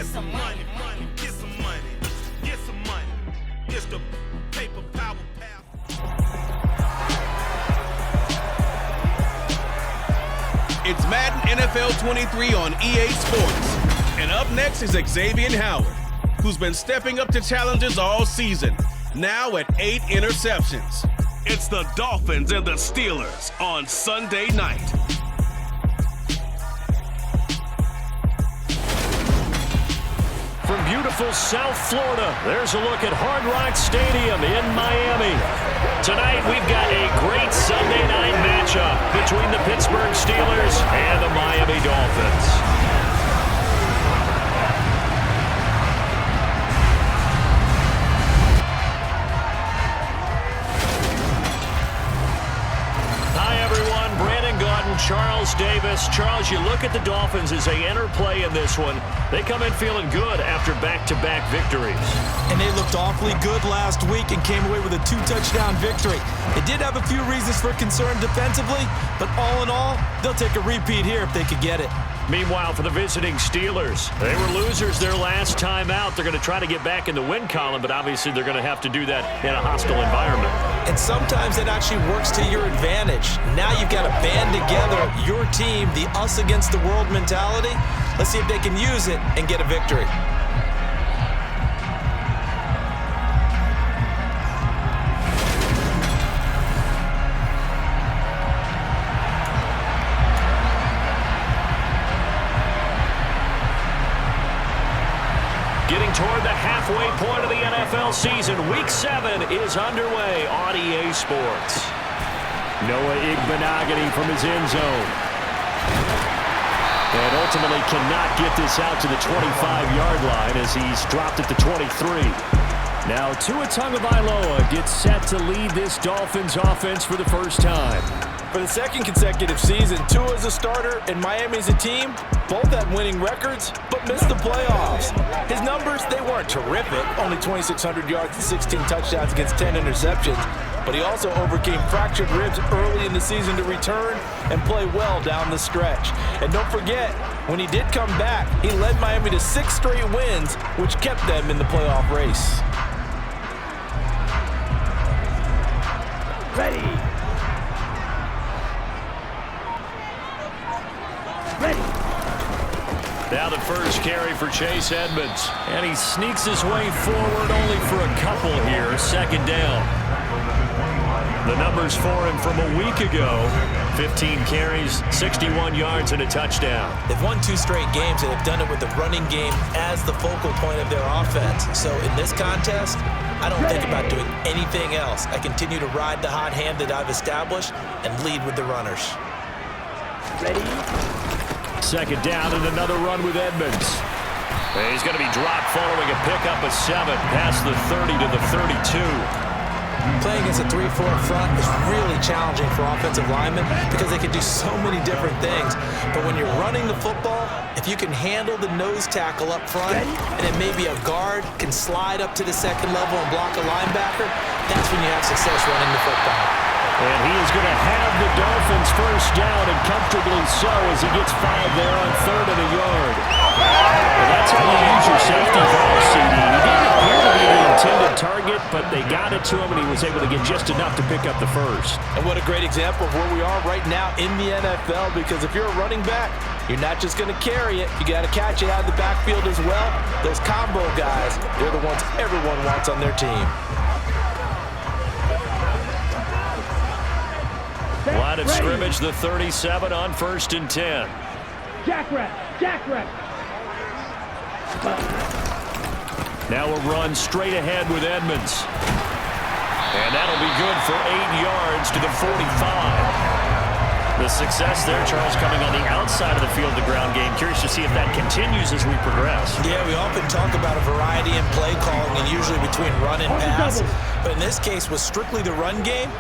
get some money, get some money, get some money. It's the paper power path. It's Madden NFL 23 on EA Sports. And up next is Xavier Howard, who's been stepping up to challenges all season, now at 8 interceptions. It's the Dolphins and the Steelers on Sunday night. From beautiful South Florida, there's a look at Hard Rock Stadium in Miami. Tonight, we've got a great Sunday night matchup between the Pittsburgh Steelers and the Miami Dolphins. Charles Davis. Charles, you look at the Dolphins as they enter play in this one. They come in feeling good after back-to-back victories. And they looked awfully good last week and came away with a 2-touchdown victory. They did have a few reasons for concern defensively, but all in all, they'll take a repeat here if they could get it. Meanwhile, for the visiting Steelers, they were losers their last time out. They're going to try to get back in the win column, but obviously they're going to have to do that in a hostile environment. And sometimes it actually works to your advantage. Now you've got to band together your team, the us against the world mentality. Let's see if they can use it and get a victory. Getting toward the halfway point of the NFL season, Week 7 is underway on EA Sports. Noah Igbenogany from his end zone. And ultimately cannot get this out to the 25-yard line as he's dropped at the 23. Now Tua Tagovailoa gets set to lead this Dolphins offense for the first time. For the second consecutive season, Tua is a starter and Miami is a team. Both had winning records, but missed the playoffs. His numbers, they weren't terrific. Only 2,600 yards and 16 touchdowns against 10 interceptions. But he also overcame fractured ribs early in the season to return and play well down the stretch. And don't forget, when he did come back, he led Miami to 6 straight wins, which kept them in the playoff race. Ready. Now the first carry for Chase Edmonds. And he sneaks his way forward only for a couple here. Second down. The numbers for him from a week ago. 15 carries, 61 yards, and a touchdown. They've won 2 straight games, and they've done it with the running game as the focal point of their offense. So in this contest, I don't think about doing anything else. I continue to ride the hot hand that I've established and lead with the runners. Ready? Second down and another run with Edmonds. He's going to be dropped following a pickup of 7 past the 30 to the 32. Playing against a 3-4 front is really challenging for offensive linemen because they can do so many different things. But when you're running the football, if you can handle the nose tackle up front, and it may be a guard can slide up to the second level and block a linebacker, that's when you have success running the football. And he is going to have the Dolphins first down, and comfortably so as he gets 5 there on 3rd and a yard. Well, that's how you use your safety valve, CD. He didn't appear to be the intended target, but they got it to him, and he was able to get just enough to pick up the first. And what a great example of where we are right now in the NFL, because if you're a running back, you're not just going to carry it. You got to catch it out of the backfield as well. Those combo guys, they're the ones everyone wants on their team. Line of scrimmage, the 37 on 1st and 10. Jackrabbit. Now a run straight ahead with Edmonds. And that'll be good for 8 yards to the 45. The success there, Charles, coming on the outside of the field, the ground game. Curious to see if that continues as we progress. Yeah, we often talk about a variety in play calling and usually between run and pass. But in this case, with strictly the run game,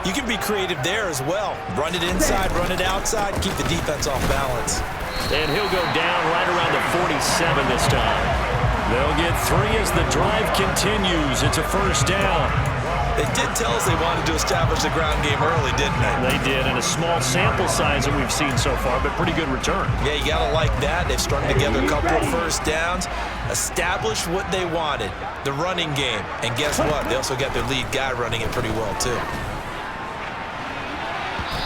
you can be creative there as well. Run it inside, run it outside, keep the defense off balance. And he'll go down right around the 47 this time. They'll get 3 as the drive continues. It's a first down. They did tell us they wanted to establish the ground game early, didn't they? They did, and a small sample size that we've seen so far, but pretty good return. Yeah, you got to like that. They've strung together a couple of first downs, established what they wanted, the running game. And guess what? They also got their lead guy running it pretty well, too.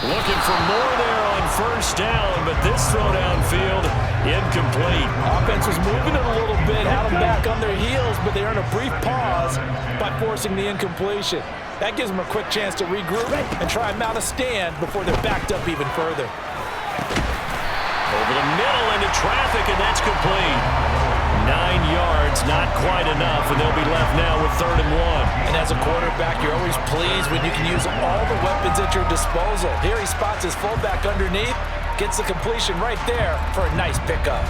Looking for more there on first down, but this throw downfield, incomplete. Offense was moving it a little bit, had them back on their heels, but they earned a brief pause by forcing the incompletion. That gives them a quick chance to regroup and try and mount a stand before they're backed up even further. Over the middle into traffic, and that's complete. 9 yards, not quite enough, and they'll be left now with 3rd and 1. And as a quarterback, you're always pleased when you can use all the weapons at your disposal. Here he spots his fullback underneath, gets the completion right there for a nice pickup.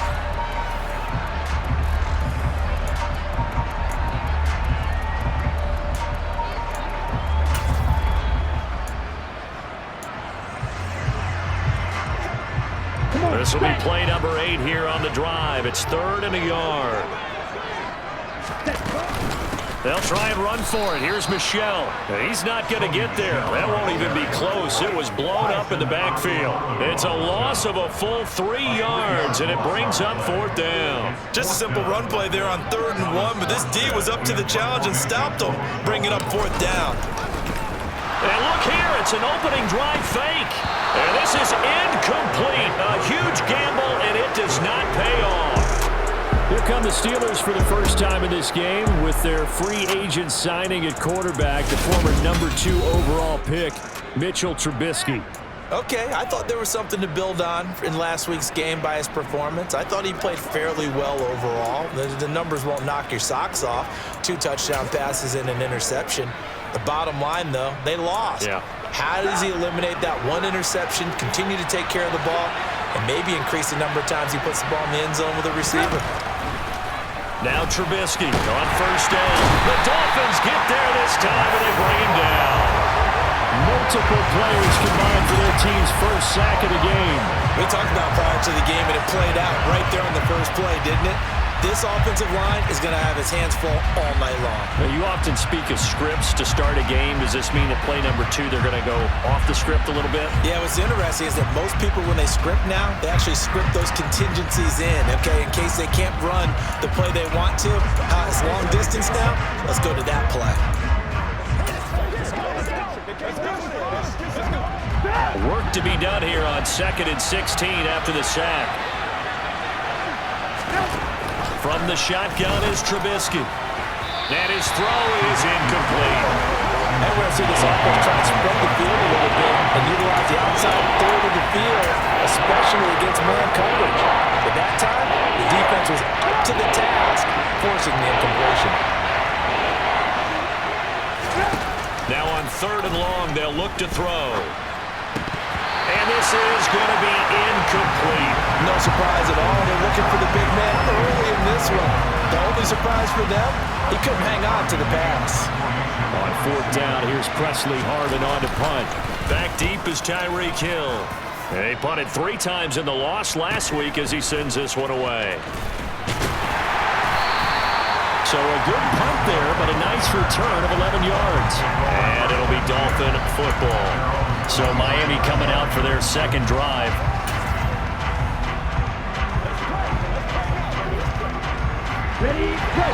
This will be play number 8 here on the drive. It's 3rd and a yard. They'll try and run for it. Here's Michel. He's not going to get there. That won't even be close. It was blown up in the backfield. It's a loss of a full 3 yards, and it brings up 4th down. Just a simple run play there on 3rd and 1, but this D was up to the challenge and stopped them, bringing up 4th down. And look here, it's an opening drive fake. And this is incomplete. A huge gamble, and it does not pay off. Here come the Steelers for the first time in this game with their free agent signing at quarterback, the former number 2 overall pick, Mitchell Trubisky. Okay, I thought there was something to build on in last week's game by his performance. I thought he played fairly well overall. The numbers won't knock your socks off. 2 touchdown passes and an interception. The bottom line, though, they lost. Yeah. How does he eliminate that 1 interception, continue to take care of the ball, and maybe increase the number of times he puts the ball in the end zone with a receiver? Now Trubisky on first down. The Dolphins get there this time, and they bring him down. Multiple players combined for their team's first sack of the game. We talked about prior to the game, and it played out right there on the first play, didn't it? This offensive line is going to have his hands full all night long. Now, you often speak of scripts to start a game. Does this mean that play number 2, they're going to go off the script a little bit? Yeah, what's interesting is that most people, when they script now, they actually script those contingencies in, okay, in case they can't run the play they want to. It's long distance now. Let's go to that play. Work to be done here on 2nd and 16 after the sack. From the shotgun is Trubisky. And his throw is incomplete. And we're going to see this offense try to spread the field a little bit and utilize the outside third of the field, especially against man coverage. But that time, the defense was up to the task, forcing the incompletion. Now on 3rd and long, they'll look to throw. And this is going to be incomplete. No surprise at all. They're looking for the big man early in this one. The only surprise for them, he couldn't hang on to the pass. On 4th down, here's Presley Harvin on to punt. Back deep is Tyreek Hill. And he punted 3 times in the loss last week as he sends this one away. So a good punt there, but a nice return of 11 yards. And it'll be Dolphin football. So Miami coming out for their 2nd drive. Ready, go!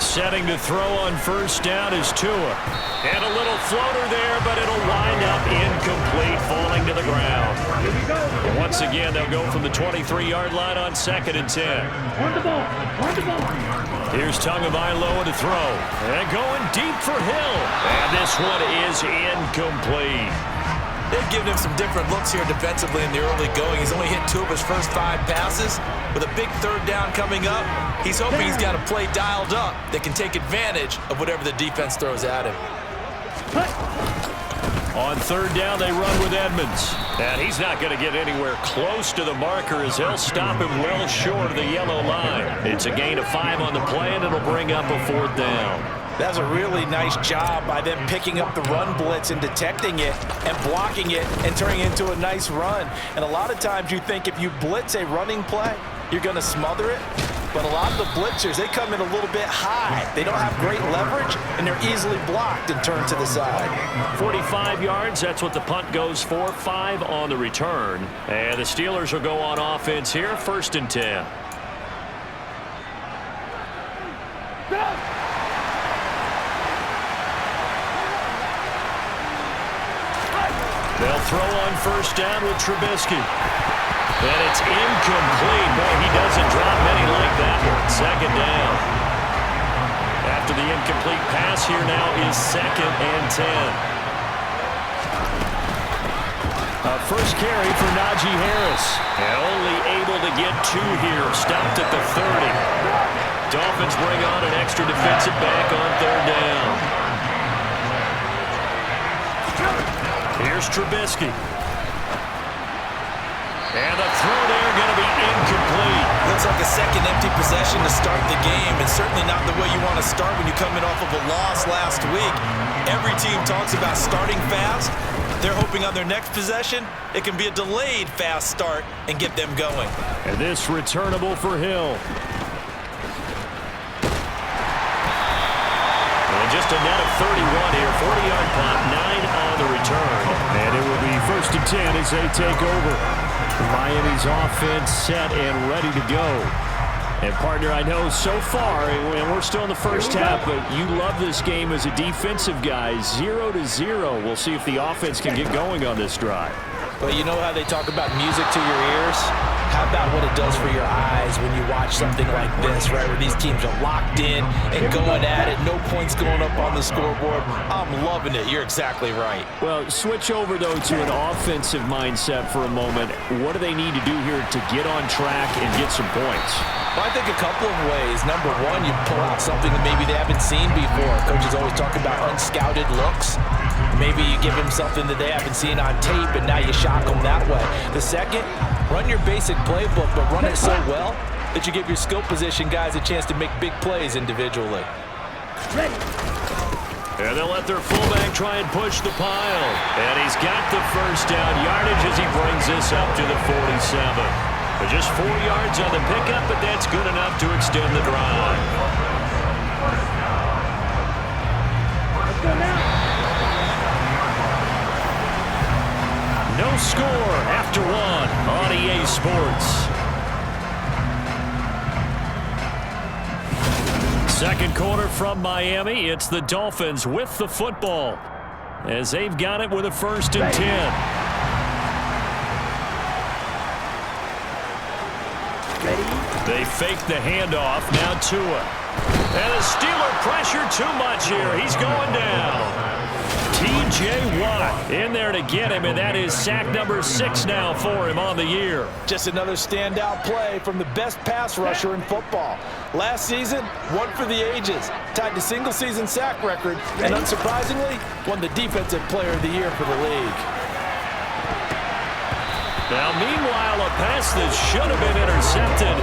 Setting to throw on first down is Tua. And a little floater there, but it'll wind up incomplete, falling to the ground. Here we go. Once again, they'll go from the 23-yard line on 2nd and 10. On the ball, on the ball. Here's Tagovailoa to throw. And going deep for Hill. And this one is incomplete. They've given him some different looks here defensively in the early going. He's only hit 2 of his first 5 passes. With a big 3rd down coming up, he's hoping he's got a play dialed up that can take advantage of whatever the defense throws at him. On 3rd down, they run with Edmonds. And he's not going to get anywhere close to the marker as they'll stop him well short of the yellow line. It's a gain of 5 on the play, and it'll bring up a 4th down. That's a really nice job by them picking up the run blitz and detecting it and blocking it and turning it into a nice run. And a lot of times you think if you blitz a running play, you're going to smother it. But a lot of the blitzers, they come in a little bit high. They don't have great leverage, and they're easily blocked and turned to the side. 45 yards, that's what the punt goes for. 5 on the return. And the Steelers will go on offense here, 1st and 10. They'll throw on 1st down with Trubisky. And it's incomplete. Boy, he doesn't drop many like that one. 2nd down. After the incomplete pass, here now is 2nd and 10. First carry for Najee Harris. And only able to get 2 here. Stopped at the 30. Dolphins bring on an extra defensive back on 3rd down. Here's Trubisky. And the throw there going to be incomplete. Looks like a second empty possession to start the game, and certainly not the way you want to start when you're coming off of a loss last week. Every team talks about starting fast. They're hoping on their next possession, it can be a delayed fast start and get them going. And this returnable for Hill. And just a net of 31 here. 40-yard punt, 9 on the return. And it will be 1st and 10 as they take over. Miami's offense set and ready to go. And, partner, I know so far, and we're still in the first half, but you love this game as a defensive guy. 0-0. We'll see if the offense can get going on this drive. But you know how they talk about music to your ears? How about what it does for your eyes when you watch something like this, right, where these teams are locked in and going at it, no points going up on the scoreboard? I'm loving it. You're exactly right. Well, switch over, though, to an offensive mindset for a moment. What do they need to do here to get on track and get some points? Well, I think a couple of ways. Number one, you pull out something that maybe they haven't seen before. Coaches always talk about unscouted looks. Maybe you give them something that they haven't seen on tape, and now you shock them that way. The second, run your basic playbook, but run it so well that you give your skill position guys a chance to make big plays individually. And they'll let their fullback try and push the pile. And he's got the 1st down yardage as he brings this up to the 47. But just 4 yards on the pickup, but that's good enough to extend the drive. Let's go now. No score after 1 on EA Sports. 2nd quarter from Miami. It's the Dolphins with the football as they've got it with a 1st and 10. They fake the handoff. Now Tua. And the Steeler pressure too much here. He's going down. T.J. Watt in there to get him, and that is sack number 6 now for him on the year. Just another standout play from the best pass rusher in football. Last season, one for the ages, tied the single-season sack record, and unsurprisingly, won the Defensive Player of the Year for the league. Now, meanwhile, a pass that should have been intercepted,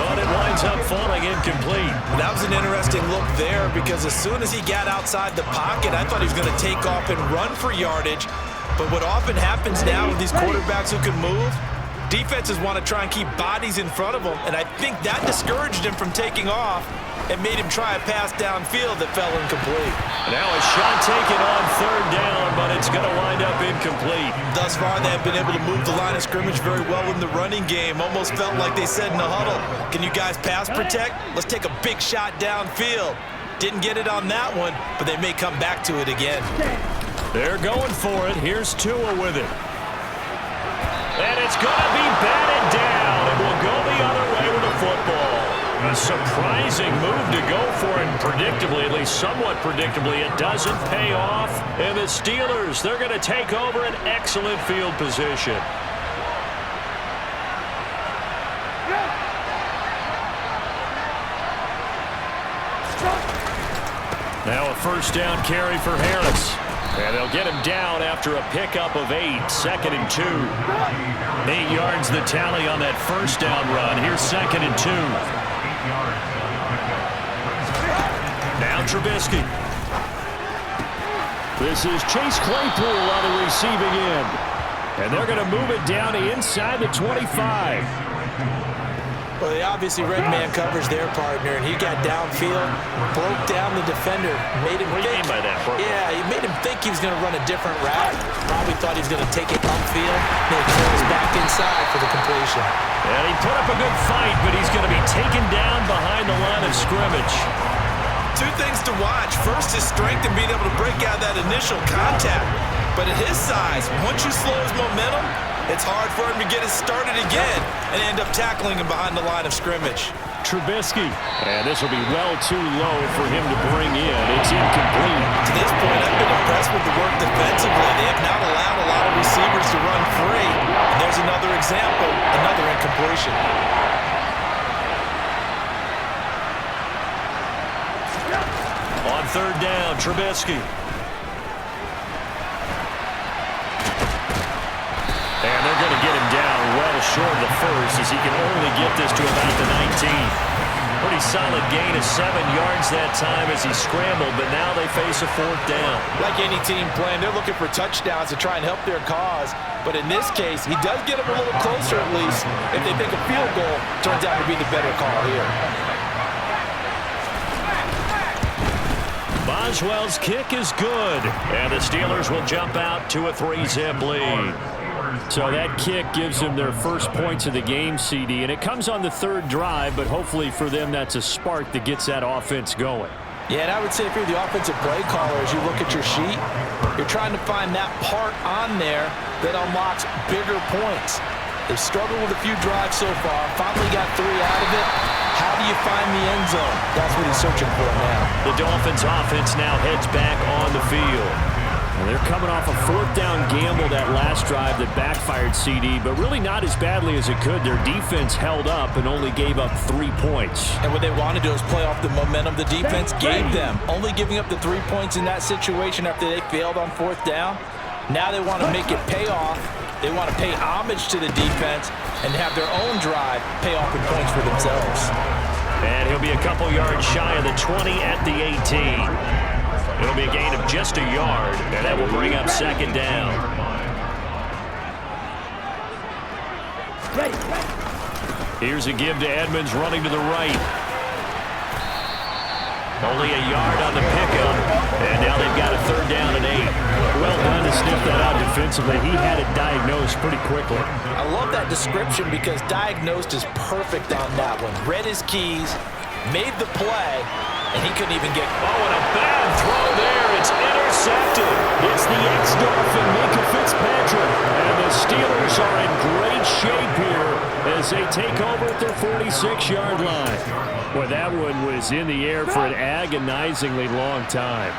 but it winds up falling incomplete. That was an interesting look there because as soon as he got outside the pocket, I thought he was going to take off and run for yardage. But what often happens now with these quarterbacks who can move, defenses want to try and keep bodies in front of them, and I think that discouraged him from taking off and made him try a pass downfield that fell incomplete. Now a shot taken on 3rd down, but it's going to wind up incomplete. Thus far, they have been able to move the line of scrimmage very well in the running game. Almost felt like they said in the huddle, can you guys pass protect? Let's take a big shot downfield. Didn't get it on that one, but they may come back to it again. They're going for it. Here's Tua with it. And it's going to be batted down, and will go the other way with the football. A surprising move to go for it, and predictably, at least somewhat predictably, it doesn't pay off. And the Steelers, they're going to take over an excellent field position. Now a 1st down carry for Harris. And they'll get him down after a pickup of 8, 2nd and 2. 8 yards the tally on that 1st down run. Here's 2nd and 2. Now Trubisky. This is Chase Claypool on the receiving end. And they're going to move it down to inside the 25. Well, they obviously read man coverage their partner, and he got downfield, broke down the defender, made him What do you mean by that? Yeah, he made him think he was going to run a different route. Probably thought he was going to take it upfield, then he throws back inside for the completion. And he put up a good fight, but he's going to be taken down behind the line of scrimmage. Two things to watch. First, his strength and being able to break out that initial contact. But at his size, once you slow his momentum, it's hard for him to get it started again and end up tackling him behind the line of scrimmage. Trubisky. And this will be well too low for him to bring in. It's incomplete. To this point, I've been impressed with the work defensively. They have not allowed a lot of receivers to run free. And there's another example, another incompletion. On third down, Trubisky. And they're going to get him down well short of the first as he can only get this to about the 19. Pretty solid gain of 7 yards that time as he scrambled, but now they face a fourth down. Like any team playing, they're looking for touchdowns to try and help their cause. But in this case, he does get them a little closer at least. If they think a field goal turns out to be the better call here. Boswell's kick is good, and the Steelers will jump out to a 3-zip lead. So that kick gives them their first points of the game, CD, and it comes on the third drive, but hopefully for them that's a spark that gets that offense going. Yeah, and I would say if you're the offensive play caller, as you look at your sheet, you're trying to find that part on there that unlocks bigger points. They've struggled with a few drives so far, finally got 3 out of it. How do you find the end zone? That's what he's searching for now. The Dolphins offense now heads back on the field. And they're coming off a fourth down gamble that last drive that backfired, CD, but really not as badly as it could. Their defense held up and only gave up 3 points. And what they want to do is play off the momentum the defense gave them. Only giving up the 3 points in that situation after they failed on fourth down. Now they want to make it pay off. They want to pay homage to the defense and have their own drive pay off in points for themselves. And he'll be a couple yards shy of the 20 at the 18. It'll be a gain of just a yard, and that will bring up second down. Here's a give to Edmonds running to the right. Only a yard on the pickup, and now they've got a third down and 8. Well done to sniff that out defensively. He had it diagnosed pretty quickly. I love that description because diagnosed is perfect on that one. Read his keys, made the play, and he couldn't even get... Oh, and a bad throw there. It's intercepted. It's the ex-Dolphin, Minka Fitzpatrick. And the Steelers are in great shape here as they take over at their 46-yard line. Boy, that one was in the air for an agonizingly long time.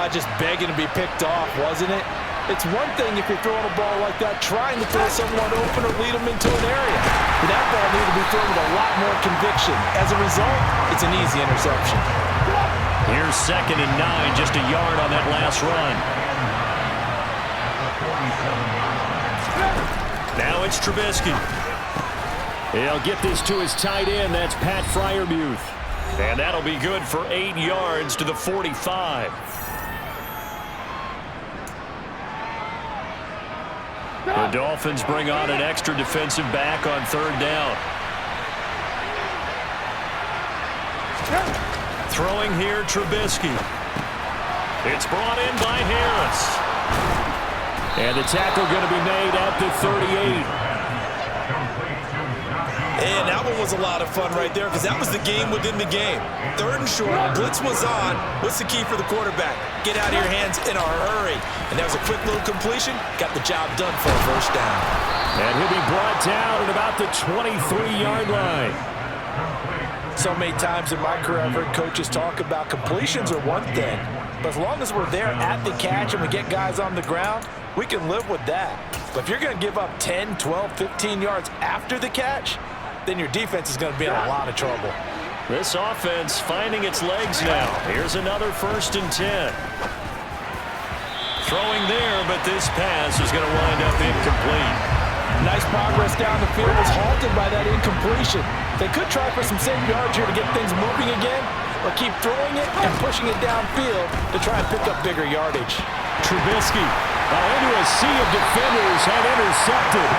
Just begging to be picked off, wasn't it? It's one thing if you're throwing a ball like that, trying to throw someone open or lead them into an area. But that ball needed to be thrown with a lot more conviction. As a result, it's an easy interception. Here's 2nd and 9, just a yard on that last run. Now it's Trubisky. He'll get this to his tight end. That's Pat Freiermuth. And that'll be good for 8 yards to the 45. The Dolphins bring on an extra defensive back on third down. Throwing here, Trubisky. It's brought in by Harris. And the tackle going to be made at the 38. And that one was a lot of fun right there because that was the game within the game. 3rd and short, blitz was on. What's the key for the quarterback? Get out of your hands in a hurry. And that was a quick little completion. Got the job done for a first down. And he'll be brought down at about the 23-yard line. So many times in my career I've heard coaches talk about completions are one thing. But as long as we're there at the catch and we get guys on the ground, we can live with that. But if you're going to give up 10, 12, 15 yards after the catch, then your defense is going to be in a lot of trouble. This offense finding its legs now. Here's another 1st and 10. Throwing there, but this pass is going to wind up incomplete. Nice progress down the field was halted by that incompletion. They could try for some safe yards here to get things moving again, or keep throwing it and pushing it downfield to try and pick up bigger yardage. Trubisky into a sea of defenders had intercepted.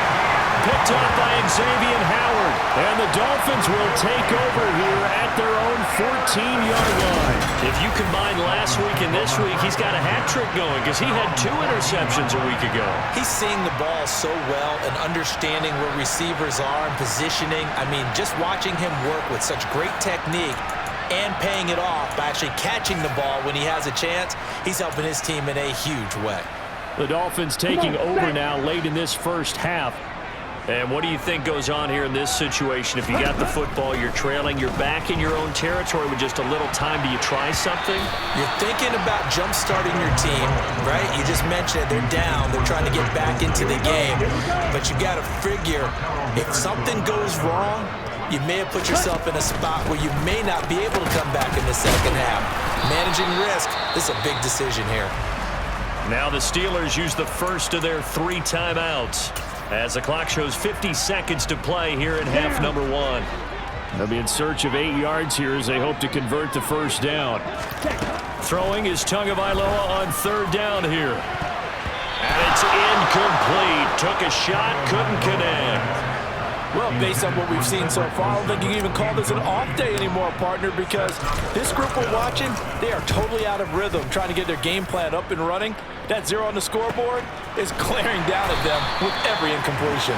picked up by Xavier Howard. And the Dolphins will take over here at their own 14-yard line. If you combine last week and this week, he's got a hat trick going because he had 2 interceptions a week ago. He's seeing the ball so well and understanding where receivers are and positioning. I mean, just watching him work with such great technique and paying it off by actually catching the ball when he has a chance, he's helping his team in a huge way. The Dolphins taking over now late in this first half. And what do you think goes on here in this situation? If you got the football, you're trailing, you're back in your own territory with just a little time. Do you try something? You're thinking about jump-starting your team, right? You just mentioned it. They're down. They're trying to get back into the game. But you got to figure, if something goes wrong, you may have put yourself in a spot where you may not be able to come back in the second half. Managing risk, this is a big decision here. Now the Steelers use the first of their 3 timeouts as the clock shows 50 seconds to play here in half number 1. They'll be in search of 8 yards here as they hope to convert the first down. Throwing is Tagovailoa on 3rd down here. And it's incomplete. Took a shot, couldn't connect. Well, based on what we've seen so far, I don't think you can even call this an off day anymore, partner, because this group we're watching, they are totally out of rhythm, trying to get their game plan up and running. That 0 on the scoreboard is glaring down at them with every incompletion.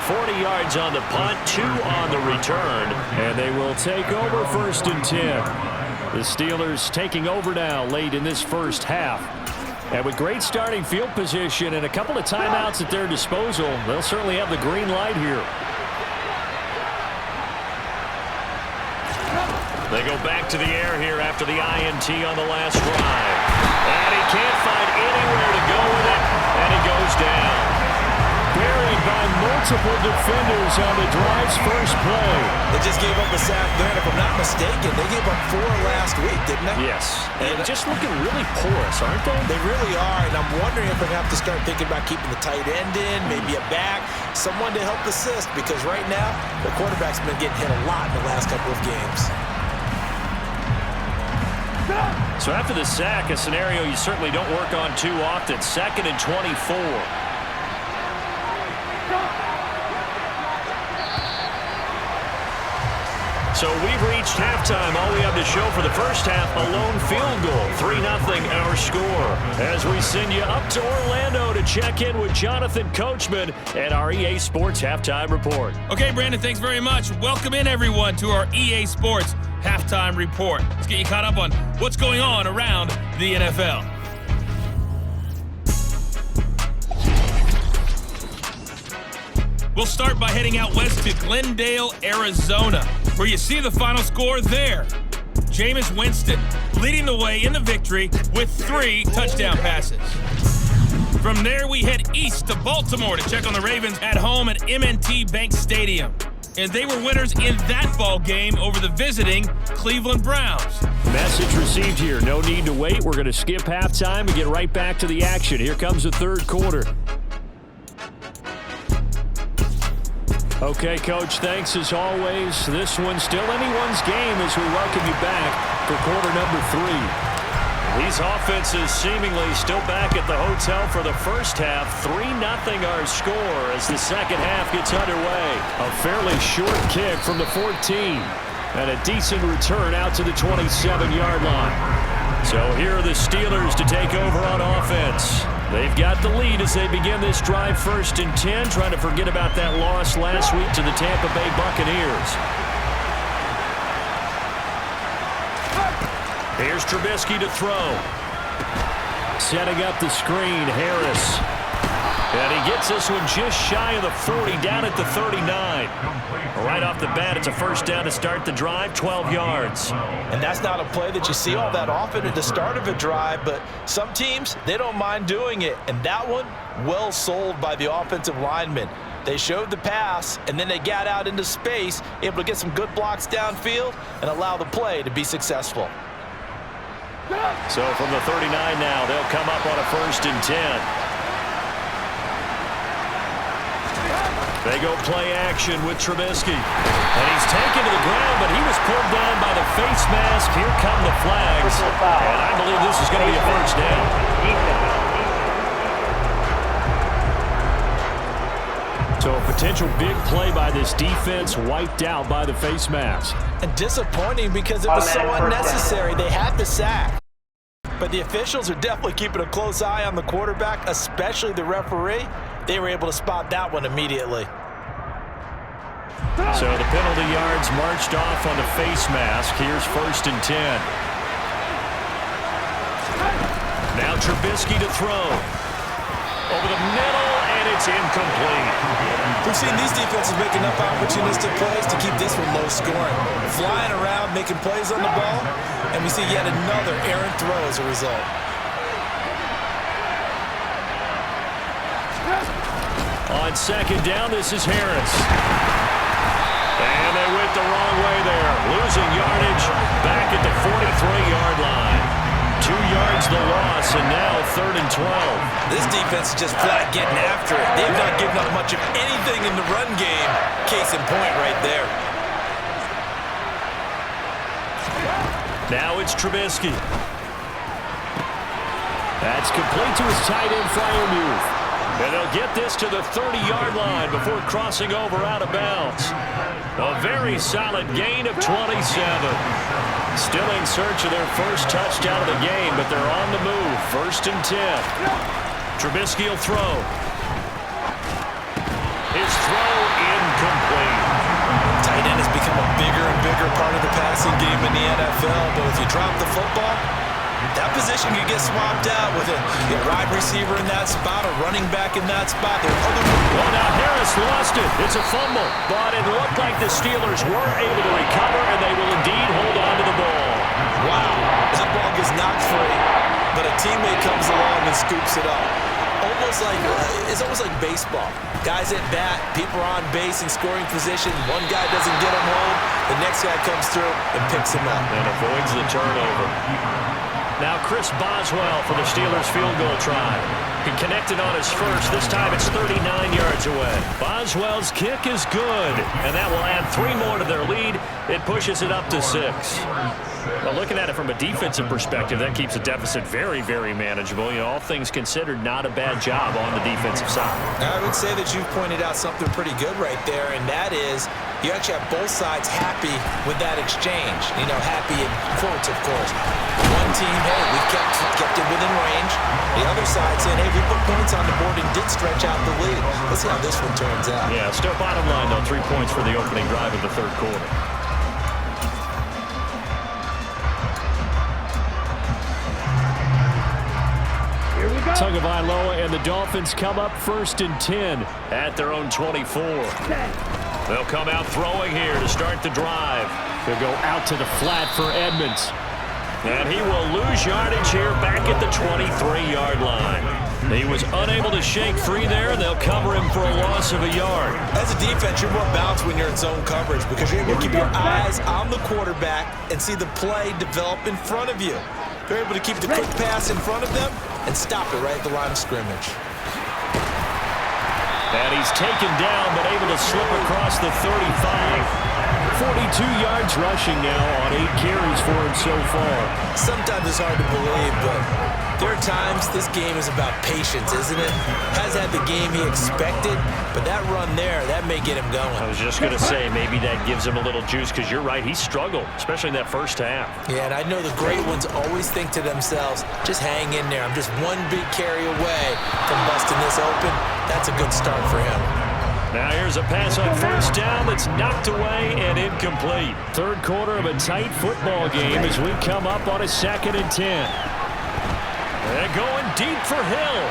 40 yards on the punt, 2 on the return, and they will take over 1st and 10. The Steelers taking over now late in this first half. And with great starting field position and a couple of timeouts at their disposal, they'll certainly have the green light here. They go back to the air here after the INT on the last drive. And he can't find anywhere to go with it, and he goes down. Buried by multiple defenders on the drive's first play. They just gave up a sack there, and if I'm not mistaken, they gave up 4 last week, didn't they? Yes, and just looking really porous, aren't they? They really are, and I'm wondering if they're going to have to start thinking about keeping the tight end in, maybe a back, someone to help assist, because right now, the quarterback's been getting hit a lot in the last couple of games. So after the sack, a scenario you certainly don't work on too often. 2nd and 24. So we've reached halftime. All we have to show for the first half, a lone field goal. 3-0 our score. As we send you up to Orlando to check in with Jonathan Coachman and our EA Sports Halftime Report. Okay, Brandon, thanks very much. Welcome in, everyone, to our EA Sports Halftime Report. Let's get you caught up on what's going on around the NFL. We'll start by heading out west to Glendale, Arizona, where you see the final score there. Jameis Winston leading the way in the victory with 3 touchdown passes. From there, we head east to Baltimore to check on the Ravens at home at M&T Bank Stadium. And they were winners in that ball game over the visiting Cleveland Browns. Message received here. No need to wait. We're going to skip halftime and get right back to the action. Here comes the 3rd quarter. Okay, Coach, thanks as always. This one's still anyone's game as we welcome you back for quarter number 3. These offenses seemingly still back at the hotel for the first half. 3-0 our score as the second half gets underway. A fairly short kick from the 14. And a decent return out to the 27-yard line. So here are the Steelers to take over on offense. They've got the lead as they begin this drive 1st and 10, trying to forget about that loss last week to the Tampa Bay Buccaneers. Here's Trubisky to throw. Setting up the screen, Harris. And he gets this one just shy of the 40, down at the 39. Right off the bat, it's a first down to start the drive, 12 yards. And that's not a play that you see all that often at the start of a drive, but some teams, they don't mind doing it. And that one, well sold by the offensive lineman. They showed the pass, and then they got out into space, able to get some good blocks downfield and allow the play to be successful. So from the 39 now, they'll come up on a 1st and 10. They go play action with Trubisky. And he's taken to the ground, but he was pulled down by the face mask. Here come the flags. And I believe this is going to be a first down. So a potential big play by this defense wiped out by the face mask. And disappointing because it was so unnecessary. They had the sack. But the officials are definitely keeping a close eye on the quarterback, especially the referee. They were able to spot that one immediately. So the penalty yards marched off on the face mask. Here's 1st and 10. Now Trubisky to throw. Over the middle, and it's incomplete. We've seen these defenses make enough opportunistic plays to keep this one low scoring. Flying around, making plays on the ball, and we see yet another errant throw as a result. On 2nd down, this is Harris. And they went the wrong way there. Losing yardage back at the 43-yard line. 2 yards the loss, and now 3rd and 12. This defense is just flat getting after it. They've not given up much of anything in the run game. Case in point right there. Now it's Trubisky. That's complete to his tight end Freiermuth. And they'll get this to the 30-yard line before crossing over out of bounds. A very solid gain of 27. Still in search of their first touchdown of the game, but they're on the move. 1st and 10. Trubisky will throw. His throw incomplete. Tight end has become a bigger and bigger part of the passing game in the NFL, but if you drop the football, that position could get swapped out with a wide receiver in that spot, a running back in that spot. Well, now Harris lost it. It's a fumble, but it looked like the Steelers were able to recover, and they will indeed hold on to the ball. Wow, that ball gets knocked free, but a teammate comes along and scoops it up. It's almost like baseball. Guys at bat, people are on base in scoring position. One guy doesn't get him home, the next guy comes through and picks him up. And avoids the turnover. Now Chris Boswell for the Steelers field goal try. He connected on his first. This time it's 39 yards away. Boswell's kick is good, and that will add 3 more to their lead. It pushes it up to 6. Well, looking at it from a defensive perspective, that keeps the deficit very, very manageable. You know, all things considered, not a bad job on the defensive side. I would say that you've pointed out something pretty good right there, and that is you actually have both sides happy with that exchange. You know, happy in quotes, of course. One team, hey, we kept it within range. The other side saying, hey, we put points on the board and did stretch out the lead. Let's see how this one turns out. Yeah, still bottom line, though, 3 points for the opening drive of the 3rd quarter. Tagovailoa and the Dolphins come up 1st and 10 at their own 24. They'll come out throwing here to start the drive. They'll go out to the flat for Edmonds. And he will lose yardage here back at the 23-yard line. He was unable to shake free there, and they'll cover him for a loss of a yard. As a defense, you're more balanced when you're in zone coverage because you're able to keep your eyes on the quarterback and see the play develop in front of you. They're able to keep the quick pass in front of them and stop it right at the line of scrimmage. And he's taken down, but able to slip across the 35. 42 yards rushing now on 8 carries for him so far. Sometimes it's hard to believe, but there are times this game is about patience, isn't it? Has had the game he expected, but that run there, that may get him going. I was just going to say, maybe that gives him a little juice, because you're right, he struggled, especially in that first half. Yeah, and I know the great ones always think to themselves, just hang in there. I'm just one big carry away from busting this open. That's a good start for him. Now here's a pass on 1st down that's knocked away and incomplete. 3rd quarter of a tight football game as we come up on a 2nd and 10. They're going deep for Hill.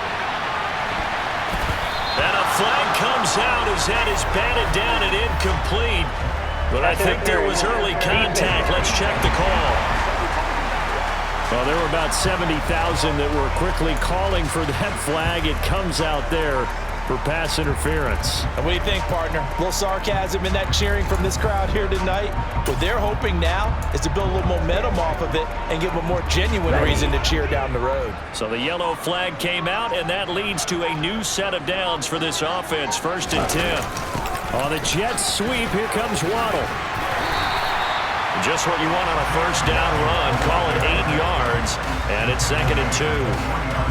And a flag comes out as that is batted down and incomplete. But I think there was early contact. Let's check the call. Well, there were about 70,000 that were quickly calling for that flag. It comes out there for pass interference. And what do you think, partner? A little sarcasm in that cheering from this crowd here tonight. What they're hoping now is to build a little momentum off of it and give them a more genuine reason to cheer down the road. So the yellow flag came out, and that leads to a new set of downs for this offense. 1st and 10. On the Jets sweep, here comes Waddle. Just what you want on a first down run. Call it 8 yards, and it's 2nd and 2.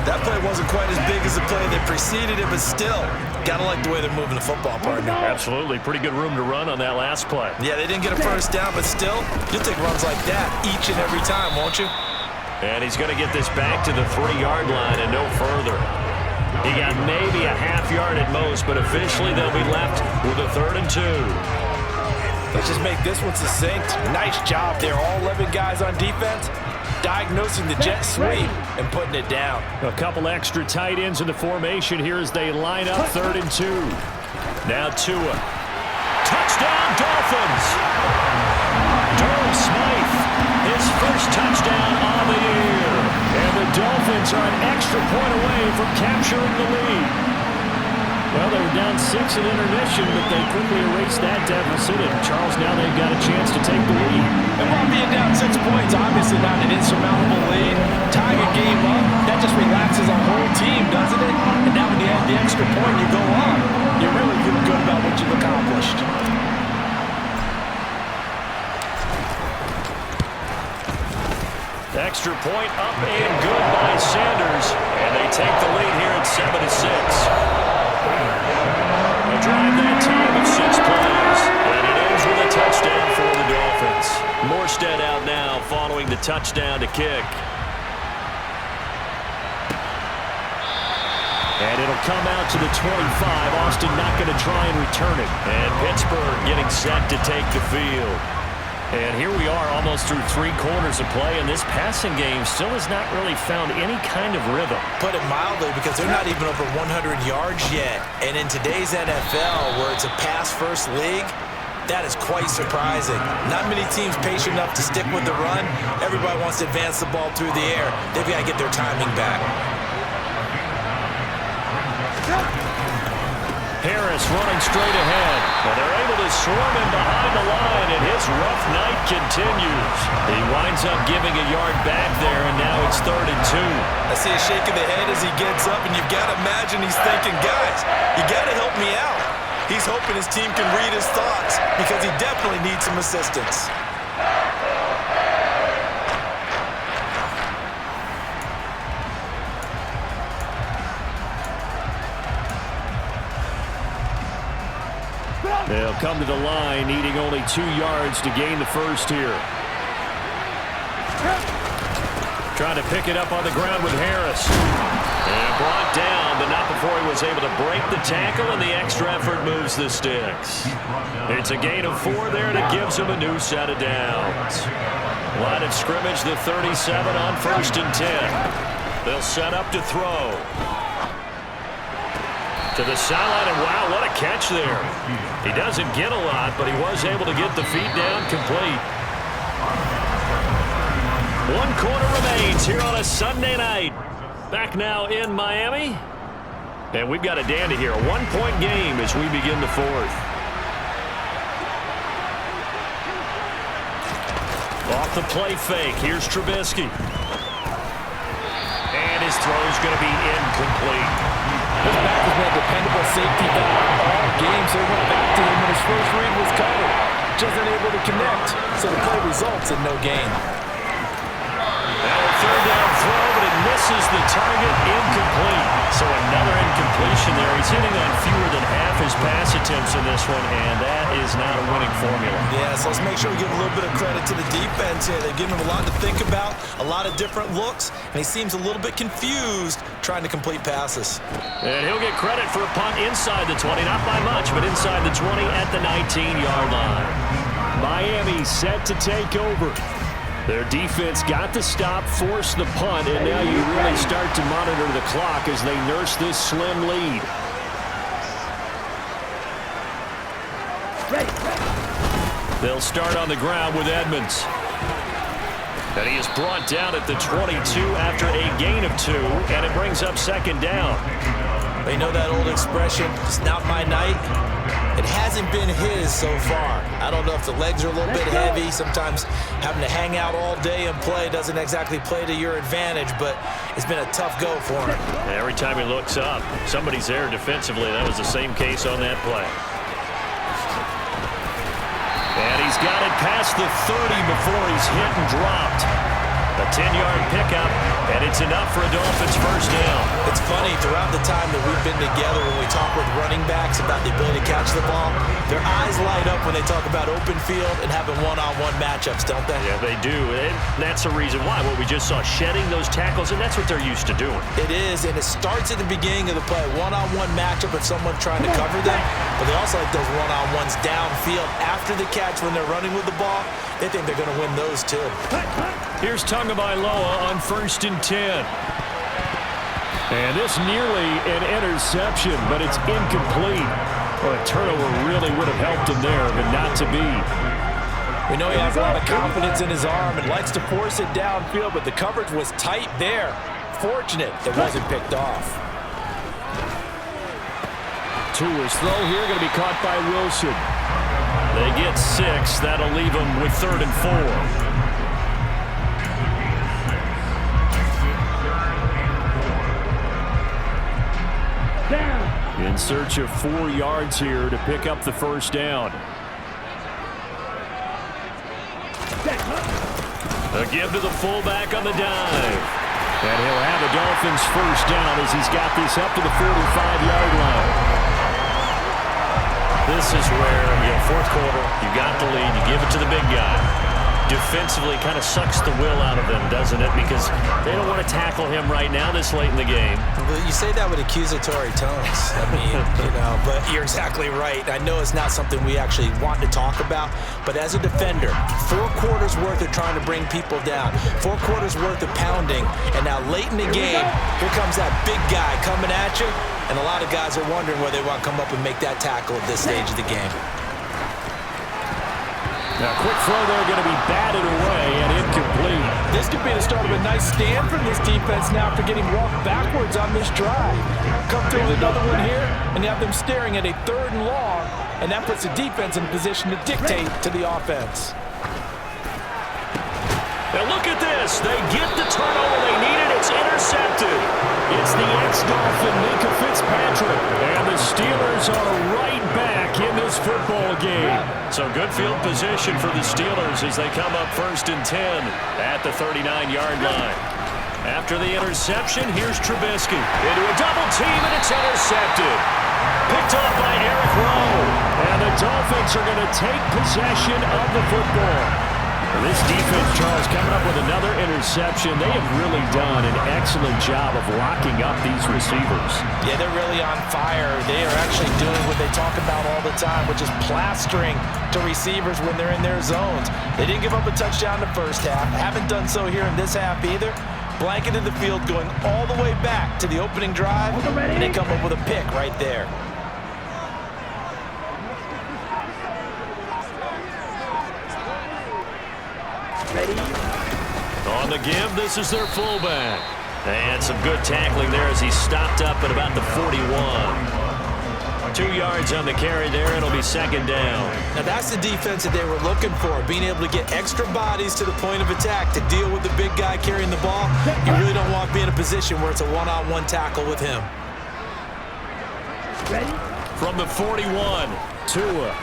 That play wasn't quite as big as the play that preceded it, but still, gotta like the way they're moving the football, partner. Absolutely. Pretty good room to run on that last play. Yeah, they didn't get a first down, but still, you'll take runs like that each and every time, won't you? And he's going to get this back to the 3-yard line and no further. He got maybe a half yard at most, but officially they'll be left with a 3rd and 2. Let's just make this one succinct. Nice job there. All 11 guys on defense diagnosing the jet sweep and putting it down. A couple extra tight ends in the formation here as they line up 3rd and 2. Now Tua. Touchdown Dolphins! Durham Smythe, his first touchdown on the year. And the Dolphins are an extra point away from capturing the lead. Well, they were down 6 in intermission, but they quickly erased that deficit. And Charles, now they've got a chance to take the lead. And while being down 6 points, obviously not an insurmountable lead. Tying a game up, that just relaxes a whole team, doesn't it? And now when you add the extra point, you go on. You really feel good about what you've accomplished. Extra point up and good by Sanders. And they take the lead here at 7-6. A drive that time of 6 plays, and it ends with a touchdown for the Dolphins. Morstead out now following the touchdown to kick. And it'll come out to the 25. Austin not going to try and return it. And Pittsburgh getting set to take the field. And here we are almost through 3 quarters of play, and this passing game still has not really found any kind of rhythm. Put it mildly, because they're not even over 100 yards yet. And in today's NFL, where it's a pass-first league, that is quite surprising. Not many teams patient enough to stick with the run. Everybody wants to advance the ball through the air. They've got to get their timing back. Harris running straight ahead. And they're able to swarm him behind the line, and his rough night continues. He winds up giving a yard back there, and now it's 3rd and 2. I see a shake of the head as he gets up, and you've got to imagine he's thinking, guys, you got to help me out. He's hoping his team can read his thoughts because he definitely needs some assistance. They'll come to the line, needing only 2 yards to gain the first here. Trying to pick it up on the ground with Harris. And brought down, but not before he was able to break the tackle, and the extra effort moves the sticks. It's a gain of 4 there, and it gives him a new set of downs. Line of scrimmage, the 37 on 1st and 10. They'll set up to throw. To the sideline, and wow, what a catch there. He doesn't get a lot, but he was able to get the feet down complete. 1 quarter remains here on a Sunday night. Back now in Miami. And we've got a dandy here. A 1-point game as we begin the 4th. Off the play fake. Here's Trubisky. And his throw's going to be incomplete. This back has been a dependable safety valve all game, so he went back to him when his first read was covered. Just unable to connect, so the play results in no gain. Now a 3rd down throw, but it misses the target, incomplete. So another incompletion there. He's hitting on fewer than half his pass attempts in this one, and that is not a winning formula. Yeah, so let's make sure we give a little bit of credit to the defense here. They've given him a lot to think about, a lot of different looks, and he seems a little bit confused trying to complete passes. And he'll get credit for a punt inside the 20, not by much, but inside the 20 at the 19-yard line. Miami set to take over. Their defense got the stop, forced the punt, and now you really start to monitor the clock as they nurse this slim lead. They'll start on the ground with Edmonds. And he is brought down at the 22 after a gain of 2, and it brings up 2nd down. They know that old expression, it's not my night. It hasn't been his so far. I don't know if the legs are a little bit heavy. Sometimes having to hang out all day and play doesn't exactly play to your advantage, but it's been a tough go for him. Every time he looks up, somebody's there defensively. That was the same case on that play. And he's got it past the 30 before he's hit and dropped. A 10-yard pickup, and it's enough for a Dolphins first down. It's funny, throughout the time that we've been together, when we talk with running backs about the ability to catch the ball, their eyes light up when they talk about open field and having one-on-one matchups, don't they? Yeah, they do, and that's the reason why. What we just saw, shedding those tackles, and that's what they're used to doing. It is, and it starts at the beginning of the play. One-on-one matchup with someone trying to cover them, but they also like those one-on-ones downfield after the catch when they're running with the ball. They think they're going to win those too. Here's Tagovailoa on 1st and 10. And this nearly an interception, but it's incomplete. Well, a turnover really would have helped him there, but not to be. We know he has a lot of confidence in his arm and likes to force it downfield, but the coverage was tight there. Fortunate it wasn't picked off. Tua's throw here going to be caught by Wilson. They get 6. That'll leave them with 3rd and 4. In search of 4 yards here to pick up the first down. A give to the fullback on the dive. And he'll have a Dolphins first down as he's got this up to the 45-yard line. This is where, fourth quarter, you got the lead, you give it to the big guy. Defensively kind of sucks the will out of them, doesn't it? Because they don't want to tackle him right now this late in the game. Well, you say that with accusatory tones. I mean, but you're exactly right. I know it's not something we actually want to talk about, but as a defender, 4 quarters worth of trying to bring people down, 4 quarters worth of pounding, and now late in the game, here comes that big guy coming at you, and a lot of guys are wondering whether they want to come up and make that tackle at this stage of the game. Now, quick throw there, going to be batted away and incomplete. This could be the start of a nice stand from this defense now after getting walked backwards on this drive. Come through with another one here, and you have them staring at a 3rd and long, and that puts the defense in a position to dictate to the offense. Now look at this. They get the turnover they needed. It's intercepted. It's the ex-Dolphin, Minka Fitzpatrick. And the Steelers are right back in this football game. So good field position for the Steelers as they come up 1st and 10 at the 39-yard line. After the interception, here's Trubisky into a double team, and it's intercepted. Picked off by Eric Rowe. And the Dolphins are going to take possession of the football. This defense, Charles, coming up with another interception. They have really done an excellent job of locking up these receivers. Yeah, they're really on fire. They are actually doing what they talk about all the time, which is plastering to receivers when they're in their zones. They didn't give up a touchdown in the first half. Haven't done so here in this half either. Blanketed the field going all the way back to the opening drive, and they come up with a pick right there. Ready? On the give, this is their fullback. And some good tackling there as he stopped up at about the 41. 2 yards on the carry there. It'll be 2nd down. Now that's the defense that they were looking for, being able to get extra bodies to the point of attack to deal with the big guy carrying the ball. You really don't want to be in a position where it's a one-on-one tackle with him. Ready? From the 41, Tua.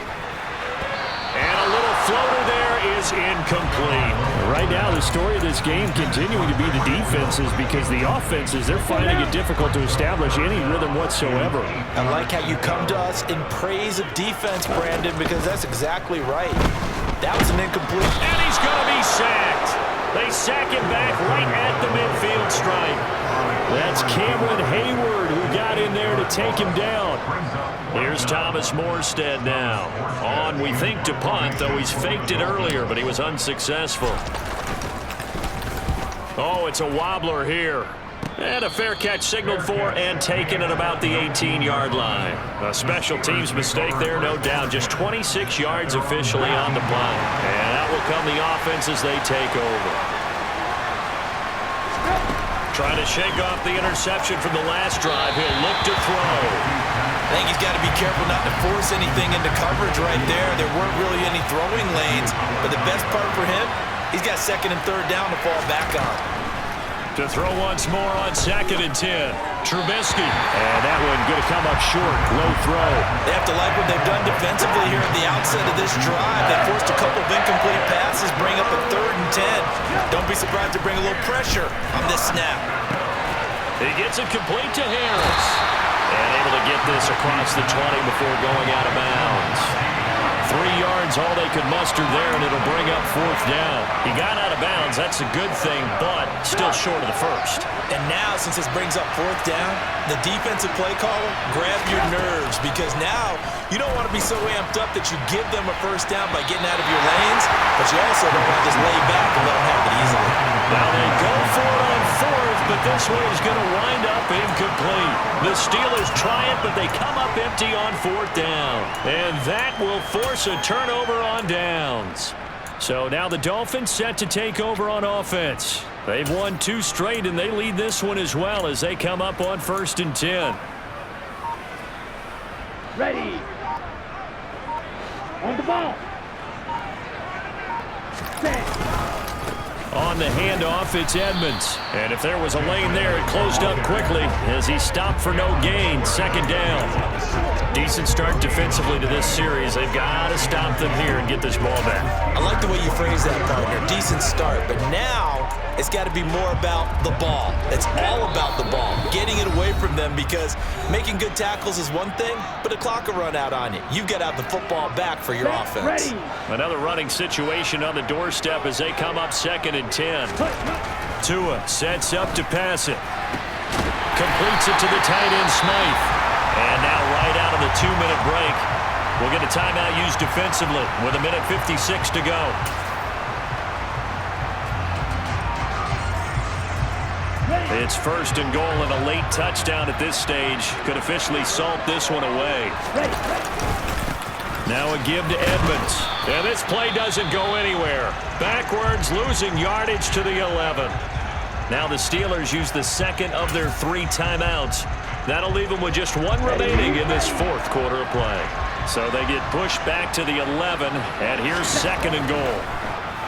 And a little floater there is incomplete. Right now, the story of this game continuing to be the defenses, because the offenses, they're finding it difficult to establish any rhythm whatsoever. I like how you come to us in praise of defense, Brandon, because that's exactly right. That was an incomplete. And he's going to be sacked. They sack him back right at the midfield stripe. That's Cameron Hayward who got in there to take him down. Here's Thomas Morstead now. On, we think, to punt, though he's faked it earlier, but he was unsuccessful. Oh, it's a wobbler here. And a fair catch signaled for and taken at about the 18-yard line. A special teams mistake there, no doubt. Just 26 yards officially on the punt. And out will come the offense as they take over. Trying to shake off the interception from the last drive. He'll look to throw. I think he's got to be careful not to force anything into coverage right there. There weren't really any throwing lanes, but the best part for him, he's got 2nd and 3rd down to fall back on. To throw once more on 2nd and 10. Trubisky. And that one going to come up short. Low throw. They have to like what they've done defensively here at the outset of this drive. They forced a couple of incomplete passes, bring up a 3rd and 10. Don't be surprised to bring a little pressure on this snap. He gets it complete to Harris. And able to get this across the 20 before going out of bounds. 3 yards, all they could muster there, and it'll bring up 4th down. He got out of bounds. That's a good thing, but still short of the first. And now, since this brings up 4th down, the defensive play caller, grab your nerves, because now you don't want to be so amped up that you give them a 1st down by getting out of your lanes, but you also don't want to just lay back and let them have it easily. Now they go for it on 4th, but this one is going to wind up incomplete. The Steelers try it, but they come up empty on 4th down. And that will force a turnover on downs. So now the Dolphins set to take over on offense. They've won 2 straight, and they lead this one as well as they come up on 1st and 10. Ready. On the ball. Set. On the handoff, it's Edmonds. And if there was a lane there, it closed up quickly as he stopped for no gain. 2nd down. Decent start defensively to this series. They've got to stop them here and get this ball back. I like the way you phrase that, partner. Decent start. But now it's got to be more about the ball. It's all about the ball. Getting it away from them, because making good tackles is one thing, but a clock will run out on you. You've got to have the football back for your offense. Ready. Another running situation on the doorstep as they come up 2nd and 10. Tua sets up to pass it. Completes it to the tight end, Smythe. And now right out of the 2-minute break, we'll get a timeout used defensively with 1:56 to go. It's 1st and goal, and a late touchdown at this stage could officially salt this one away. Now a give to Edmonds. And this play doesn't go anywhere. Backwards, losing yardage to the 11. Now the Steelers use the 2nd of their 3 timeouts. That'll leave them with just 1 remaining in this 4th quarter of play. So they get pushed back to the 11, and here's 2nd and goal.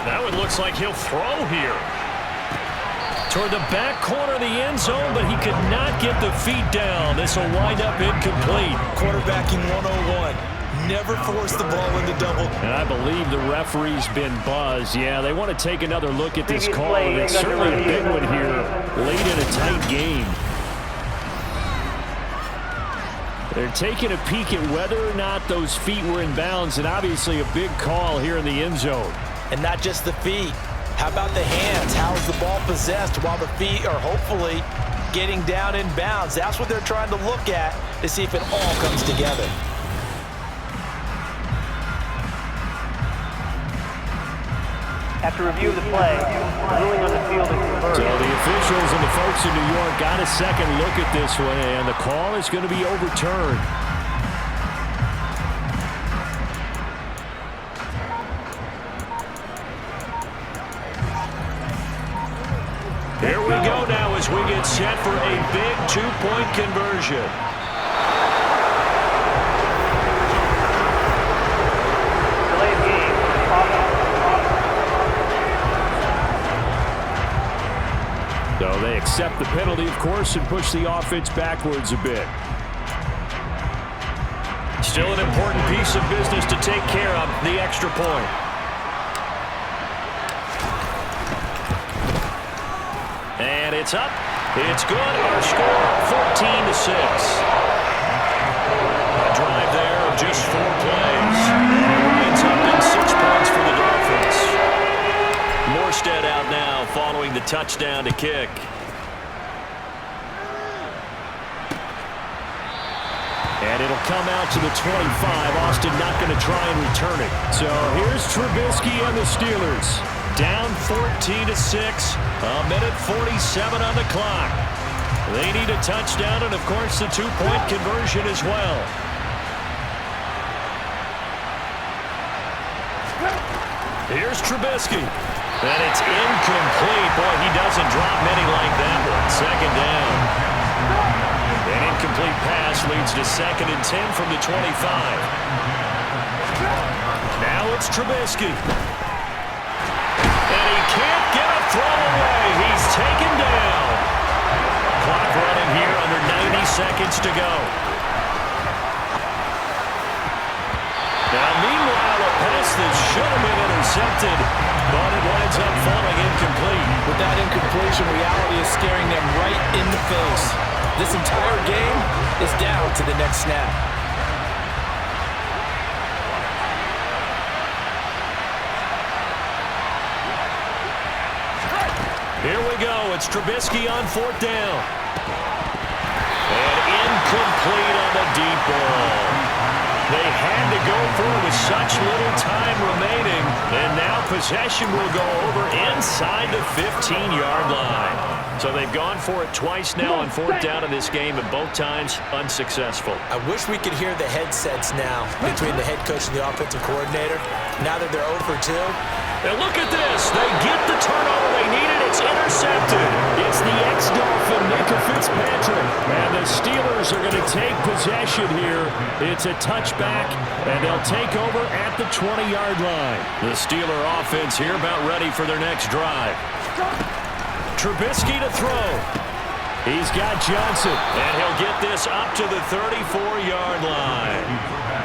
That one looks like he'll throw here. Toward the back corner of the end zone, but he could not get the feet down. This will wind up incomplete. Quarterbacking 101. Never force the ball into double. And I believe the referee's been buzzed. Yeah, they want to take another look at this call, and it's certainly a big one here late in a tight game. They're taking a peek at whether or not those feet were in bounds, and obviously a big call here in the end zone. And not just the feet. How about the hands? How is the ball possessed while the feet are hopefully getting down in bounds? That's what they're trying to look at to see if it all comes together. After review of the play, ruling on the field is reversed. So the officials and the folks in New York got a second look at this one, and the call is going to be overturned. Here we go now as we get set for a big 2-point conversion. Delay of game. So they accept the penalty, of course, and push the offense backwards a bit. Still an important piece of business to take care of, the extra point. And it's up. It's good. Our score, 14-6. A drive there of just 4 plays. It's up in 6 points for the Dolphins. Morstead out now following the touchdown to kick. And it'll come out to the 25. Austin not going to try and return it. So here's Trubisky and the Steelers. Down 14-6. 1:47 on the clock. They need a touchdown and, of course, the 2-point conversion as well. Here's Trubisky. And it's incomplete. Boy, he doesn't drop many like that one. 2nd down. An incomplete pass leads to 2nd and 10 from the 25. Now it's Trubisky. And he can't get a throw away. He's taken down. clock running here under 90 seconds to go. Now, meanwhile, a pass that should have been intercepted, but it winds up falling incomplete. With that incompletion, reality is staring them right in the face. This entire game is down to the next snap. Here we go. It's Trubisky on 4th down. And incomplete on the deep ball. They had to go for it with such little time remaining. And now possession will go over inside the 15-yard line. So they've gone for it twice now on 4th down in this game, and both times unsuccessful. I wish we could hear the headsets now between the head coach and the offensive coordinator. Now that they're 0 for 2. And look at this. They get the turnover they needed. It's intercepted. It's the ex-Dolphin, Minka Fitzpatrick. And the Steelers are going to take possession here. It's a touchback, and they'll take over at the 20-yard line. The Steeler offense here about ready for their next drive. Trubisky to throw. He's got Johnson, and he'll get this up to the 34-yard line.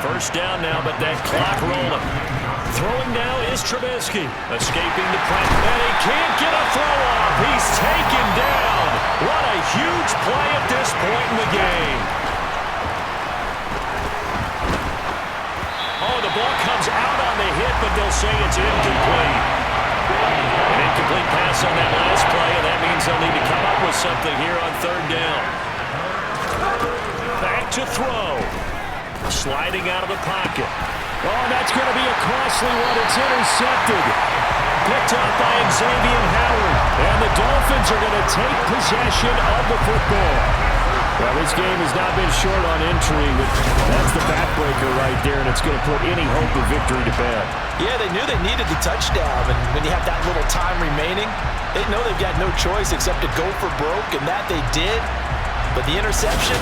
First down now, but that clock rolling. Throwing now is Trubisky. Escaping the press, and he can't get a throw off. He's taken down. What a huge play at this point in the game. Oh, the ball comes out on the hit, but they'll say it's incomplete. An incomplete pass on that last play, and that means they'll need to come up with something here on 3rd down. Back to throw. Sliding out of the pocket. Oh, that's going to be a costly one. It's intercepted. Picked up by Xavier Howard. And the Dolphins are going to take possession of the football. Well, this game has not been short on intrigue, but that's the backbreaker right there, and it's going to put any hope of victory to bed. Yeah, they knew they needed the touchdown, and when you have that little time remaining, they know they've got no choice except to go for broke, and that they did. But the interception,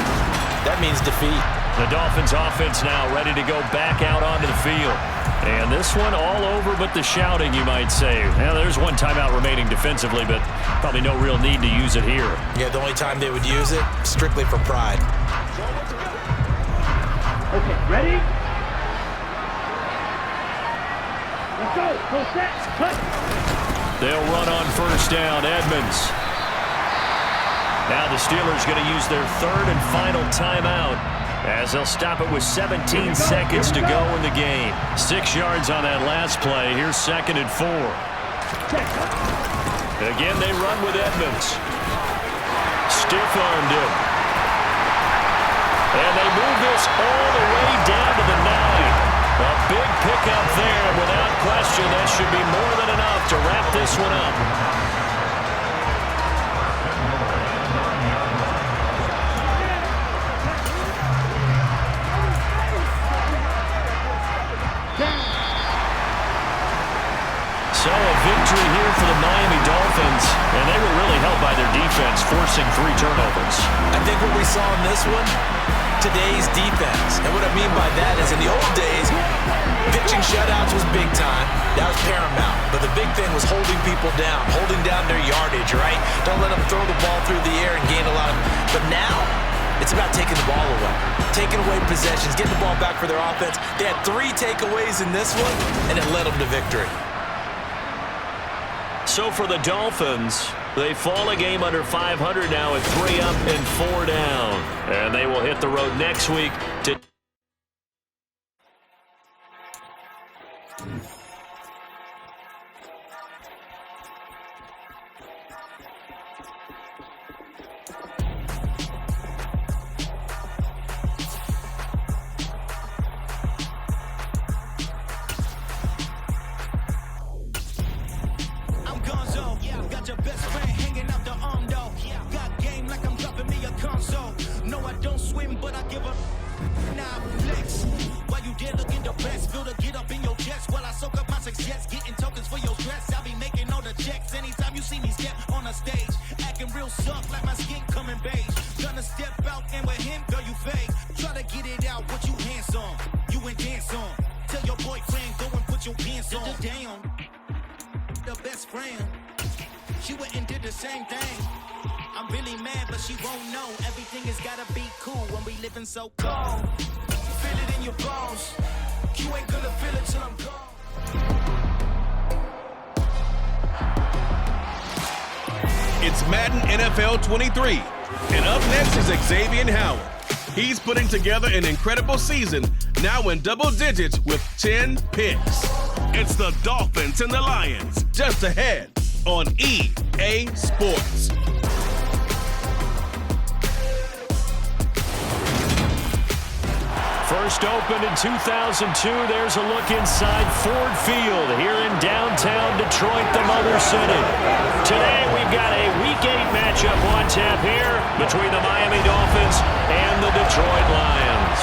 that means defeat. The Dolphins offense now ready to go back out onto the field. And this one all over but the shouting, you might say. Now, there's one timeout remaining defensively, but probably no real need to use it here. Yeah, the only time they would use it, strictly for pride. Okay, ready? Let's go. Full set. Cut. They'll run on first down. Edmonds. Now the Steelers going to use their 3rd and final timeout, as they'll stop it with 17 seconds to go in the game. 6 yards on that last play. Here's 2nd and 4. Again, they run with Edmonds. Stiff-armed him. And they move this all the way down to the 9. A big pickup there. Without question, that should be more than enough to wrap this one up. So a victory here for the Miami Dolphins, and they were really helped by their defense, forcing 3 turnovers. I think what we saw in this one, today's defense. And what I mean by that is in the old days, pitching shutouts was big time. That was paramount. But the big thing was holding people down, holding down their yardage, right? Don't let them throw the ball through the air and gain a lot of... But now, it's about taking the ball away. Taking away possessions, getting the ball back for their offense. They had 3 takeaways in this one, and it led them to victory. So for the Dolphins, they fall a game under 500 now at 3 up and 4 down. And they will hit the road next week to... The best friend, she went and did the same thing. I'm really mad, but she won't know. Everything has gotta be cool when we living so cold. Feel it in your bones. You ain't gonna feel it till I'm gone. It's Madden NFL 23. And up next is Xavier Howard. He's putting together an incredible season, now in double digits with 10 picks. It's the Dolphins and the Lions, just ahead on EA Sports. First opened in 2002, there's a look inside Ford Field here in downtown Detroit, the Motor City. Today we've got a Week 8 matchup on tap here between the Miami Dolphins and the Detroit Lions.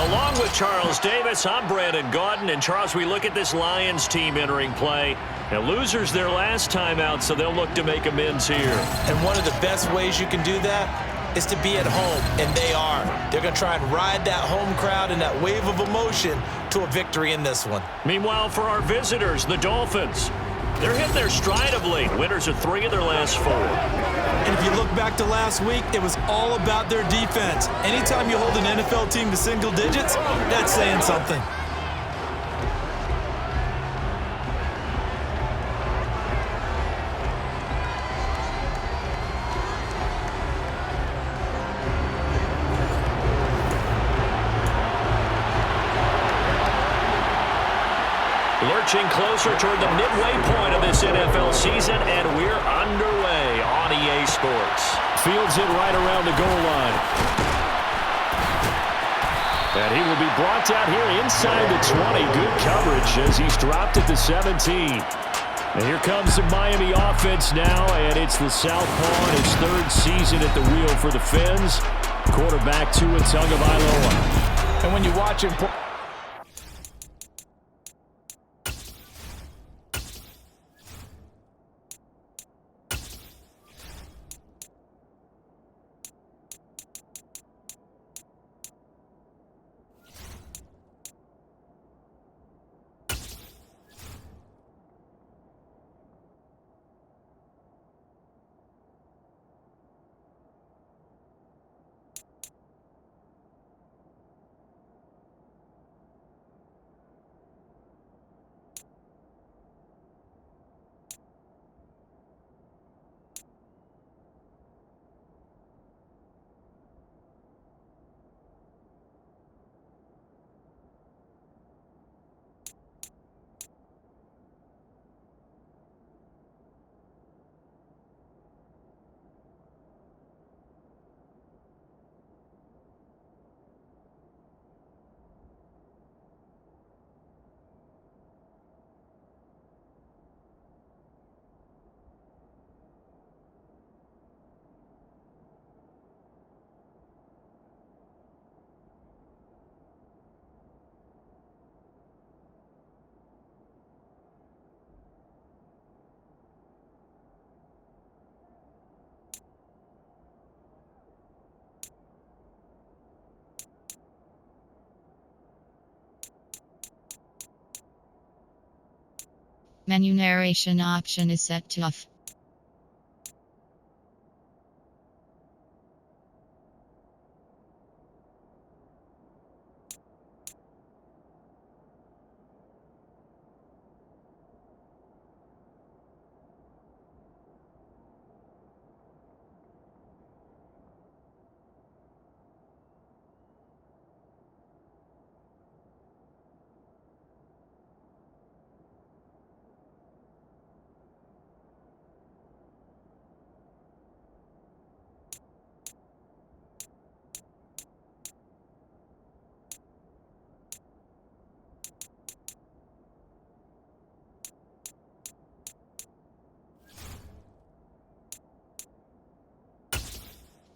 Along with Charles Davis, I'm Brandon Gaudin. And Charles, we look at this Lions team entering play. Now, losers their last time out, so they'll look to make amends here. And one of the best ways you can do that is to be at home, and they are. They're going to try and ride that home crowd and that wave of emotion to a victory in this one. Meanwhile, for our visitors, the Dolphins, they're hitting their stride of late. Winners of 3 of their last 4. And if you look back to last week, it was all about their defense. Anytime you hold an NFL team to single digits, that's saying something. Lurching closer toward the midway point of this NFL season, and we're underway on EA Sports. Fields it right around the goal line. And he will be brought down here inside the 20. Good coverage as he's dropped at the 17. And here comes the Miami offense now, and it's the Southpaw in his 3rd season at the wheel for the Fins. Quarterback Tua Tagovailoa. And when you watch him... Menu narration option is set to off.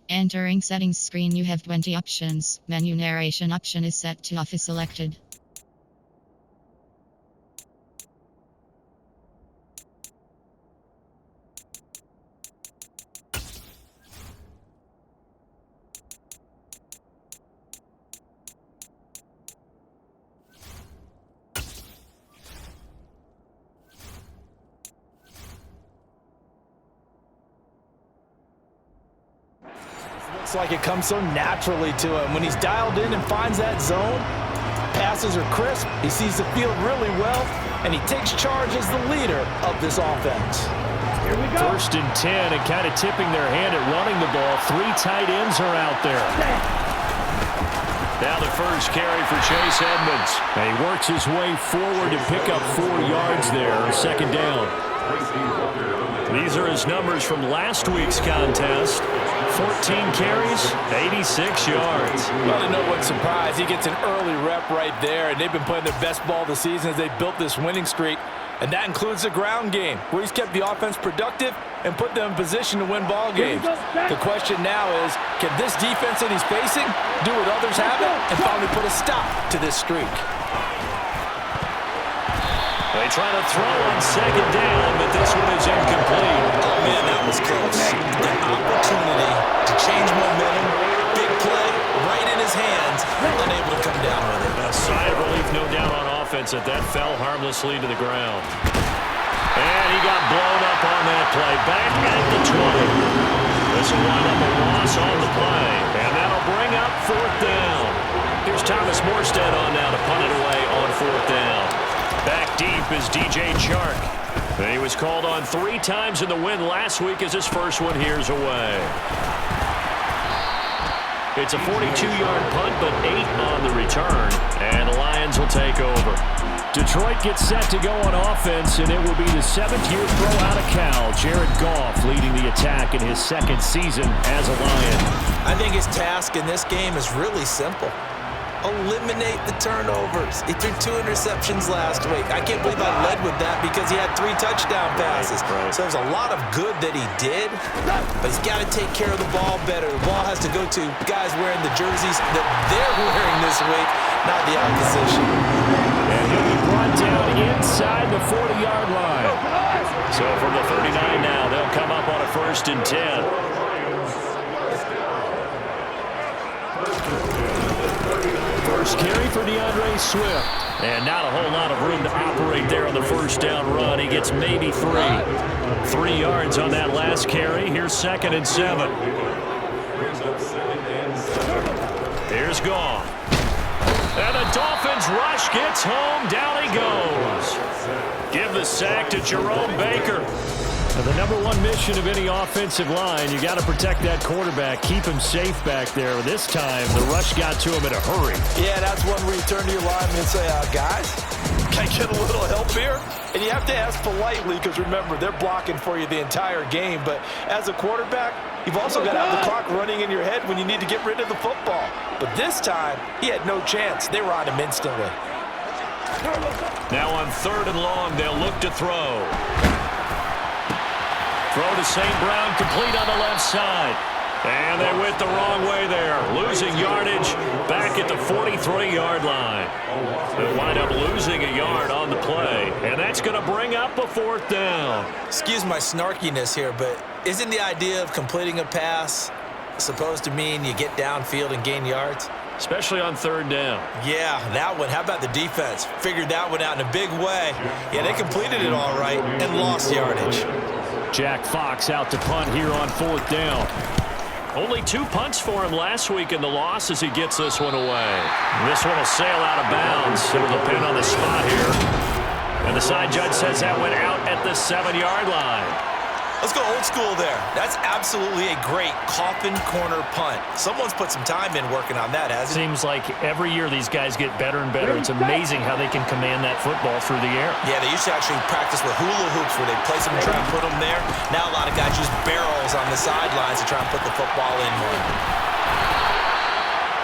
Entering settings screen, you have 20 options. Menu narration option is set to off is selected. almost like it comes so naturally to him. When he's dialed in and finds that zone, passes are crisp, he sees the field really well, and he takes charge as the leader of this offense. Here we go. 1st and 10, and kind of tipping their hand at running the ball. 3 tight ends are out there. Now the first carry for Chase Edmonds. And he works his way forward to pick up 4 yards there, 2nd down. These are his numbers from last week's contest. 14 carries, 86 yards. Well, to know what surprise, he gets an early rep right there, and they've been playing their best ball this season as they built this winning streak. And that includes the ground game, where he's kept the offense productive and put them in position to win ball games. The question now is, can this defense that he's facing do what others haven't and finally put a stop to this streak? They try to throw on 2nd down, but this one is incomplete. Oh, man, that was close. The opportunity to change momentum, big play, right in his hands, unable to come down with it. A sigh of relief, no doubt, on offense that fell harmlessly to the ground. And he got blown up on that play. Back at the 20. This will wind up a loss on the play. And that'll bring up 4th down. Here's Thomas Morstead on now to punt it away on 4th down. Back deep is DJ Chark. And he was called on 3 times in the win last week as his first one here's away. It's a 42-yard punt, but 8 on the return, and the Lions will take over. Detroit gets set to go on offense, and it will be the 7th-year pro out of Cal, Jared Goff, leading the attack in his 2nd season as a Lion. I think his task in this game is really simple. Eliminate the turnovers. He threw 2 interceptions last week. I can't believe I led with that because he had 3 touchdown passes. So there's a lot of good that he did, but he's got to take care of the ball better. The ball has to go to guys wearing the jerseys that they're wearing this week, not the opposition. And he'll be brought down inside the 40-yard line. So from the 39 now, they'll come up on a 1st and 10. First carry for DeAndre Swift. And not a whole lot of room to operate there on the 1st down run. He gets maybe 3. 3 yards on that last carry. Here's 2nd and 7. Here's Goff. And the Dolphins rush gets home. Down he goes. Give the sack to Jerome Baker. Now, the #1 mission of any offensive line, you got to protect that quarterback, keep him safe back there. This time, the rush got to him in a hurry. Yeah, that's one where you turn to your lineman and say, guys, can I get a little help here? And you have to ask politely because, remember, they're blocking for you the entire game. But as a quarterback, you've also got to have the clock running in your head when you need to get rid of the football. But this time, he had no chance. They were on him instantly. Now on 3rd and long, they'll look to throw. Throw to St. Brown, complete on the left side. And they went the wrong way there. Losing yardage back at the 43-yard line. They'll wind up losing a yard on the play. And that's going to bring up a 4th down. Excuse my snarkiness here, but isn't the idea of completing a pass supposed to mean you get downfield and gain yards? Especially on 3rd down. Yeah, that one. How about the defense? Figured that one out in a big way. Yeah, they completed it all right and lost yardage. Jack Fox out to punt here on 4th down. Only 2 punts for him last week in the loss as he gets this one away. This one will sail out of bounds. It'll depend on the spot here. And the side judge says that went out at the 7-yard line. Let's go old school there. That's absolutely a great coffin corner punt. Someone's put some time in working on that, hasn't it? Seems like every year these guys get better and better. It's amazing how they can command that football through the air. Yeah, they used to actually practice with hula hoops where they place them and try and put them there. Now a lot of guys use barrels on the sidelines to try and put the football in more.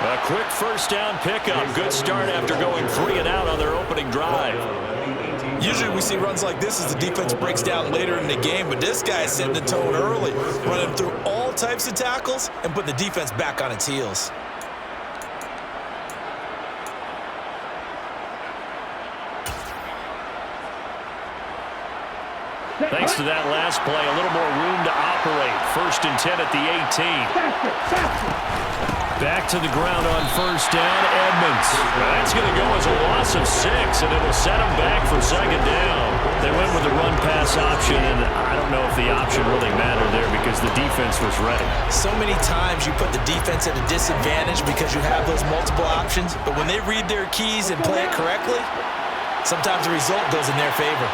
A quick 1st down pickup. Good start after going 3 and out on their opening drive. Usually we see runs like this as the defense breaks down later in the game, but this guy is setting the tone early, running through all types of tackles and putting the defense back on its heels. Thanks to that last play, a little more room to operate. 1st and 10 at the 18. Back to the ground on first down, Edmonds. That's going to go as a loss of 6, and it'll set them back for second down. They went with the run-pass option, and I don't know if the option really mattered there because the defense was ready. So many times you put the defense at a disadvantage because you have those multiple options, but when they read their keys and play it correctly, sometimes the result goes in their favor.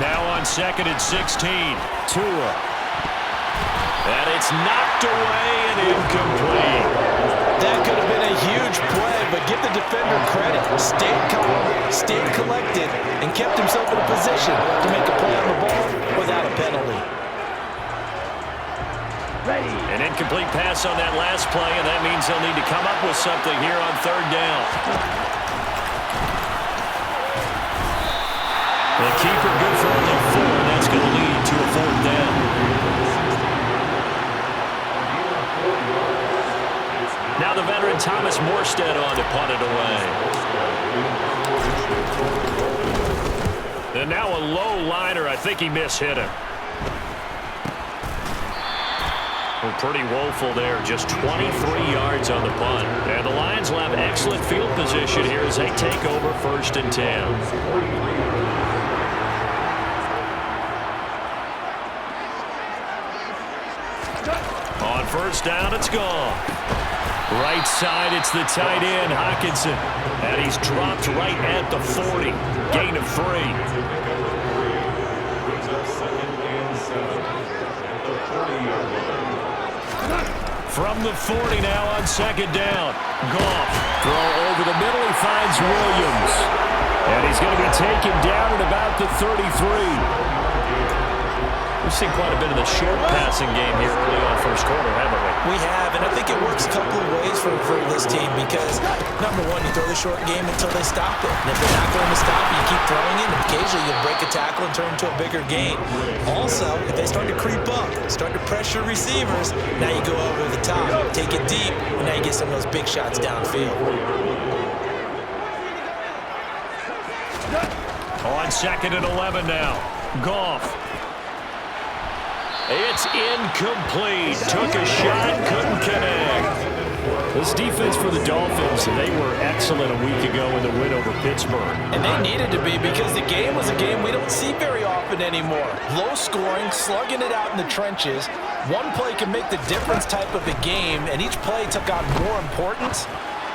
Now on 2nd and 16, Tua. And it's knocked away and incomplete. That could have been a huge play, but give the defender credit. Stayed calm, stayed collected, and kept himself in a position to make a play on the ball without a penalty. An incomplete pass on that last play, and that means they'll need to come up with something here on 3rd down. The keeper good for only 4, and that's going to lead to a 4th down. Now the veteran Thomas Morstead on to punt it away. And now a low liner. I think he mishit him. Well, pretty woeful there. Just 23 yards on the punt. And the Lions will have excellent field position here as they take over 1st and 10. On 1st down, it's gone. Right side, it's the tight end, Hockenson. And he's dropped right at the 40. Gain of 3. From the 40 now on 2nd down. Goff. Throw over the middle. He finds Williams. And he's going to be taken down at about the 33. We've seen quite a bit of the short passing game here early on 1st quarter, haven't we? We have, and I think it works a couple of ways for this team because, number one, you throw the short game until they stop it. And if they're not going to stop it, you keep throwing it, and occasionally you'll break a tackle and turn it into a bigger gain. Also, if they start to creep up, start to pressure receivers, now you go over the top, take it deep, and now you get some of those big shots downfield. On 2nd and 11 now. Goff. It's incomplete. Took a shot, couldn't connect. This defense for the Dolphins, they were excellent a week ago in the win over Pittsburgh. And they needed to be because the game was a game we don't see very often anymore. Low scoring, slugging it out in the trenches. One play can make the difference type of a game, and each play took on more importance,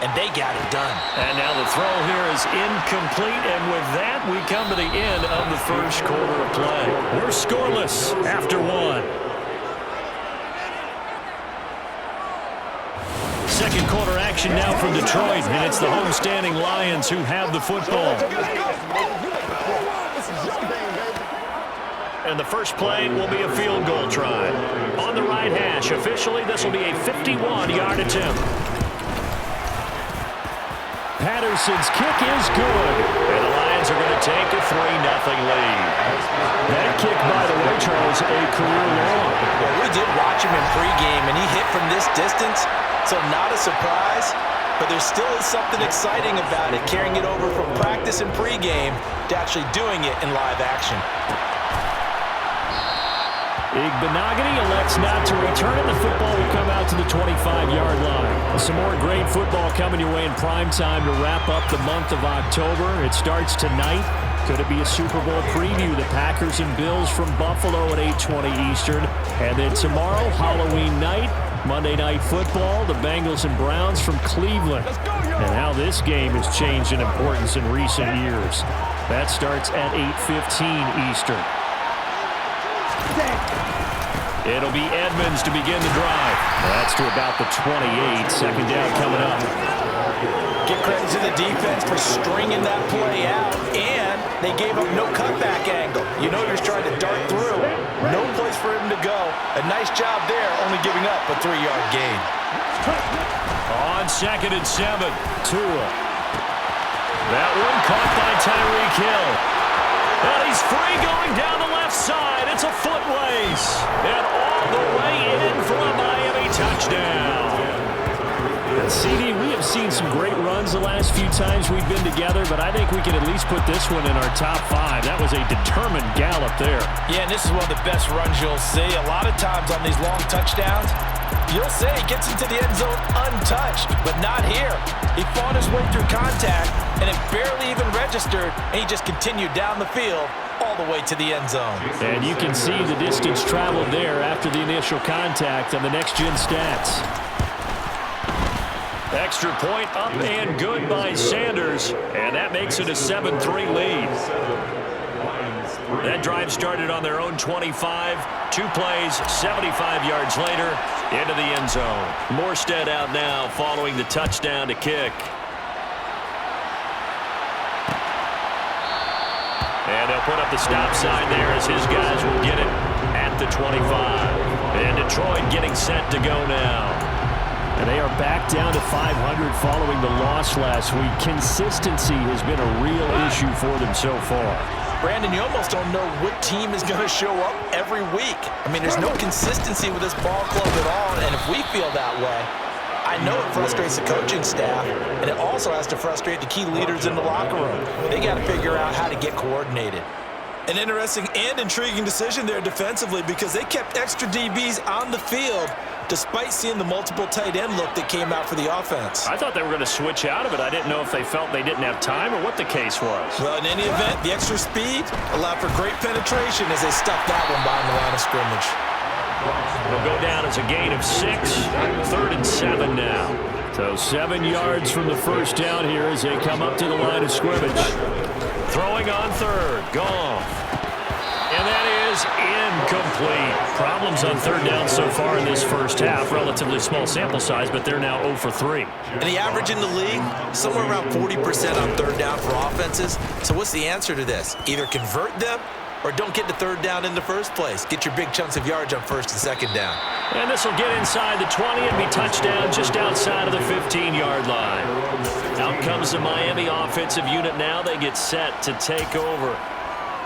and they got it done. And now the throw here is incomplete, and with that, we come to the end of the 1st quarter of play. We're scoreless after 1. 2nd quarter action now from Detroit, and it's the homestanding Lions who have the football. And the first play will be a field goal try. On the right hash, officially, this will be a 51-yard attempt. Patterson's kick is good. And the Lions are going to take a 3-0 lead. That kick, by the way, Charles, a career long. Well, we did watch him in pregame, and he hit from this distance, so not a surprise. But there still is something exciting about it, carrying it over from practice and pregame to actually doing it in live action. Igbenogany elects not to return it. The football will come out to the 25-yard line. Some more great football coming your way in prime time to wrap up the month of October. It starts tonight. Could it be a Super Bowl preview? The Packers and Bills from Buffalo at 8:20 Eastern. And then tomorrow, Halloween night, Monday Night Football, the Bengals and Browns from Cleveland. And how this game has changed in importance in recent years. That starts at 8:15 Eastern. It'll be Edmonds to begin the drive. That's to about the 28. 2nd down coming up. Give credit to the defense for stringing that play out, and they gave up no cutback angle. You know you're trying to dart through. No place for him to go. A nice job there, only giving up a 3-yard gain. On 2nd and 7, Tua. That one caught by Tyreek Hill. And he's free going down the left side. It's a foot race. And all the way in for a Miami touchdown. And CD, we have seen some great runs the last few times we've been together, but I think we can at least put this one in our top 5. That was a determined gallop there. Yeah, and this is one of the best runs you'll see. A lot of times on these long touchdowns, You'll say he gets into the end zone untouched, but not here. He fought his way through contact, and it barely even registered, and he just continued down the field all the way to the end zone. And you can see the distance traveled there after the initial contact on the next-gen stats. Extra point up and good by Sanders, and that makes it a 7-3 lead. That drive started on their own 25. 2 plays, 75 yards later, into the end zone. Morstead out now following the touchdown to kick. And they'll put up the stop sign there as his guys will get it at the 25. And Detroit getting set to go now. And they are back down to 500 following the loss last week. Consistency has been a real issue for them so far. Brandon, you almost don't know what team is going to show up every week. I mean, there's no consistency with this ball club at all, and if we feel that way, I know it frustrates the coaching staff, and it also has to frustrate the key leaders in the locker room. They got to figure out how to get coordinated. An interesting and intriguing decision there defensively because they kept extra DBs on the field despite seeing the multiple tight end look that came out for the offense. I thought they were going to switch out of it. I didn't know if they felt they didn't have time or what the case was. Well, in any event, the extra speed allowed for great penetration as they stuffed that one behind the line of scrimmage. It'll go down as a gain of 6, 3rd and 7 now. So 7 yards from the first down here as they come up to the line of scrimmage. Throwing on 3rd, Goff. And that is incomplete. Problems on 3rd down so far in this first half. Relatively small sample size, but they're now 0 for 3. And the average in the league, somewhere around 40% on 3rd down for offenses. So what's the answer to this? Either convert them or don't get to 3rd down in the first place. Get your big chunks of yards on 1st and 2nd down. And this will get inside the 20 and be touchdown just outside of the 15-yard line. Out comes the Miami offensive unit now. They get set to take over.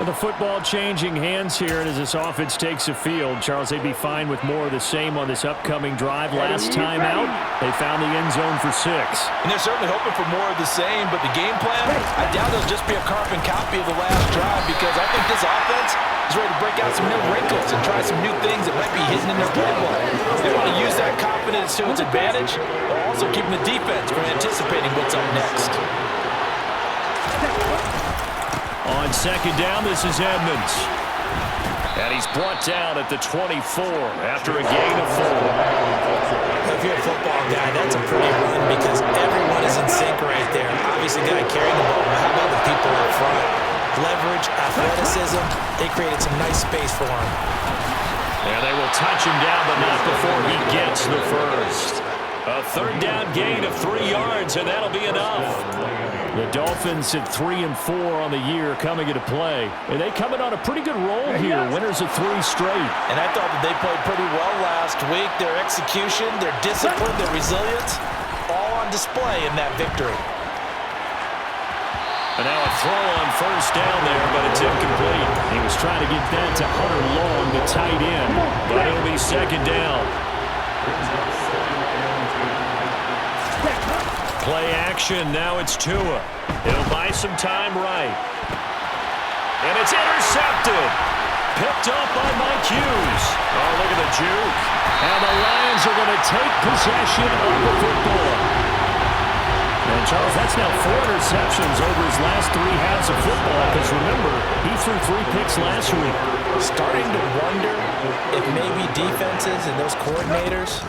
The football changing hands here, and as this offense takes the field, Charles, they'd be fine with more of the same on this upcoming drive. Last time out, they found the end zone for 6. And they're certainly hoping for more of the same, but the game plan, I doubt it'll just be a carbon copy of the last drive because I think this offense is ready to break out some new wrinkles and try some new things that might be hidden in their playbook. They want to use that confidence to its advantage, while also keeping the defense from anticipating what's up next. On 2nd down, this is Edmonds. And he's brought down at the 24 after a gain of 4. If you're a football guy, that's a pretty run because everyone is in sync right there. Obviously, the guy carrying the ball, but how about the people up front? Leverage, athleticism, they created some nice space for him. And they will touch him down, but not before he gets the first. A 3rd down gain of 3 yards, and that'll be enough. The Dolphins at 3 and 4 on the year coming into play. And they coming on a pretty good roll here. Winners of 3 straight. And I thought that they played pretty well last week. Their execution, their discipline, their resilience, all on display in that victory. And now a throw on 1st down there, but it's incomplete. He was trying to get that to Hunter Long, the tight end. But it'll be 2nd down. Play action, now it's Tua. It'll buy some time right. And it's intercepted. Picked up by Mike Hughes. Oh, look at the juke. And the Lions are going to take possession of the football. And Charles, that's now 4 interceptions over his last 3 halves of football. Because remember, he threw 3 picks last week. Starting to wonder if maybe defenses and those coordinators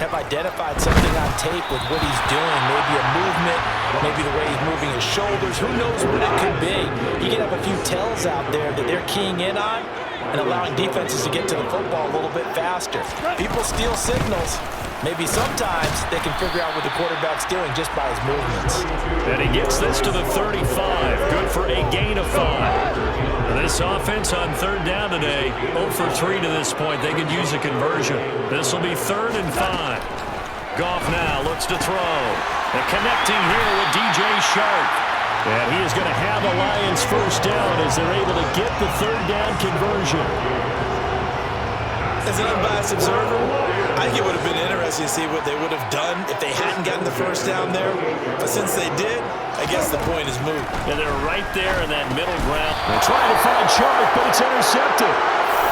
have identified something on tape with what he's doing. Maybe a movement, maybe the way he's moving his shoulders. Who knows what it could be? You can have a few tells out there that they're keying in on and allowing defenses to get to the football a little bit faster. People steal signals. Maybe sometimes they can figure out what the quarterback's doing just by his movements. And he gets this to the 35. Good for a gain of 5. This offense on 3rd down today, 0 for 3 to this point. They could use a conversion. This will be 3rd and 5. Goff now looks to throw. And connecting here with DJ Shark. And he is going to have the Lions 1st down as they're able to get the 3rd down conversion. As an unbiased observer, I think it would have been interesting to see what they would have done if they hadn't gotten the 1st down there. But since they did, I guess the point is moot. And they're right there in that middle ground. They're trying to find Shark, but it's intercepted.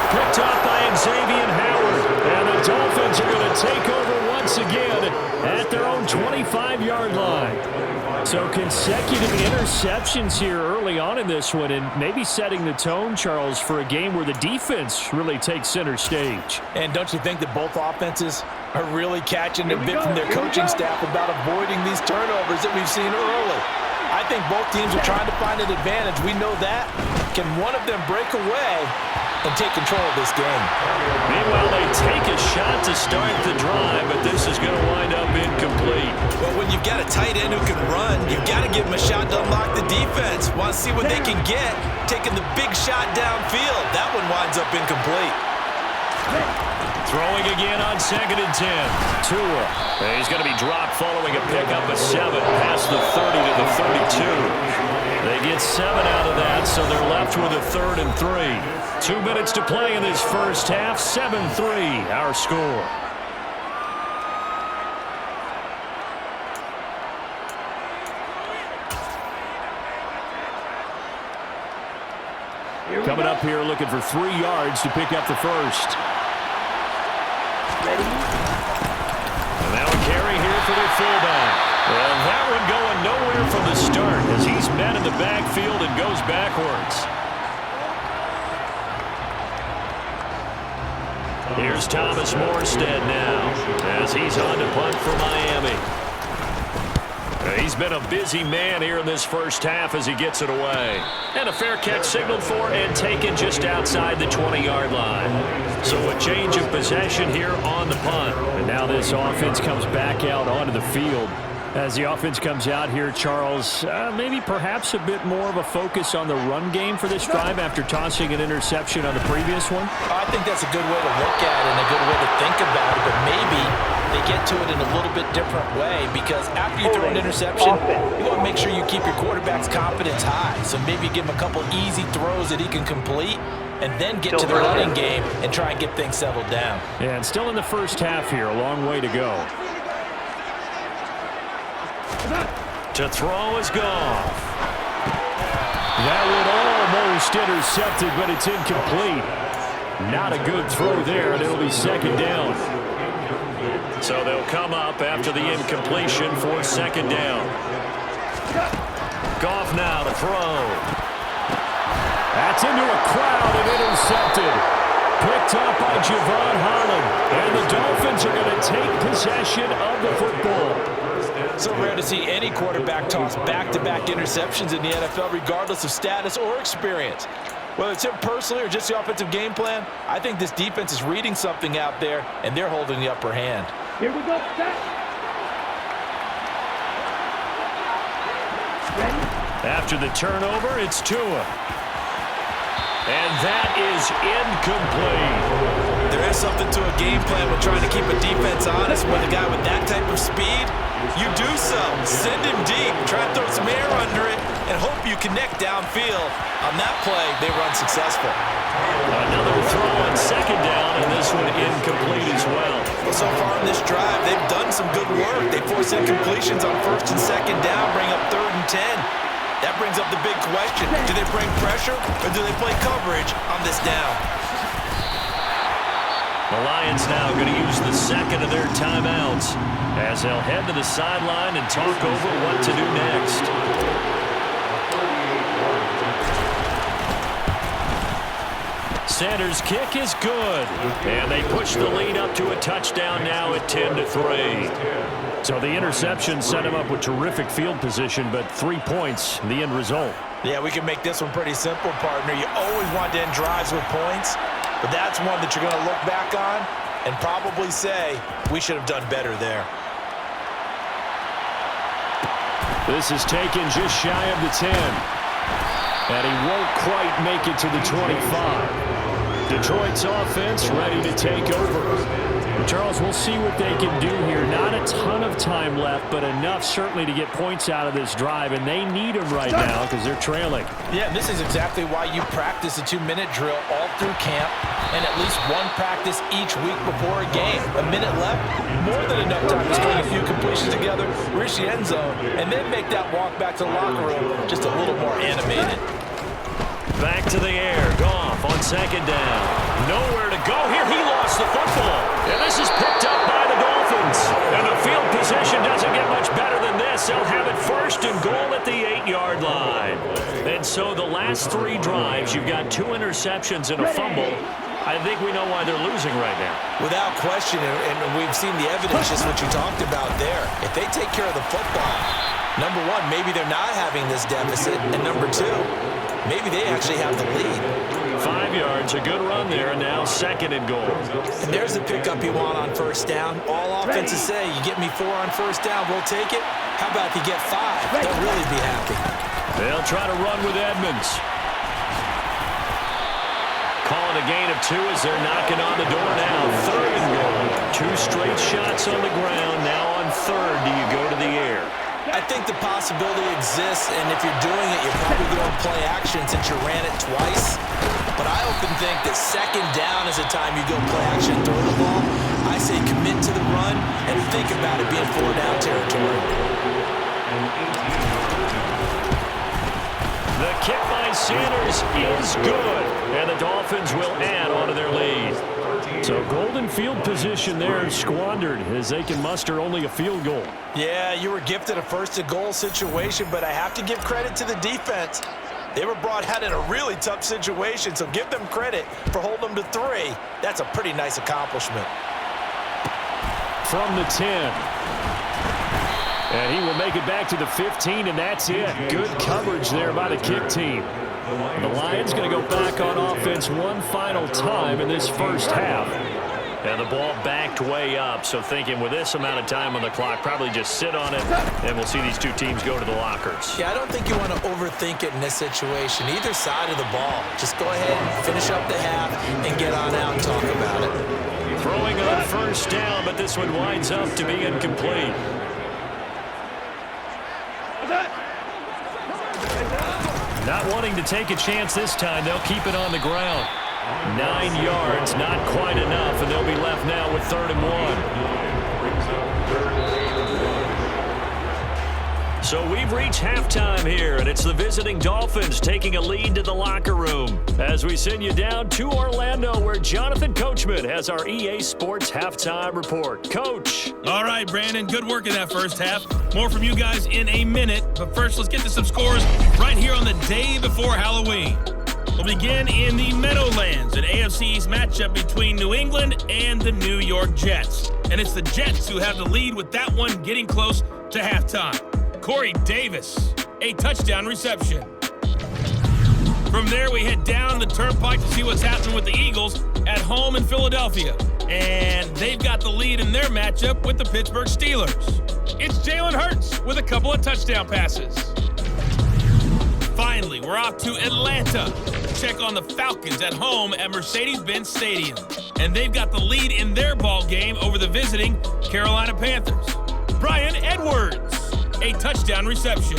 Picked up by Xavier Howard. And the Dolphins are going to take over once again at their own 25-yard line. So consecutive interceptions here early on in this one, and maybe setting the tone, Charles, for a game where the defense really takes center stage. And don't you think that both offenses are really catching a bit from their coaching staff about avoiding these turnovers that we've seen early? I think both teams are trying to find an advantage. We know that. Can one of them break away and take control of this game? Meanwhile, they take a shot to start the drive, but this is going to wind up incomplete. Well, when you've got a tight end who can run, you've got to give him a shot to unlock the defense. Want to see what they can get, taking the big shot downfield. That one winds up incomplete. Throwing again on 2nd and 10. Tua. He's going to be dropped following a pickup of 7 past the 30 to the 32. They get 7 out of that, so they're left with a 3rd and 3. 2 minutes to play in this first half. 7-3, our score. Coming up here looking for 3 yards to pick up the first. And now a carry here for their fullback. And that one going nowhere from the start as he's met in the backfield and goes backwards. Here's Thomas Morstead now as he's on to punt for Miami. He's been a busy man here in this first half as he gets it away. And a fair catch signaled for and taken just outside the 20-yard line. So a change of possession here on the punt. And now this offense comes back out onto the field. As the offense comes out here, Charles, maybe perhaps a bit more of a focus on the run game for this drive after tossing an interception on the previous one? I think that's a good way to look at it and a good way to think about it, but maybe they get to it in a little bit different way because after you throw an interception, you want to make sure you keep your quarterback's confidence high. So maybe give him a couple easy throws that he can complete and then get to the running game and try and get things settled down. Yeah, and still in the first half here, a long way to go. To throw is Goff. That one almost intercepted, but it's incomplete. Not a good throw there, and it'll be 2nd down. So they'll come up after the incompletion for 2nd down. Goff now to throw. That's into a crowd and intercepted. Picked up by Javon Holland. And the Dolphins are going to take possession of the football. So rare to see any quarterback toss back-to-back interceptions in the NFL, regardless of status or experience. Whether it's him personally or just the offensive game plan, I think this defense is reading something out there, and they're holding the upper hand. Here we go, set. Ready? After the turnover, it's Tua. And that is incomplete. There is something to a game plan with trying to keep a defense honest. With a guy with that type of speed, you do so. Send him deep, try to throw some air under it, and hope you connect downfield. On that play, they run successful. Another throw on 2nd down, and this one incomplete as well. Well, so far in this drive, they've done some good work. They force incompletions on 1st and 2nd down, bring up 3rd and 10. That brings up the big question. Do they bring pressure or do they play coverage on this down? The Lions now going to use the 2nd of their timeouts as they'll head to the sideline and talk over what to do next. Sanders' kick is good. And they push the lead up to a touchdown now at 10-3. So the interception set him up with terrific field position, but 3 points, the end result. Yeah, we can make this one pretty simple, partner. You always want to end drives with points, but that's one that you're going to look back on and probably say, we should have done better there. This is taken just shy of the 10. And he won't quite make it to the 25. Detroit's offense ready to take over. Charles, we'll see what they can do here. Not a ton of time left, but enough certainly to get points out of this drive, and they need them right now because they're trailing. Yeah, this is exactly why you practice a 2-minute drill all through camp and at least one practice each week before a game. A minute left, more than enough time to string a few completions together, reach the end zone, and then make that walk back to the locker room just a little more animated. Back to the air. Goff on 2nd down. Nowhere to go here. He lost the football. And this is picked up by the So the last 3 drives, you've got 2 interceptions and a fumble. I think we know why they're losing right now. Without question, and we've seen the evidence, just what you talked about there. If they take care of the football, number one, maybe they're not having this deficit, and number two, maybe they actually have the lead. 5 yards, a good run there, and now 2nd and goal. And there's the pickup you want on first down. All offenses say, you get me 4 on first down, we'll take it. How about if you get 5? They'll really be happy. They'll try to run with Edmonds. Calling a gain of 2 as they're knocking on the door now. 3rd and goal. 2 straight shots on the ground. Now on 3rd, do you go to the air? I think the possibility exists, and if you're doing it, you're probably going to play action since you ran it twice. But I often think that 2nd down is the time you go play action and throw the ball. I say commit to the run and think about it being 4-down territory. The kick by Sanders is good, and the Dolphins will add on to their lead. So golden field position there squandered as they can muster only a field goal. Yeah, you were gifted a 1st-and-goal situation, but I have to give credit to the defense. They were brought out in a really tough situation, so give them credit for holding them to 3. That's a pretty nice accomplishment. From the 10. And he will make it back to the 15, and that's it. Good coverage there by the kick team. The Lions going to go back on offense one final time in this first half. And the ball backed way up, so thinking with this amount of time on the clock, probably just sit on it, and we'll see these 2 teams go to the lockers. Yeah, I don't think you want to overthink it in this situation. Either side of the ball. Just go ahead and finish up the half and get on out and talk about it. Throwing on first down, but this one winds up to be incomplete. Not wanting to take a chance this time, they'll keep it on the ground. 9 yards, not quite enough, and they'll be left now with 3rd and 1. So we've reached halftime here, and it's the visiting Dolphins taking a lead to the locker room as we send you down to Orlando, where Jonathan Coachman has our EA Sports halftime report. Coach. All right, Brandon, good work in that first half. More from you guys in a minute, but first let's get to some scores right here on the day before Halloween. We'll begin in the Meadowlands, an AFC East matchup between New England and the New York Jets. And it's the Jets who have the lead with that one getting close to halftime. Corey Davis, a touchdown reception. From there, we head down the turnpike to see what's happening with the Eagles at home in Philadelphia. And they've got the lead in their matchup with the Pittsburgh Steelers. It's Jalen Hurts with a couple of touchdown passes. Finally, we're off to Atlanta to check on the Falcons at home at Mercedes-Benz Stadium. And they've got the lead in their ball game over the visiting Carolina Panthers. Bryan Edwards, a touchdown reception.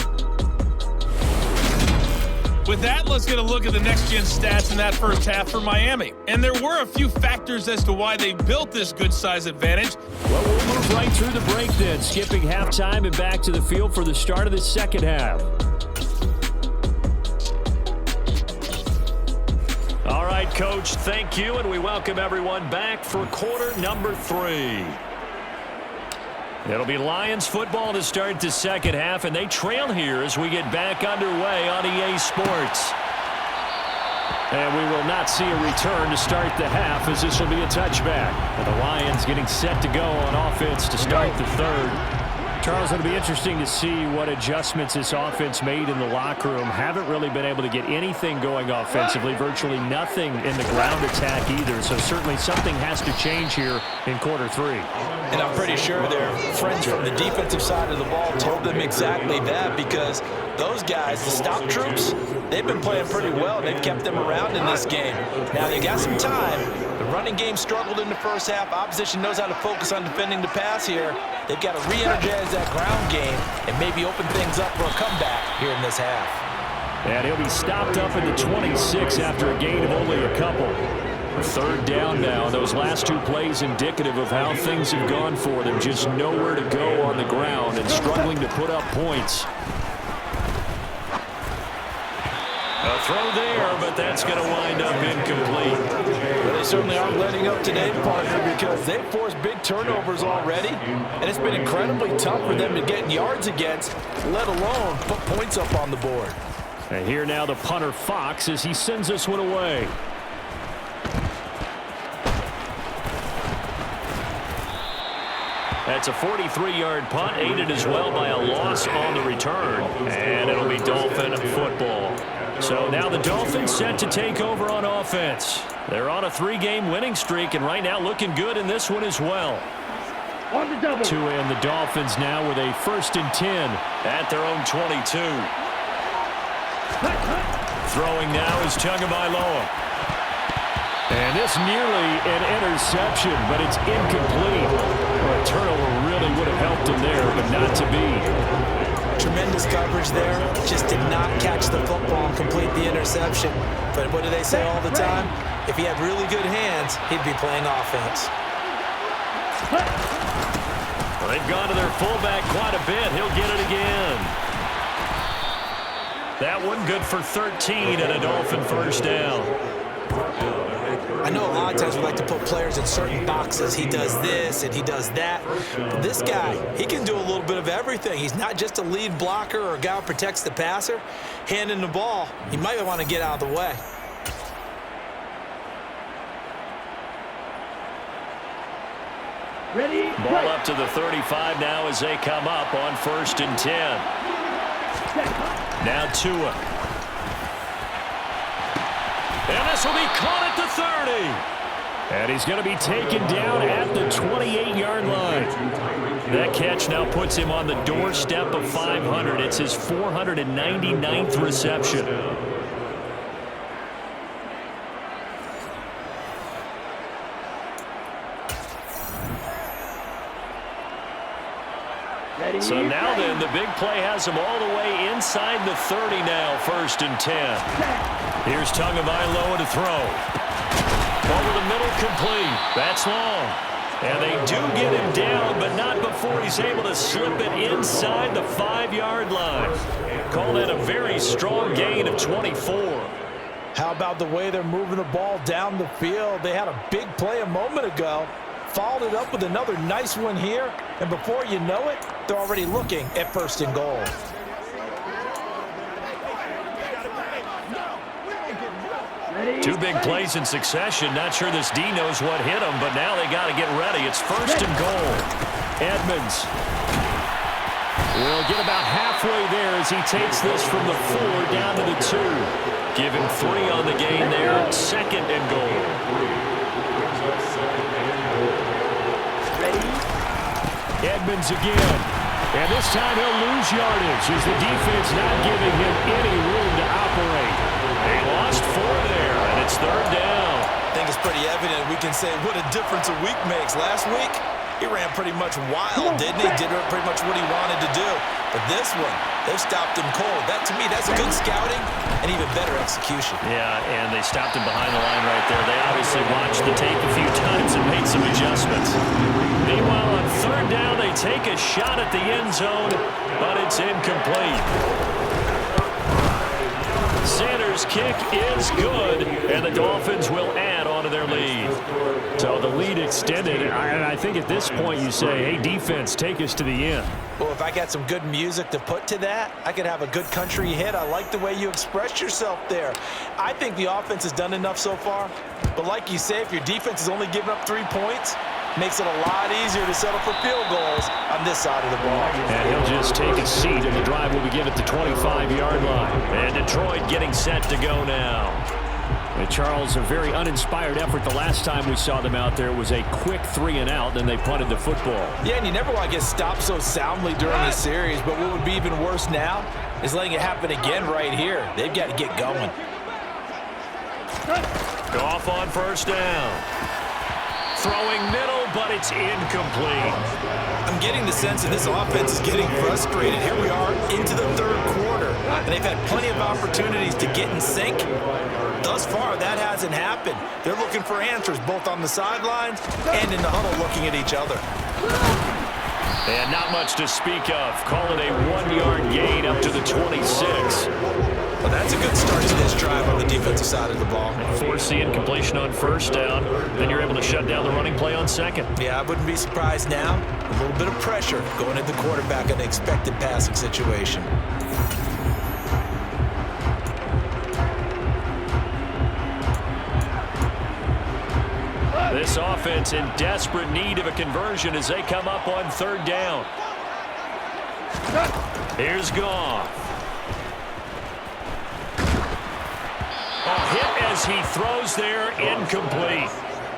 With that, let's get a look at the next-gen stats in that first half for Miami. And there were a few factors as to why they built this good-size advantage. Well, we'll move right through the break then, skipping halftime and back to the field for the start of the second half. All right, Coach, thank you, and we welcome everyone back for quarter number 3. It'll be Lions football to start the second half, and they trail here as we get back underway on EA Sports. And we will not see a return to start the half, as this will be a touchback. And the Lions getting set to go on offense to start the third. Charles, it'll be interesting to see what adjustments this offense made in the locker room. Haven't really been able to get anything going offensively, virtually nothing in the ground attack either. So certainly something has to change here in quarter 3. And I'm pretty sure their friends from the defensive side of the ball told them exactly that, because those guys, the stop troops, they've been playing pretty well. They've kept them around in this game. Now they got some time. The running game struggled in the first half. Opposition knows how to focus on defending the pass here. They've got to re-energize that ground game and maybe open things up for a comeback here in this half. And he'll be stopped up at the 26 after a gain of only a couple. Third down now. Those last 2 plays indicative of how things have gone for them. Just nowhere to go on the ground and struggling to put up points. A throw there, but that's going to wind up incomplete. Well, they certainly aren't letting up today, partner, because they've forced big turnovers already, and it's been incredibly tough for them to get yards against, let alone put points up on the board. And here now the punter Fox as he sends this one away. That's a 43-yard punt, aided as well by a loss on the return. And it'll be Dolphin football. So now the Dolphins set to take over on offense. They're on a 3-game winning streak, and right now looking good in this one as well. On the double. Tua and the Dolphins now with a 1st and 10 at their own 22. Throwing now is Tagovailoa. And this nearly an interception, but it's incomplete. Well, a turnover really would have helped him there, but not to be. Tremendous coverage there. Just did not catch the football and complete the interception. But what do they say all the time? If he had really good hands, he'd be playing offense. Well, they've gone to their fullback quite a bit. He'll get it again. That one good for 13 and a Dolphin first down. I know a lot of times we like to put players in certain boxes. He does this and he does that. But this guy, he can do a little bit of everything. He's not just a lead blocker or a guy who protects the passer. Handing the ball, he might want to get out of the way. Ready? Ball up to the 35 now as they come up on 1st and 10. Now Tua. And this will be caught at the 30. And he's going to be taken down at the 28-yard line. That catch now puts him on the doorstep of 500. It's his 499th reception. Ready? So now then, the big play has him all the way inside the 30 now, 1st and 10. Here's Tagovailoa to throw. Over the middle, complete. That's long. And they do get him down, but not before he's able to slip it inside the 5-yard line. Call that a very strong gain of 24. How about the way they're moving the ball down the field? They had a big play a moment ago. Followed it up with another nice one here. And before you know it, they're already looking at 1st and goal. Two big plays in succession. Not sure this D knows what hit him, but now they got to get ready. It's 1st and goal. Edmonds will get about halfway there as he takes this from the 4 down to the 2. Give him 3 on the gain there. 2nd and goal. Edmonds again. And this time he'll lose yardage as the defense not giving him any room to operate. They lost 4 there, and it's 3rd down. I think it's pretty evident we can say what a difference a week makes. Last week, he ran pretty much wild, didn't he? Did pretty much what he wanted to do. But this one, they stopped him cold. That, to me, that's good scouting and even better execution. Yeah, and they stopped him behind the line right there. They obviously watched the tape a few times and made some adjustments. Meanwhile, on 3rd down, they take a shot at the end zone, but it's incomplete. Sanders' kick is good, and the Dolphins will add on to their lead. So the lead extended, and I think at this point you say, hey, defense, take us to the end. Well, if I got some good music to put to that, I could have a good country hit. I like the way you expressed yourself there. I think the offense has done enough so far. But like you say, if your defense is only giving up 3 points, makes it a lot easier to settle for field goals on this side of the ball. And he'll just take a seat, and the drive will begin at the 25-yard line. And Detroit getting set to go now. And Charles, a very uninspired effort. The last time we saw them out there was a quick 3-and-out, then they punted the football. Yeah, and you never want to get stopped so soundly during the series, but what would be even worse now is letting it happen again right here. They've got to get going. Goff on 1st down. Throwing middle, but it's incomplete. I'm getting the sense that this offense is getting frustrated. Here we are into the 3rd quarter, and they've had plenty of opportunities to get in sync. Thus far, that hasn't happened. They're looking for answers both on the sidelines and in the huddle looking at each other. And not much to speak of. Call it a 1-yard gain up to the 26. Well, that's a good start to this drive on the defensive side of the ball. Force the incompletion on 1st down. Then you're able to shut down the running play on 2nd. Yeah, I wouldn't be surprised now. A little bit of pressure going at the quarterback in an expected passing situation. This offense in desperate need of a conversion as they come up on 3rd down. Here's Goff. A hit as he throws there, incomplete.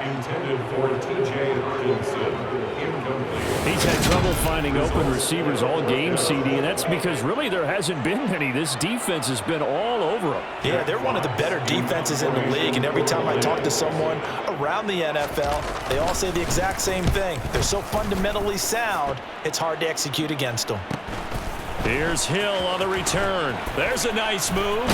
Intended for T.J. Hawkinson. Incomplete. He's had trouble finding open receivers all game, CD, and that's because really there hasn't been many. This defense has been all over him. Yeah, they're one of the better defenses in the league, and every time I talk to someone around the NFL, they all say the exact same thing. They're so fundamentally sound, it's hard to execute against them. Here's Hill on the return. There's a nice move.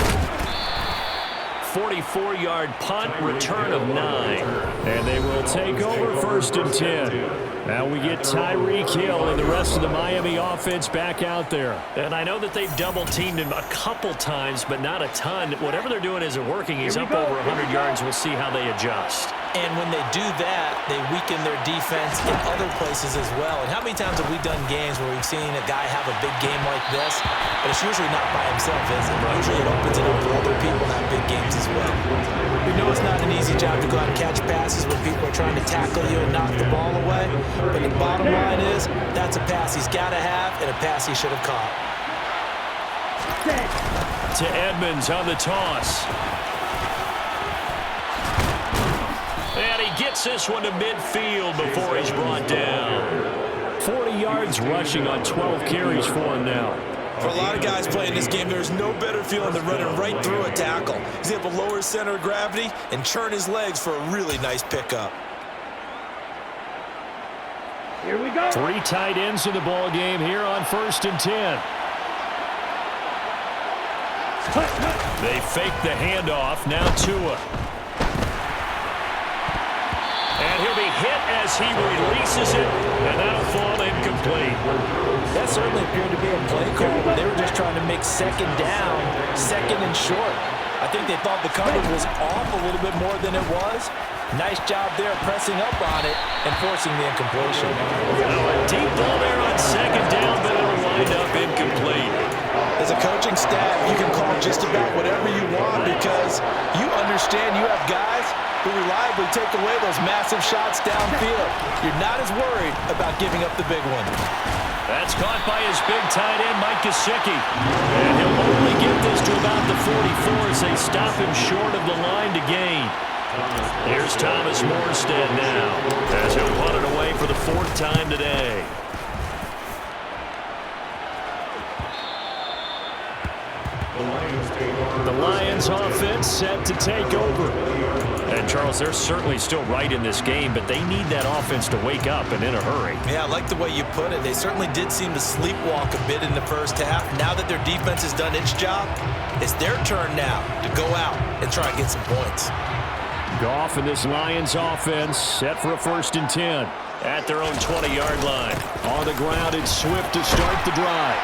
44-yard punt, return of 9. And they will take over 1st and 10. Now we get Tyreek Hill and the rest of the Miami offense back out there. And I know that they've double-teamed him a couple times, but not a ton. Whatever they're doing isn't working. He's up over 100 yards. We'll see how they adjust. And when they do that, they weaken their defense in other places as well. And how many times have we done games where we've seen a guy have a big game like this, but it's usually not by himself, is it? Usually it opens it up for other people to have big games as well. We know it's not an easy job to go out and catch passes when people are trying to tackle you and knock the ball away, but the bottom line is that's a pass he's got to have and a pass he should have caught. To Edmonds on the toss. And he gets this one to midfield before he's brought down. 40 yards rushing on 12 carries for him now. For a lot of guys playing this game, there's no better feeling than running right through a tackle. He's able to lower his center of gravity and churn his legs for a really nice pickup. Here we go. 3 tight ends in the ball game here on 1st and 10. They fake the handoff. Now Tua. And he'll be hit as he releases it, and that'll fall incomplete. That certainly appeared to be a play call, but they were just trying to make 2nd down, 2nd and short. I think they thought the coverage was off a little bit more than it was. Nice job there pressing up on it and forcing the incompletion. Now a deep ball there on 2nd down, but it'll wind up incomplete. As a coaching staff, you can call just about whatever you want because you understand you have guys who reliably take away those massive shots downfield. You're not as worried about giving up the big one. That's caught by his big tight end, Mike Gesicki. And he'll only get this to about the 44 as they stop him short of the line to gain. Here's Thomas Morstead now as he'll punt it away for the 4th time today. The Lions offense set to take over. And Charles, they're certainly still right in this game, but they need that offense to wake up and in a hurry. Yeah, I like the way you put it. They certainly did seem to sleepwalk a bit in the first half. Now that their defense has done its job, it's their turn now to go out and try and get some points. Goff and this Lions offense set for a 1st and 10 at their own 20-yard line. On the ground, it's Swift to start the drive.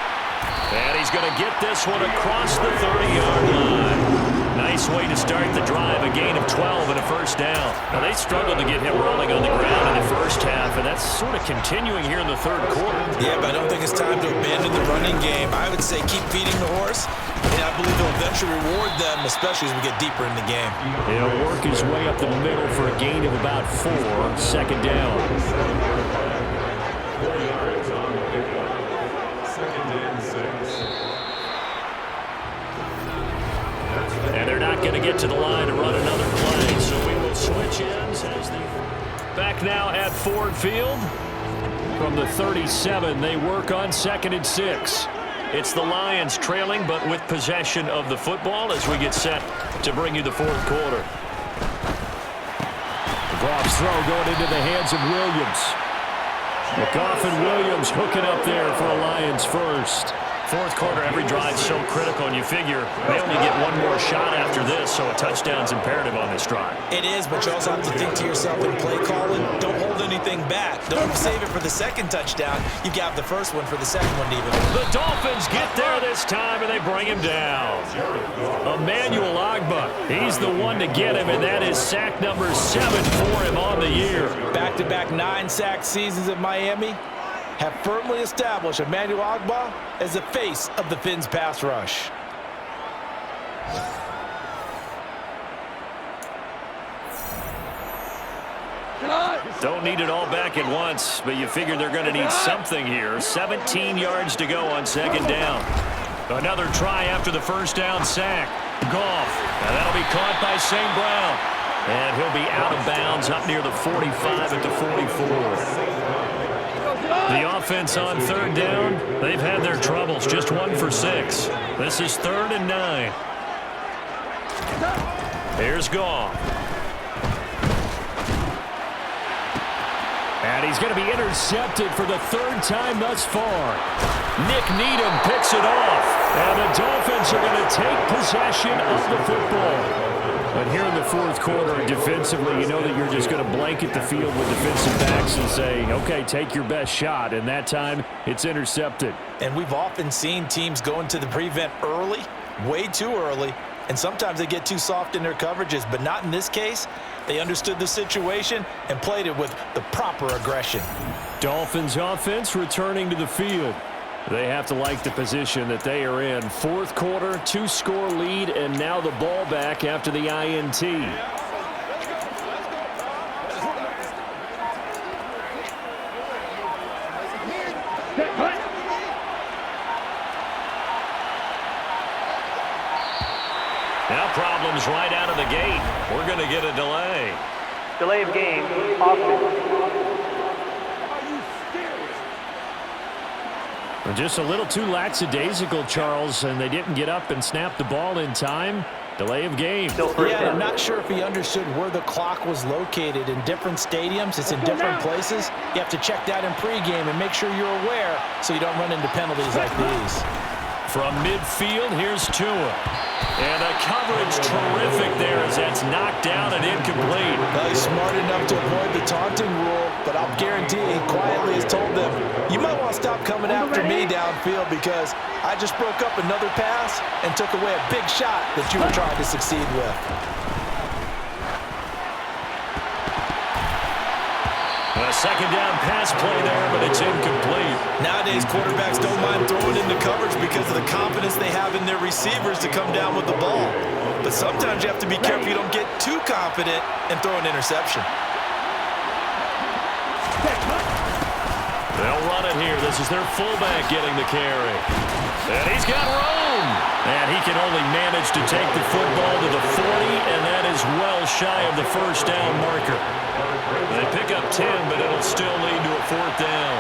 And he's going to get this one across the 30-yard line. Nice way to start the drive, a gain of 12 and a 1st down. Now, they struggled to get him rolling on the ground in the first half, and that's sort of continuing here in the 3rd quarter. Yeah, but I don't think it's time to abandon the running game. I would say keep feeding the horse, and I believe he'll eventually reward them, especially as we get deeper in the game. He'll work his way up the middle for a gain of about 4, 2nd down. And they're not going to get to the line to run another play, so we will switch ends as they back now at Ford Field. From the 37, they work on 2nd and 6. It's the Lions trailing, but with possession of the football as we get set to bring you the 4th quarter. Goff's throw going into the hands of Williams. Goff and Williams hooking up there for a Lions first. 4th quarter, every drive so critical, and you figure they only get one more shot after this, so a touchdown's imperative on this drive. It is, but you also have to think to yourself in play calling, don't hold anything back. Don't save it for the 2nd touchdown. You've got the 1st one for the 2nd one even. The Dolphins get there this time, and they bring him down. Emmanuel Ogbah, he's the one to get him, and that is sack number 7 for him on the year. Back-to-back 9-sack seasons at Miami have firmly established Emmanuel Ogbah as the face of the Fins pass rush. Don't need it all back at once, but you figure they're going to need something here. 17 yards to go on second down. Another try after the first down sack. Goff. Now that'll be caught by St. Brown. And he'll be out of bounds up near the 45 at the 44. The offense on third down, they've had their troubles. Just 1 for 6. This is 3rd and 9. Here's Goff. And he's going to be intercepted for the 3rd time thus far. Nick Needham picks it off. And the Dolphins are going to take possession of the football. But here in the 4th quarter, defensively, you know that you're just going to blanket the field with defensive backs and say, okay, take your best shot. And that time, it's intercepted. And we've often seen teams go into the prevent early, way too early, and sometimes they get too soft in their coverages, but not in this case. They understood the situation and played it with the proper aggression. Dolphins offense returning to the field. They have to like the position that they are in. 4th quarter, 2-score lead, and now the ball back after the INT. Now problems right out of the gate. We're going to get a delay. Delay of game, offense. Just a little too lackadaisical, Charles, and they didn't get up and snap the ball in time. Delay of game. Yeah, I'm not sure if he understood where the clock was located. In different stadiums, it's in different places. You have to check that in pregame and make sure you're aware so you don't run into penalties like these. From midfield, here's Tua. And the coverage terrific there as that's knocked down and incomplete. Well, he's smart enough to avoid the taunting rule, but I'll guarantee he quietly has told them, you might want to stop coming after me downfield because I just broke up another pass and took away a big shot that you were trying to succeed with. A second down pass play there, but it's incomplete. Nowadays, quarterbacks don't mind throwing into coverage because of the confidence they have in their receivers to come down with the ball. But sometimes you have to be careful you don't get too confident and throw an interception. They'll run it here. This is their fullback getting the carry. And he's got room. And he can only manage to take the football to the 40, and that is well shy of the first down marker. They pick up 10, but it'll still lead to a 4th down.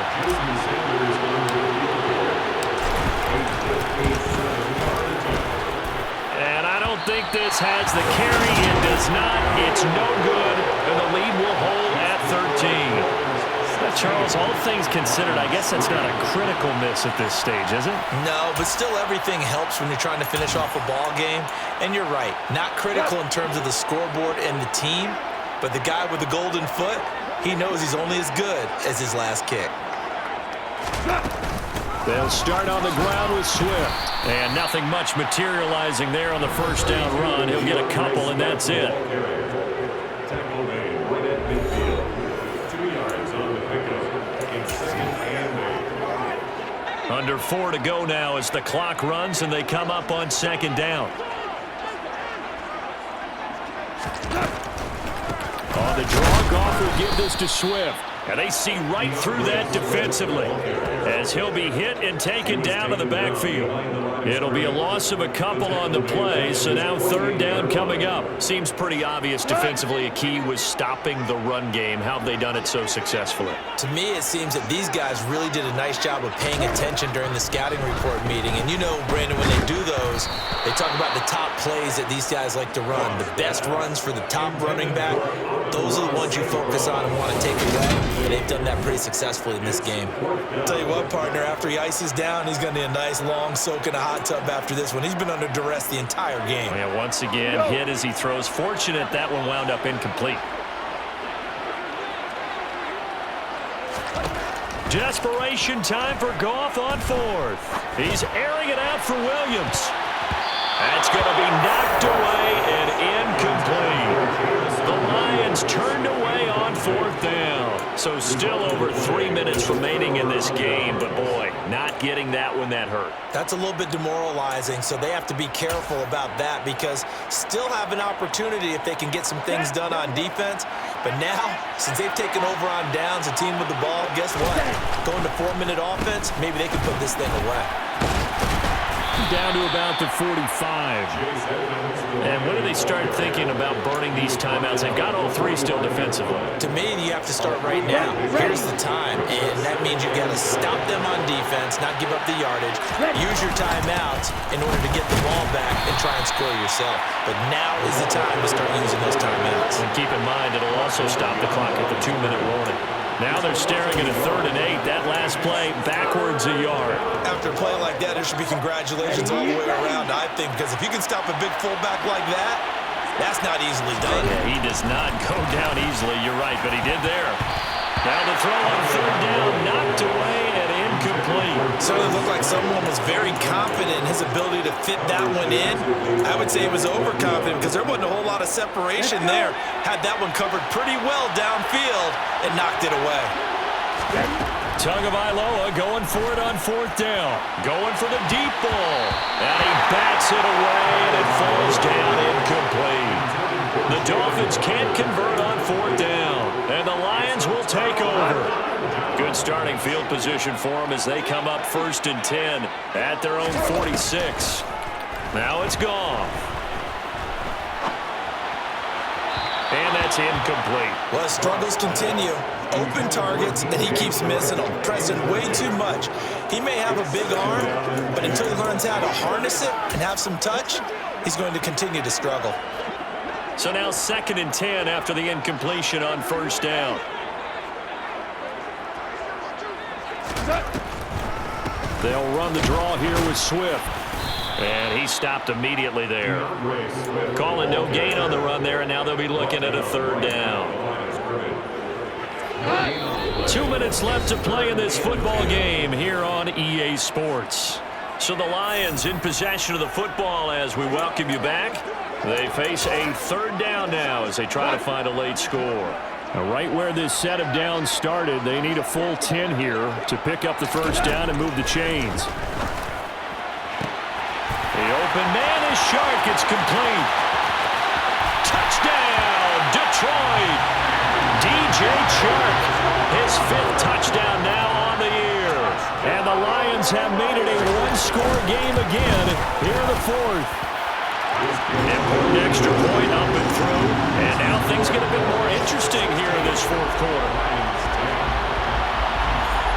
And I don't think this has the carry. It does not. It's no good, and the lead will hold at 13. Charles, all things considered, I guess that's not a critical miss at this stage, is it? No, but still everything helps when you're trying to finish off a ball game. And you're right, not critical in terms of the scoreboard and the team, but the guy with the golden foot, he knows he's only as good as his last kick. They'll start on the ground with Swift. And nothing much materializing there on the first down run. He'll get a couple, and that's it. Tackle made right at midfield. 2 yards on the pickup. In 2nd and 8. Under 4 to go now as the clock runs, and they come up on 2nd down. On the draw, Goff will give this to Swift. And they see right through that defensively as he'll be hit and taken down to the backfield. It'll be a loss of a couple on the play, so now 3rd down coming up. Seems pretty obvious defensively a key was stopping the run game. How have they done it so successfully? To me, it seems that these guys really did a nice job of paying attention during the scouting report meeting. And you know, Brandon, when they do those, they talk about the top plays that these guys like to run. The best runs for the top running back, those are the ones you focus on and want to take away. And they've done that pretty successfully in this game. I'll tell you what, partner, after he ices down, he's going to need a nice long soak in a hot tub after this one. He's been under duress the entire game. Yeah, once again, hit as he throws. Fortunate that one wound up incomplete. Desperation time for Goff on 4th. He's airing it out for Williams. That's going to be knocked away and incomplete. The Lions turned away on 4th down. So still over 3 minutes remaining in this game, but boy, not getting that one that hurt. That's a little bit demoralizing, so they have to be careful about that because still have an opportunity if they can get some things done on defense. But now, since they've taken over on downs, a team with the ball, guess what? Going to 4-minute offense, maybe they can put this thing away. Down to about the 45. And when do they start thinking about burning these timeouts? They've got all three still defensively. To me, you have to start right now. Here's the time, and that means you've got to stop them on defense, not give up the yardage, use your timeouts in order to get the ball back and try and score yourself. But now is the time to start using those timeouts. And keep in mind, it'll also stop the clock at the 2-minute warning. Now they're staring at a 3rd and 8. That last play, backwards a yard. After a play like that, there should be congratulations all the way around, I think, because if you can stop a big fullback like that, that's not easily done. Yeah, he does not go down easily, you're right, but he did there. Now the throw on 3rd down, knocked away and incomplete. Certainly looked like someone was very confident in his ability to fit that one in. I would say he was overconfident because there wasn't a whole lot of separation there. Had that one covered pretty well downfield and knocked it away. Tagovailoa going for it on 4th down. Going for the deep ball. And he bats it away and it falls down incomplete. The Dolphins can't convert on 4th down. And the Lions will take over. Good starting field position for them as they come up 1st and 10 at their own 46. Now it's gone. And that's incomplete. Well, struggles continue. Open targets, and he keeps missing them, pressing way too much. He may have a big arm, but until he learns how to harness it and have some touch, he's going to continue to struggle. So now 2nd and 10 after the incompletion on 1st down. They'll run the draw here with Swift. And he stopped immediately there. Calling no gain on the run there, and now they'll be looking at a 3rd down. 2 minutes left to play in this football game here on EA Sports. So the Lions in possession of the football as we welcome you back. They face a 3rd down now as they try to find a late score. Now, right where this set of downs started, they need a full 10 here to pick up the 1st down and move the chains. The open man is Shark. It's complete. Touchdown, Detroit. DJ Chark, his 5th touchdown now on the year. And the Lions have made it a 1-score game again here in the 4th. Important extra point up and through. And now things get a bit more interesting here in this 4th quarter.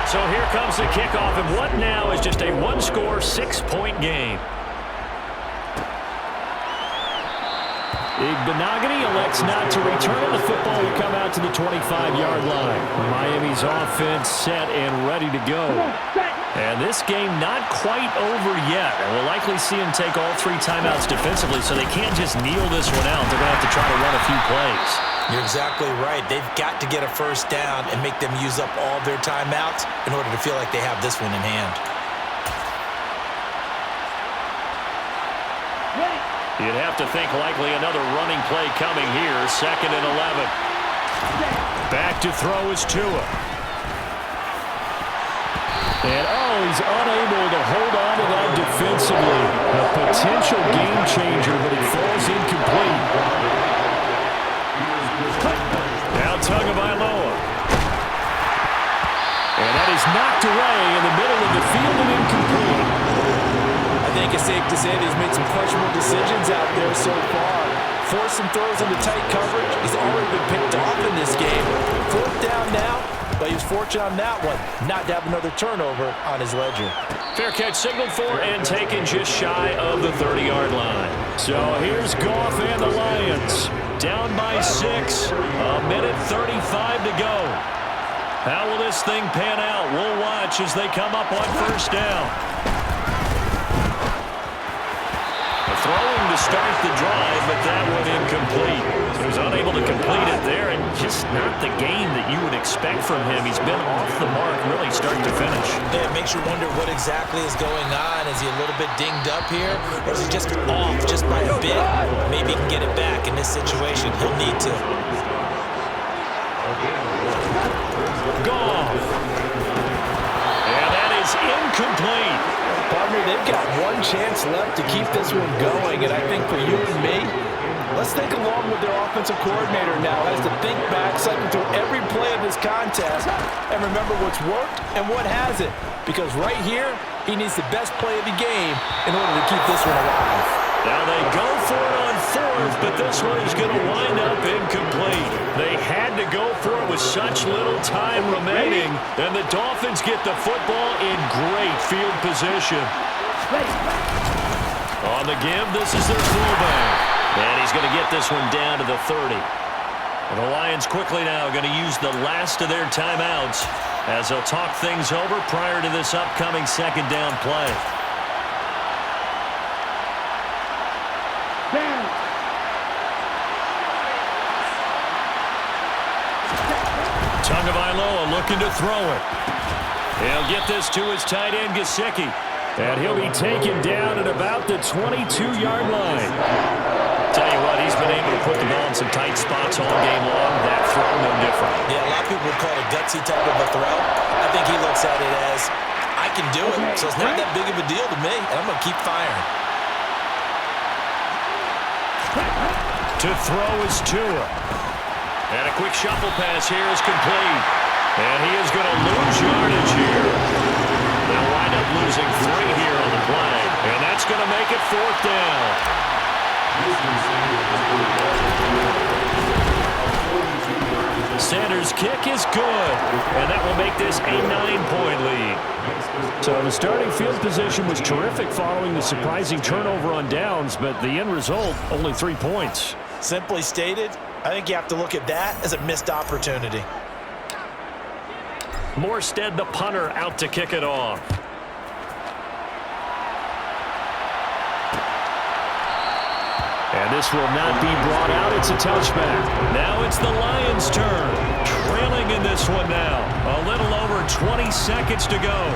So here comes the kickoff, and what now is just a 1-score, 6-point game. Igbenogany elects not to return, and the football will come out to the 25-yard line. Miami's offense set and ready to go. And this game not quite over yet. And we'll likely see him take all 3 timeouts defensively, so they can't just kneel this one out. They're going to have to try to run a few plays. You're exactly right. They've got to get a 1st down and make them use up all their timeouts in order to feel like they have this one in hand. You'd have to think likely another running play coming here. 2nd and 11. Back to throw is Tua. And, he's unable to hold on to that defensively. A potential game changer, but it falls incomplete. Now Tagovailoa. And that is knocked away in the middle of the field and incomplete. I think it's safe to say that he's made some questionable decisions out there so far. Forced some throws into tight coverage. He's already been picked off in this game. 4th down now, but he was fortunate on that one not to have another turnover on his ledger. Fair catch signaled for and taken just shy of the 30-yard line. So here's Goff and the Lions. Down by 6. 1:35 to go. How will this thing pan out? We'll watch as they come up on 1st down. Throwing to start the drive, but that one incomplete. He was unable to complete it there, and just not the game that you would expect from him. He's been off the mark really start to finish. Yeah, it makes you wonder what exactly is going on. Is he a little bit dinged up here, or is he just off just by a bit? Maybe he can get it back in this situation. He'll need to. Goff. And that is incomplete. Partner, they've got one chance left to keep this one going, and I think for you and me, let's think along with their offensive coordinator now as to think back, cycle through every play of this contest, and remember what's worked and what hasn't. Because right here, he needs the best play of the game in order to keep this one alive. Now they go for it on fourth, but this one is going to wind up incomplete. They had to go for it with such little time remaining, and the Dolphins get the football in great field position. On the give, this is their fullback. And he's going to get this one down to the 30. And the Lions quickly now going to use the last of their timeouts as they'll talk things over prior to this upcoming second down play. Tagovailoa looking to throw it. He'll get this to his tight end, Gesicki. And he'll be taken down at about the 22-yard line. Tell you what, he's been able to put the ball in some tight spots all game long. That throw, no different. Yeah, a lot of people would call it a gutsy type of a throw. I think he looks at it as, I can do it, so it's not that big of a deal to me, and I'm going to keep firing. To throw is Tua. And a quick shuffle pass here is complete. And he is going to lose yardage here. They'll wind up losing 3 here on the play. And that's going to make it fourth down. Sanders' kick is good. And that will make this a 9-point lead. So the starting field position was terrific following the surprising turnover on downs, but the end result, only 3 points. Simply stated, I think you have to look at that as a missed opportunity. Morstead, the punter, out to kick it off. And this will not be brought out. It's a touchback. Now it's the Lions' turn. Trailing in this one now. A little over 20 seconds to go.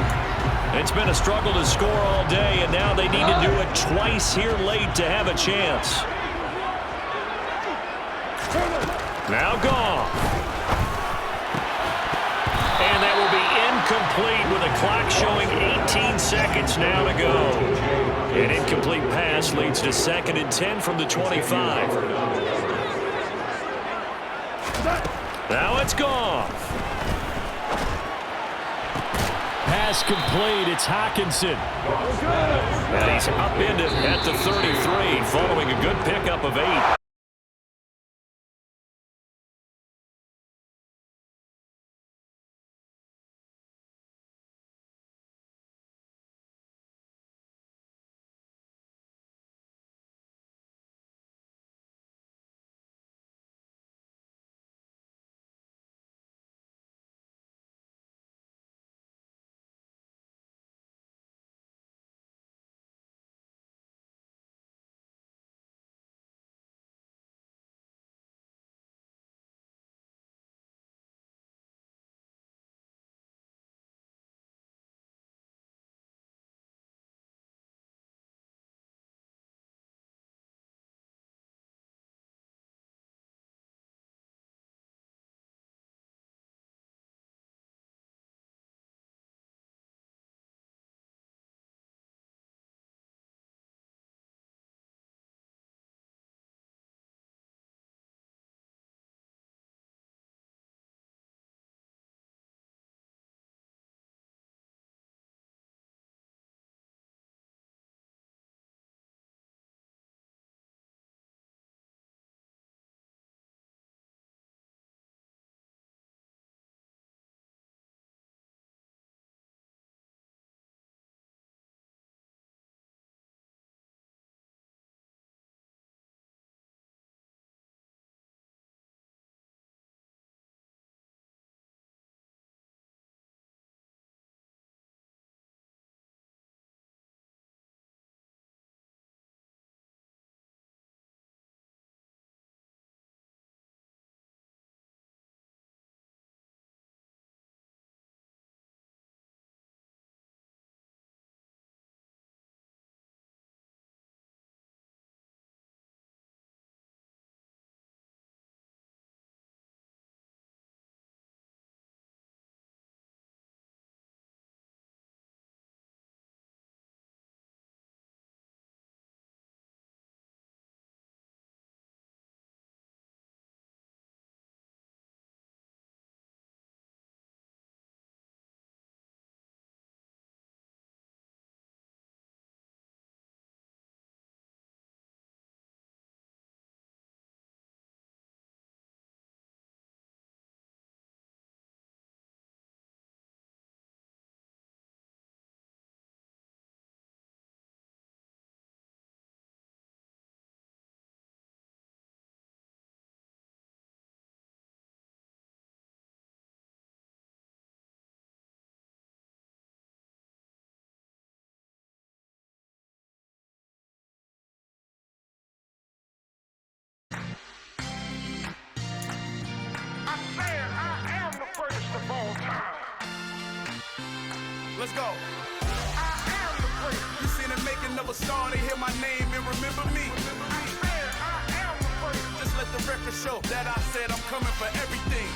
It's been a struggle to score all day, and now they need to do it twice here late to have a chance. Now Goff. And that will be incomplete with a clock showing 18 seconds now to go. An incomplete pass leads to 2nd and 10 from the 25. Now it's Goff. Pass complete. It's Hockenson. And he's upended at the 33 following a good pickup of 8. Let's go. You seen the making of a star, they hear my name and remember me. Just let the record show that I said I'm coming for everything.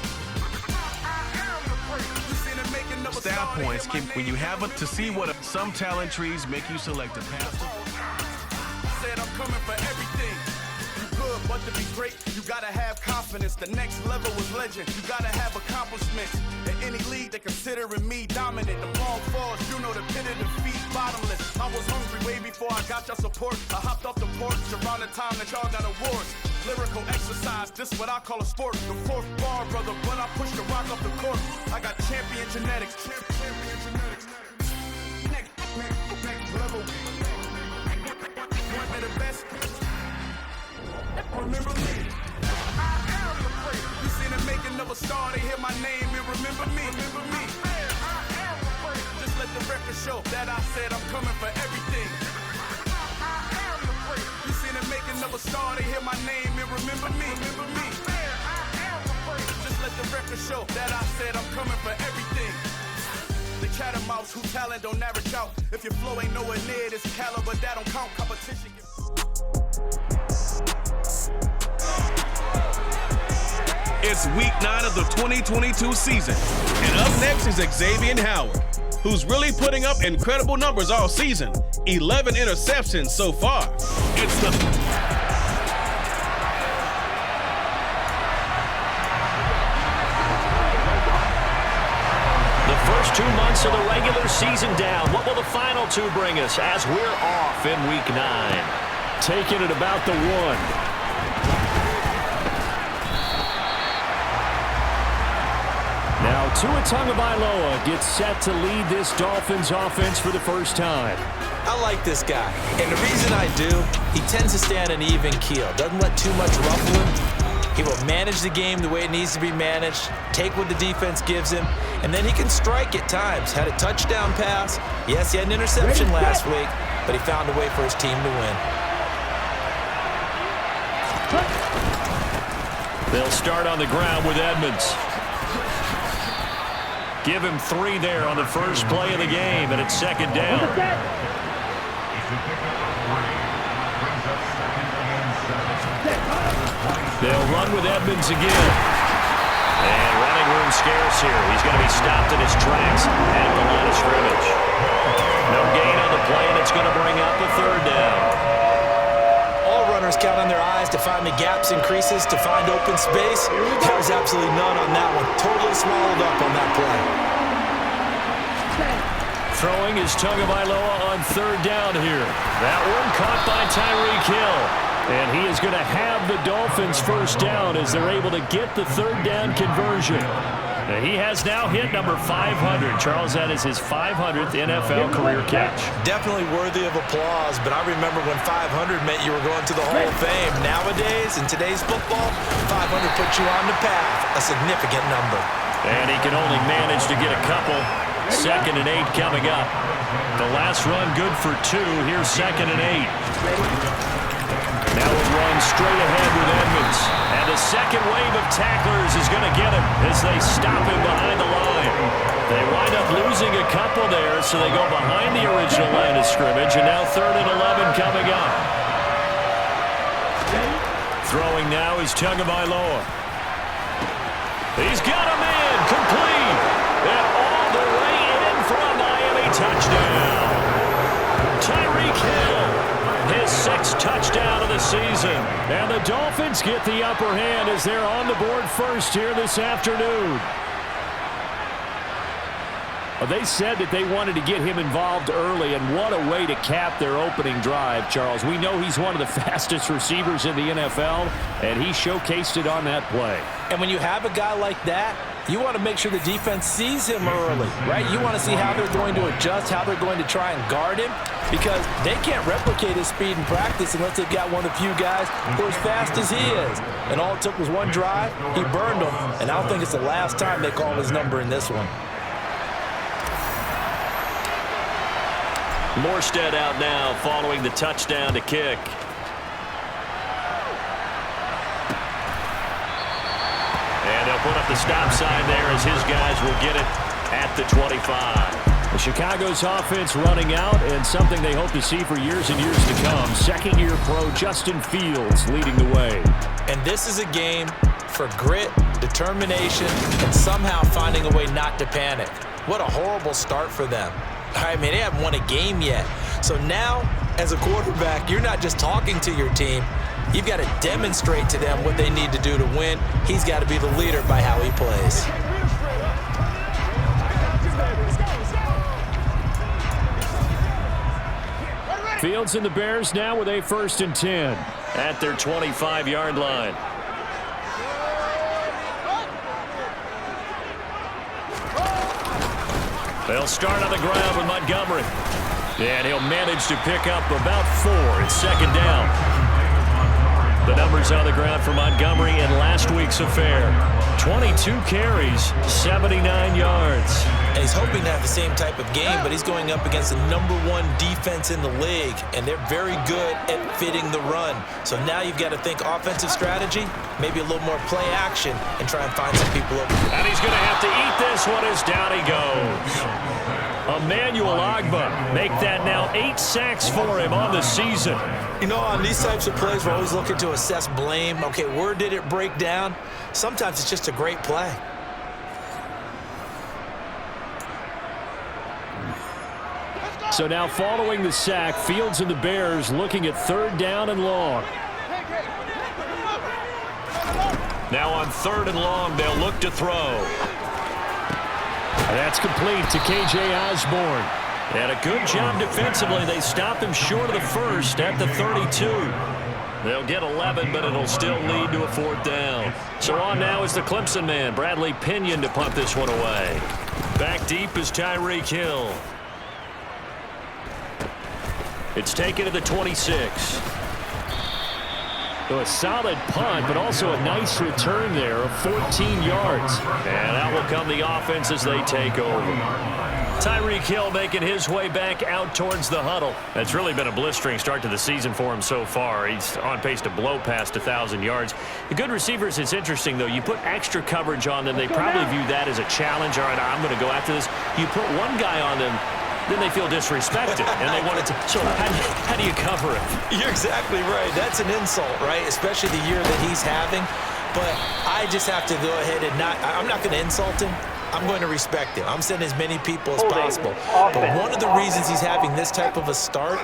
You seen the making of a Stat star, points can, when you have it to see what some talent trees make you select a path. Said I'm coming for everything. You good, but to be great, you gotta have confidence. The next level was legend. You gotta have accomplishments. In any league, they considering me dominant. The long falls, you know the pit of defeat, bottomless. I was hungry way before I got your support. I hopped off the porch around the time that y'all got awards. Lyrical exercise, this what I call a sport. The fourth bar, brother, but I push the rock up the court. I got champion genetics. Champion genetics. Next level. One of the best. Remember me. You seen the making of a star, they hear my name and remember me. Just let the record show that I said I'm coming for everything. You seen the making of a star, they hear my name and remember me. Just let the record show that I said I'm coming for everything. The catamounts who talent don't average out. If your flow ain't nowhere near this caliber, that don't count. Competition. It's week 9 of the 2022 season. And up next is Xavier Howard, who's really putting up incredible numbers all season. 11 interceptions so far. It's the first 2 months of the regular season down. What will the final 2 bring us as we're off in week 9? Taking it about the 1. Now, Tua Tagovailoa gets set to lead this Dolphins offense for the first time. I like this guy, and the reason I do, he tends to stay on an even keel. Doesn't let too much ruffle him. He will manage the game the way it needs to be managed, take what the defense gives him, and then he can strike at times. Had a touchdown pass. Yes, he had an interception last week, but he found a way for his team to win. They'll start on the ground with Edmonds. Give him 3 there on the first play of the game, and it's second down. They'll run with Edmonds again. And running room scarce here. He's going to be stopped in his tracks at the line of scrimmage. No gain on the play, and it's going to bring up a 3rd down. All runners count on their eyes to find the gaps and creases, to find open space. There was absolutely none on that one. Totally swallowed up on that play. Throwing is Tagovailoa on 3rd down here. That one caught by Tyreek Hill. And he is going to have the Dolphins first down as they're able to get the 3rd down conversion. Now, he has now hit number 500. Charles, that is his 500th NFL career catch. Definitely worthy of applause, but I remember when 500 meant you were going to the Hall of Fame. Nowadays, in today's football, 500 puts you on the path, a significant number. And he can only manage to get a couple. 2nd and 8 coming up. The last run good for 2. Here's 2nd and 8. Now it runs straight ahead with Edmonds. And the second wave of tacklers is going to get him as they stop him behind the line. They wind up losing a couple there, so they go behind the original line of scrimmage. And now 3rd and 11 coming up. Throwing now is Tagovailoa. He's got him in, complete. And all the way in for a Miami touchdown. Tyreek Hill, his 6th touchdown of the season. And the Dolphins get the upper hand as they're on the board first here this afternoon. They said that they wanted to get him involved early, and what a way to cap their opening drive, Charles. We know he's one of the fastest receivers in the NFL, and he showcased it on that play. And when you have a guy like that, you want to make sure the defense sees him early, right? You want to see how they're going to adjust, how they're going to try and guard him, because they can't replicate his speed in practice unless they've got one of the few guys who are as fast as he is. And all it took was one drive. He burned them, and I don't think it's the last time they call his number in this one. Morstead out now following the touchdown to kick. And they'll put up the stop sign there as his guys will get it at the 25. Chicago's offense running out, and something they hope to see for years and years to come. Second-year pro Justin Fields leading the way. And this is a game for grit, determination, and somehow finding a way not to panic. What a horrible start for them. I mean, they haven't won a game yet. So now, as a quarterback, you're not just talking to your team. You've got to demonstrate to them what they need to do to win. He's got to be the leader by how he plays. Fields and the Bears now with a 1st and 10 at their 25-yard line. They'll start on the ground with Montgomery. And he'll manage to pick up about 4. It's 2nd down. The numbers on the ground for Montgomery in last week's affair. 22 carries, 79 yards. And he's hoping to have the same type of game, but he's going up against the #1 defense in the league, and they're very good at fitting the run. So now you've got to think offensive strategy, maybe a little more play action, and try and find some people open. And he's going to have to eat this one as down he goes. Emmanuel Ogbah make that now 8 sacks for him on the season. You know, on these types of plays, we're always looking to assess blame. Okay, where did it break down? Sometimes it's just a great play. So now following the sack, Fields and the Bears looking at 3rd down and long. Now on 3rd and long, they'll look to throw. That's complete to K.J. Osborne. And a good job defensively. They stopped him short of the 1st at the 32. They'll get 11, but it'll still lead to a 4th down. So on now is the Clemson man, Bradley Pinion, to punt this one away. Back deep is Tyreek Hill. It's taken to the 26. So a solid punt, but also a nice return there of 14 yards. And out will come the offense as they take over. Tyreek Hill making his way back out towards the huddle. It's really been a blistering start to the season for him so far. He's on pace to blow past 1,000 yards. The good receivers, it's interesting, though. You put extra coverage on them, they probably view that as a challenge. All right, I'm going to go after this. You put one guy on them, then they feel disrespected, and they want it to. So how do you cover it? You're exactly right. That's an insult, right? Especially the year that he's having. But I just have to go ahead and I'm not going to insult him. I'm going to respect him. I'm sending as many people as possible. But one of the reasons he's having this type of a start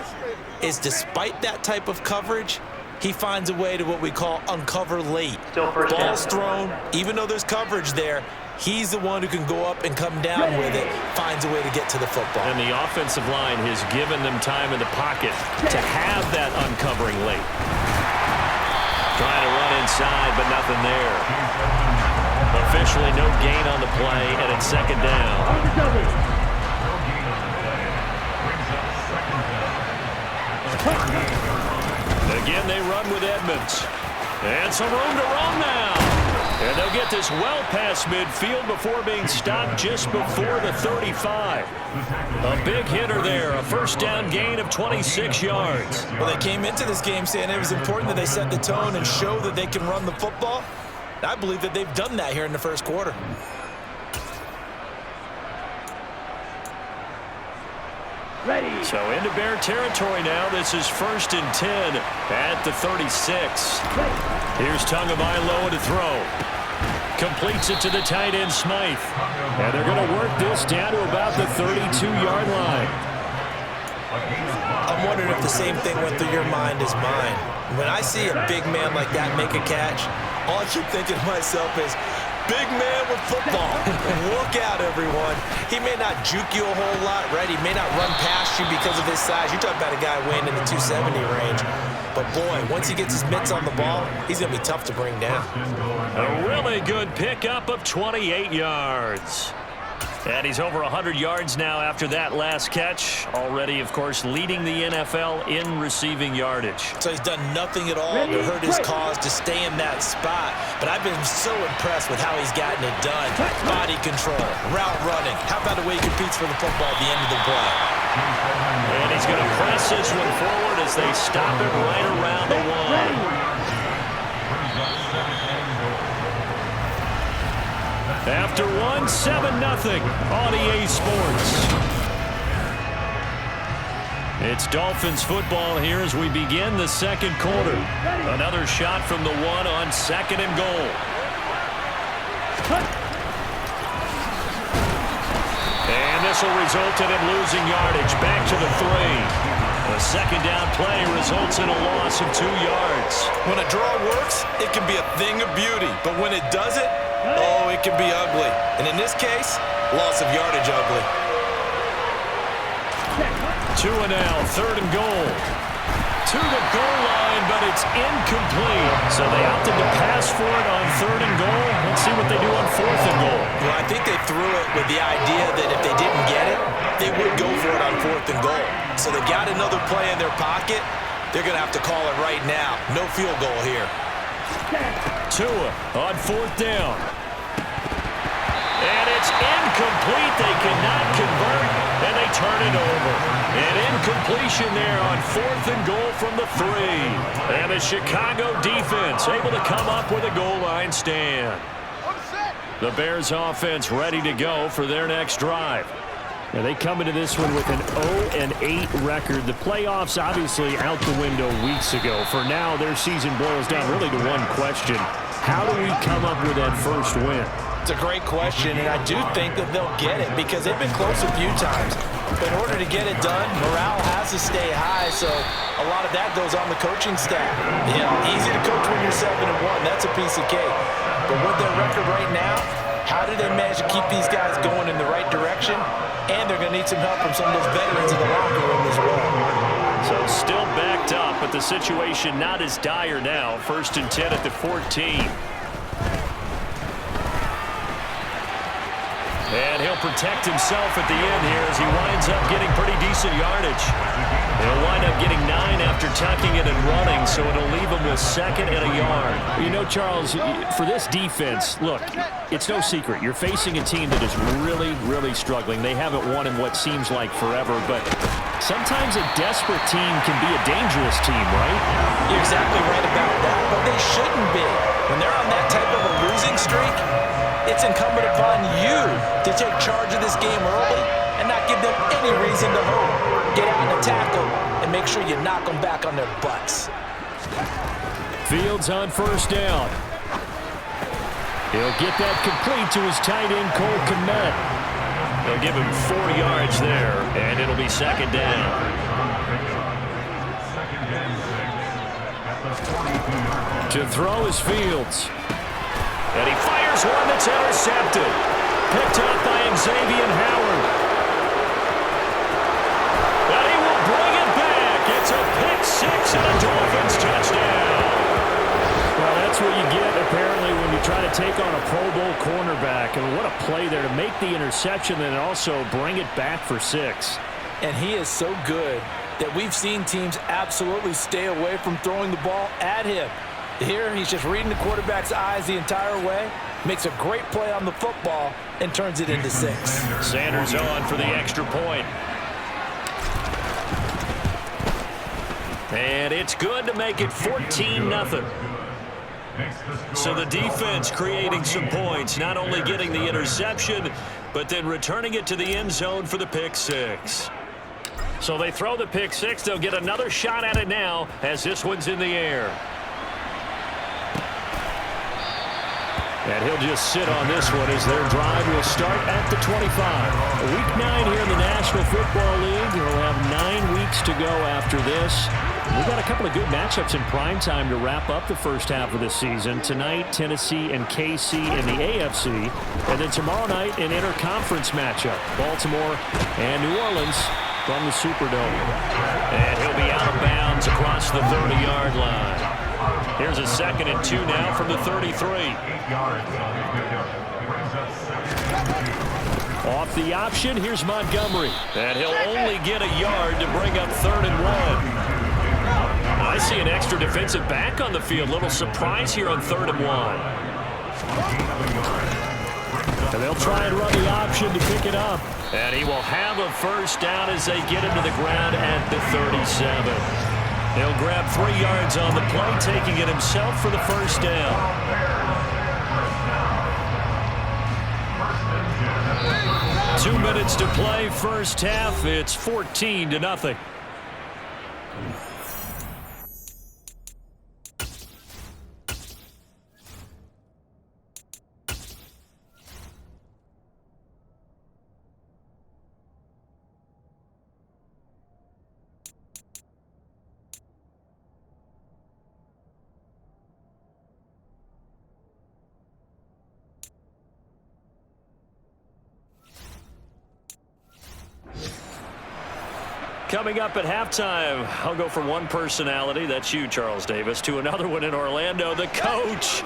is despite that type of coverage, he finds a way to what we call uncover late. Ball's thrown, even though there's coverage there, he's the one who can go up and come down with it, finds a way to get to the football. And the offensive line has given them time in the pocket to have that uncovering late. Trying to run inside, but nothing there. Officially no gain on the play, and it's 2nd down. Again, they run with Edmonds. And some room to run now. And they'll get this well past midfield before being stopped just before the 35. A big hitter there, a 1st down gain of 26 yards. Well, they came into this game saying it was important that they set the tone and show that they can run the football. I believe that they've done that here in the 1st quarter. Ready. So into Bear territory now. This is 1st and 10 at the 36. Here's Tagovailoa to throw. Completes it to the tight end, Smythe. And they're going to work this down to about the 32-yard line. I'm wondering if the same thing went through your mind as mine. When I see a big man like that make a catch, all I keep thinking to myself is, big man with football. Look out, everyone. He may not juke you a whole lot, right? He may not run past you because of his size. You're talking about a guy weighing in the 270 range. But, boy, once he gets his mitts on the ball, he's going to be tough to bring down. A really good pickup of 28 yards. And he's over 100 yards now after that last catch. Already, of course, leading the NFL in receiving yardage. So he's done nothing at all to hurt his cause to stay in that spot. But I've been so impressed with how he's gotten it done. Body control, route running. How about the way he competes for the football at the end of the play? And he's going to press this one forward as they stop it right around the one. After 1, 7-0 on EA Sports. It's Dolphins football here as we begin the second quarter. Another shot from the 1 on 2nd and goal. And this will result in him losing yardage back to the 3. A second down play results in a loss of 2 yards. When a draw works, it can be a thing of beauty. But when it doesn't, oh, it can be ugly. And in this case, loss of yardage ugly. 2 and now, 3rd and goal. To the goal line, but it's incomplete. So they opted to pass for it on 3rd and goal. Let's see what they do on 4th and goal. Well, I think they threw it with the idea that if they didn't get it, they would go for it on 4th and goal. So they got another play in their pocket. They're going to have to call it right now. No field goal here. Tua on 4th down. And it's incomplete. They cannot convert, and they turn it over. An incompletion there on 4th and goal from the 3. And the Chicago defense able to come up with a goal line stand. The Bears offense ready to go for their next drive. Now they come into this one with an 0-8 record. The playoffs obviously out the window weeks ago. For now, their season boils down really to one question. How do we come up with that first win? It's a great question, and I do think that they'll get it because they've been close a few times. But in order to get it done, morale has to stay high, so a lot of that goes on the coaching staff. You know, easy to coach when you're 7-1. That's a piece of cake. But with their record right now, how do they manage to keep these guys going in the right direction? And they're going to need some help from some of those veterans in the locker room as well. So still backed up, but the situation not as dire now. 1st and 10 at the 14. And he'll protect himself at the end here as he winds up getting pretty decent yardage. He'll wind up getting 9 after tucking it and running, so it'll leave him with 2nd and a yard. You know, Charles, for this defense, look, it's no secret. You're facing a team that is really, really struggling. They haven't won in what seems like forever, but sometimes a desperate team can be a dangerous team, right? You're exactly right about that, but they shouldn't be. When they're on that type of a losing streak, it's incumbent upon you to take charge of this game early and not give them any reason to hope. Get out and attack them and make sure you knock them back on their butts. Fields on 1st down. He'll get that complete to his tight end, Cole Kmet. They'll give him 4 yards there, and it'll be 2nd down. To throw is Fields. And he fires one that's intercepted. Picked up by Xavier Howard. And he will bring it back. It's a pick 6 and a Dolphins touchdown. Well, that's what you get, apparently, when you try to take on a Pro Bowl cornerback. I mean, what a play there to make the interception and also bring it back for 6. And he is so good that we've seen teams absolutely stay away from throwing the ball at him. Here, he's just reading the quarterback's eyes the entire way, makes a great play on the football, and turns it into 6. Sanders on for the extra point. And it's good to make it 14-0. So the defense creating some points, not only getting the interception, but then returning it to the end zone for the pick 6. So they throw the pick 6. They'll get another shot at it now as this one's in the air. And he'll just sit on this one as their drive will start at the 25. Week 9 here in the National Football League. We'll have 9 weeks to go after this. We've got a couple of good matchups in prime time to wrap up the first half of the season. Tonight, Tennessee and KC in the AFC. And then tomorrow night, an interconference matchup. Baltimore and New Orleans from the Superdome. And he'll be out of bounds across the 30-yard line. Here's a 2nd and 2 now from the 33. Off the option, here's Montgomery. And he'll only get a yard to bring up 3rd and 1. I see an extra defensive back on the field. Little surprise here on 3rd and 1. And they'll try and run the option to pick it up. And he will have a first down as they get him to the ground at the 37. He'll grab 3 yards on the play, taking it himself for the first down. Two minutes to play first half. It's 14-0. Coming up at halftime, I'll go from one personality, that's you, Charles Davis, to another one in Orlando, the coach.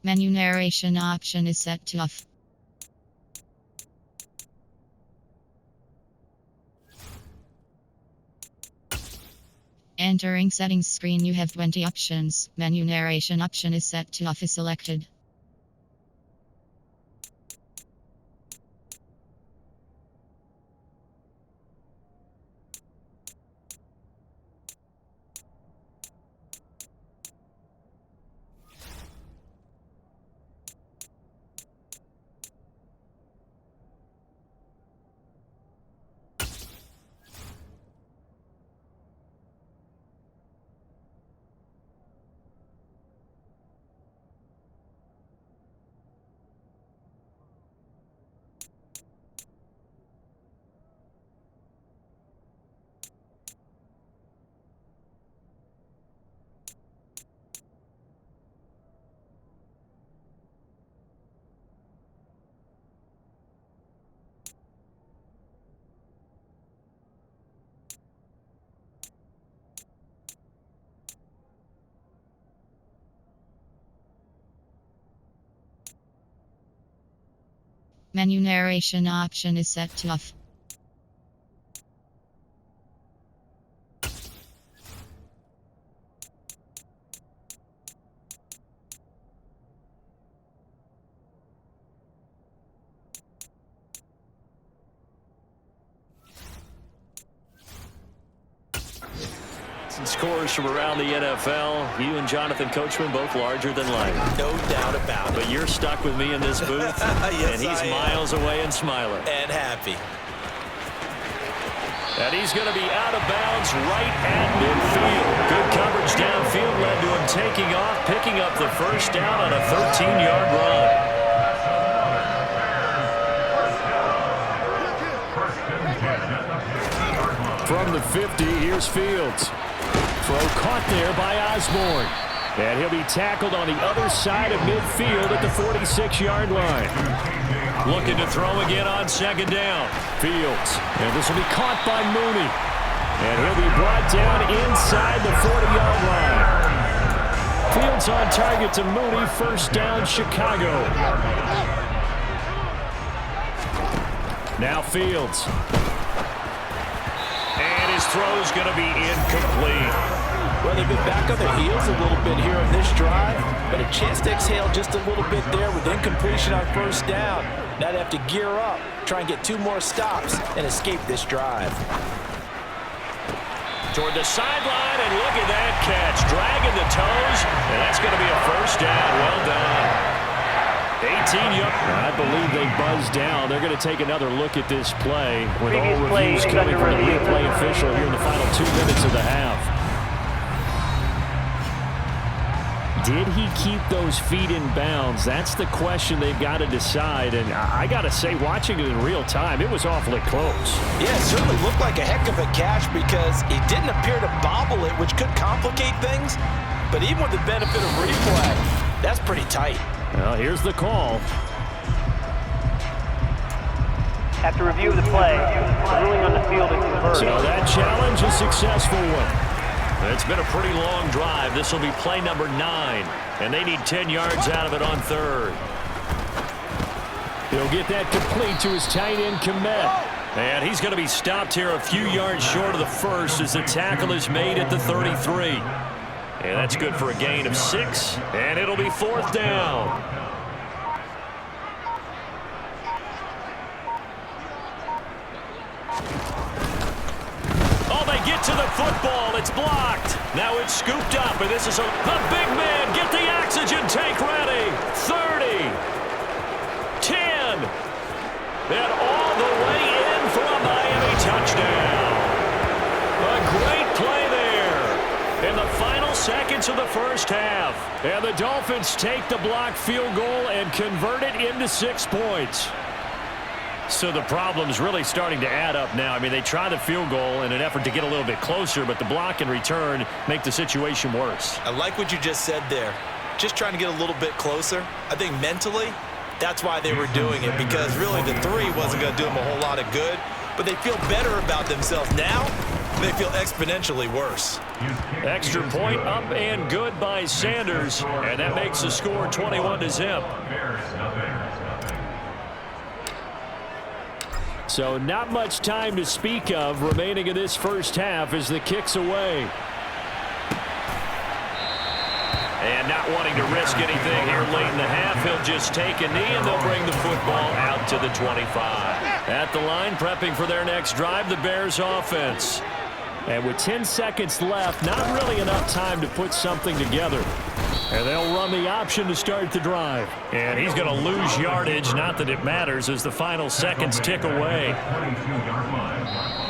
Menu narration option is set to off. Entering settings screen, you have 20 options. Menu narration option is set to off is selected. Menu narration option is set to off. Scores from around the NFL. You and Jonathan Coachman both larger than life. No doubt about it. But you're stuck with me in this booth, yes, and he's miles away and smiling. And happy. And he's going to be out of bounds right at midfield. Good coverage downfield led to him taking off, picking up the first down on a 13-yard run. From the 50, here's Fields. Throw caught there by Osborne. And he'll be tackled on the other side of midfield at the 46-yard line. Looking to throw again on second down. Fields. And this will be caught by Mooney. And he'll be brought down inside the 40-yard line. Fields on target to Mooney. First down, Chicago. Now Fields. And his throw is going to be incomplete. Well, they've been back on their heels a little bit here on this drive, but a chance to exhale just a little bit there with incompletion on first down. Now they have to gear up, try and get 2 more stops, and escape this drive. Toward the sideline, and look at that catch. Dragging the toes, and that's going to be a first down. Well done. 18 yards. I believe they buzzed down. They're going to take another look at this play with all reviews coming from the replay official here in the final 2 minutes of the half. Did he keep those feet in bounds? That's the question they've got to decide. And I got to say, watching it in real time, it was awfully close. Yeah, it certainly looked like a heck of a catch because he didn't appear to bobble it, which could complicate things. But even with the benefit of replay, that's pretty tight. Well, here's the call. After review of the play, ruling on the field and converted. So that challenge, a successful one. It's been a pretty long drive. This will be play number 9, and they need 10 yards out of it on 3rd. He'll get that complete to his tight end, Komet. And he's going to be stopped here a few yards short of the first as the tackle is made at the 33. And that's good for a gain of 6, and it'll be 4th down. Oh, they get to the football. It's blocked. Now it's scooped up, and this is the big man. Get the oxygen tank ready. 30. 10. And all the way in for a Miami touchdown. A great play there in the final seconds of the first half. And the Dolphins take the blocked field goal and convert it into 6 points. So the problem's really starting to add up now. I mean, they try the field goal in an effort to get a little bit closer, but the block and return make the situation worse. I like what you just said there. Just trying to get a little bit closer. I think mentally, that's why they were doing it, because really the 3 wasn't going to do them a whole lot of good, but they feel better about themselves now. They feel exponentially worse. Extra point up and good by Sanders, and that makes the score 21-0. So not much time to speak of remaining in this first half as the kick's away. And not wanting to risk anything here late in the half, he'll just take a knee and they'll bring the football out to the 25. At the line, prepping for their next drive, the Bears offense. And with 10 seconds left, not really enough time to put something together. And they'll run the option to start the drive. And he's going to lose yardage, not that it matters, as the final seconds tick away.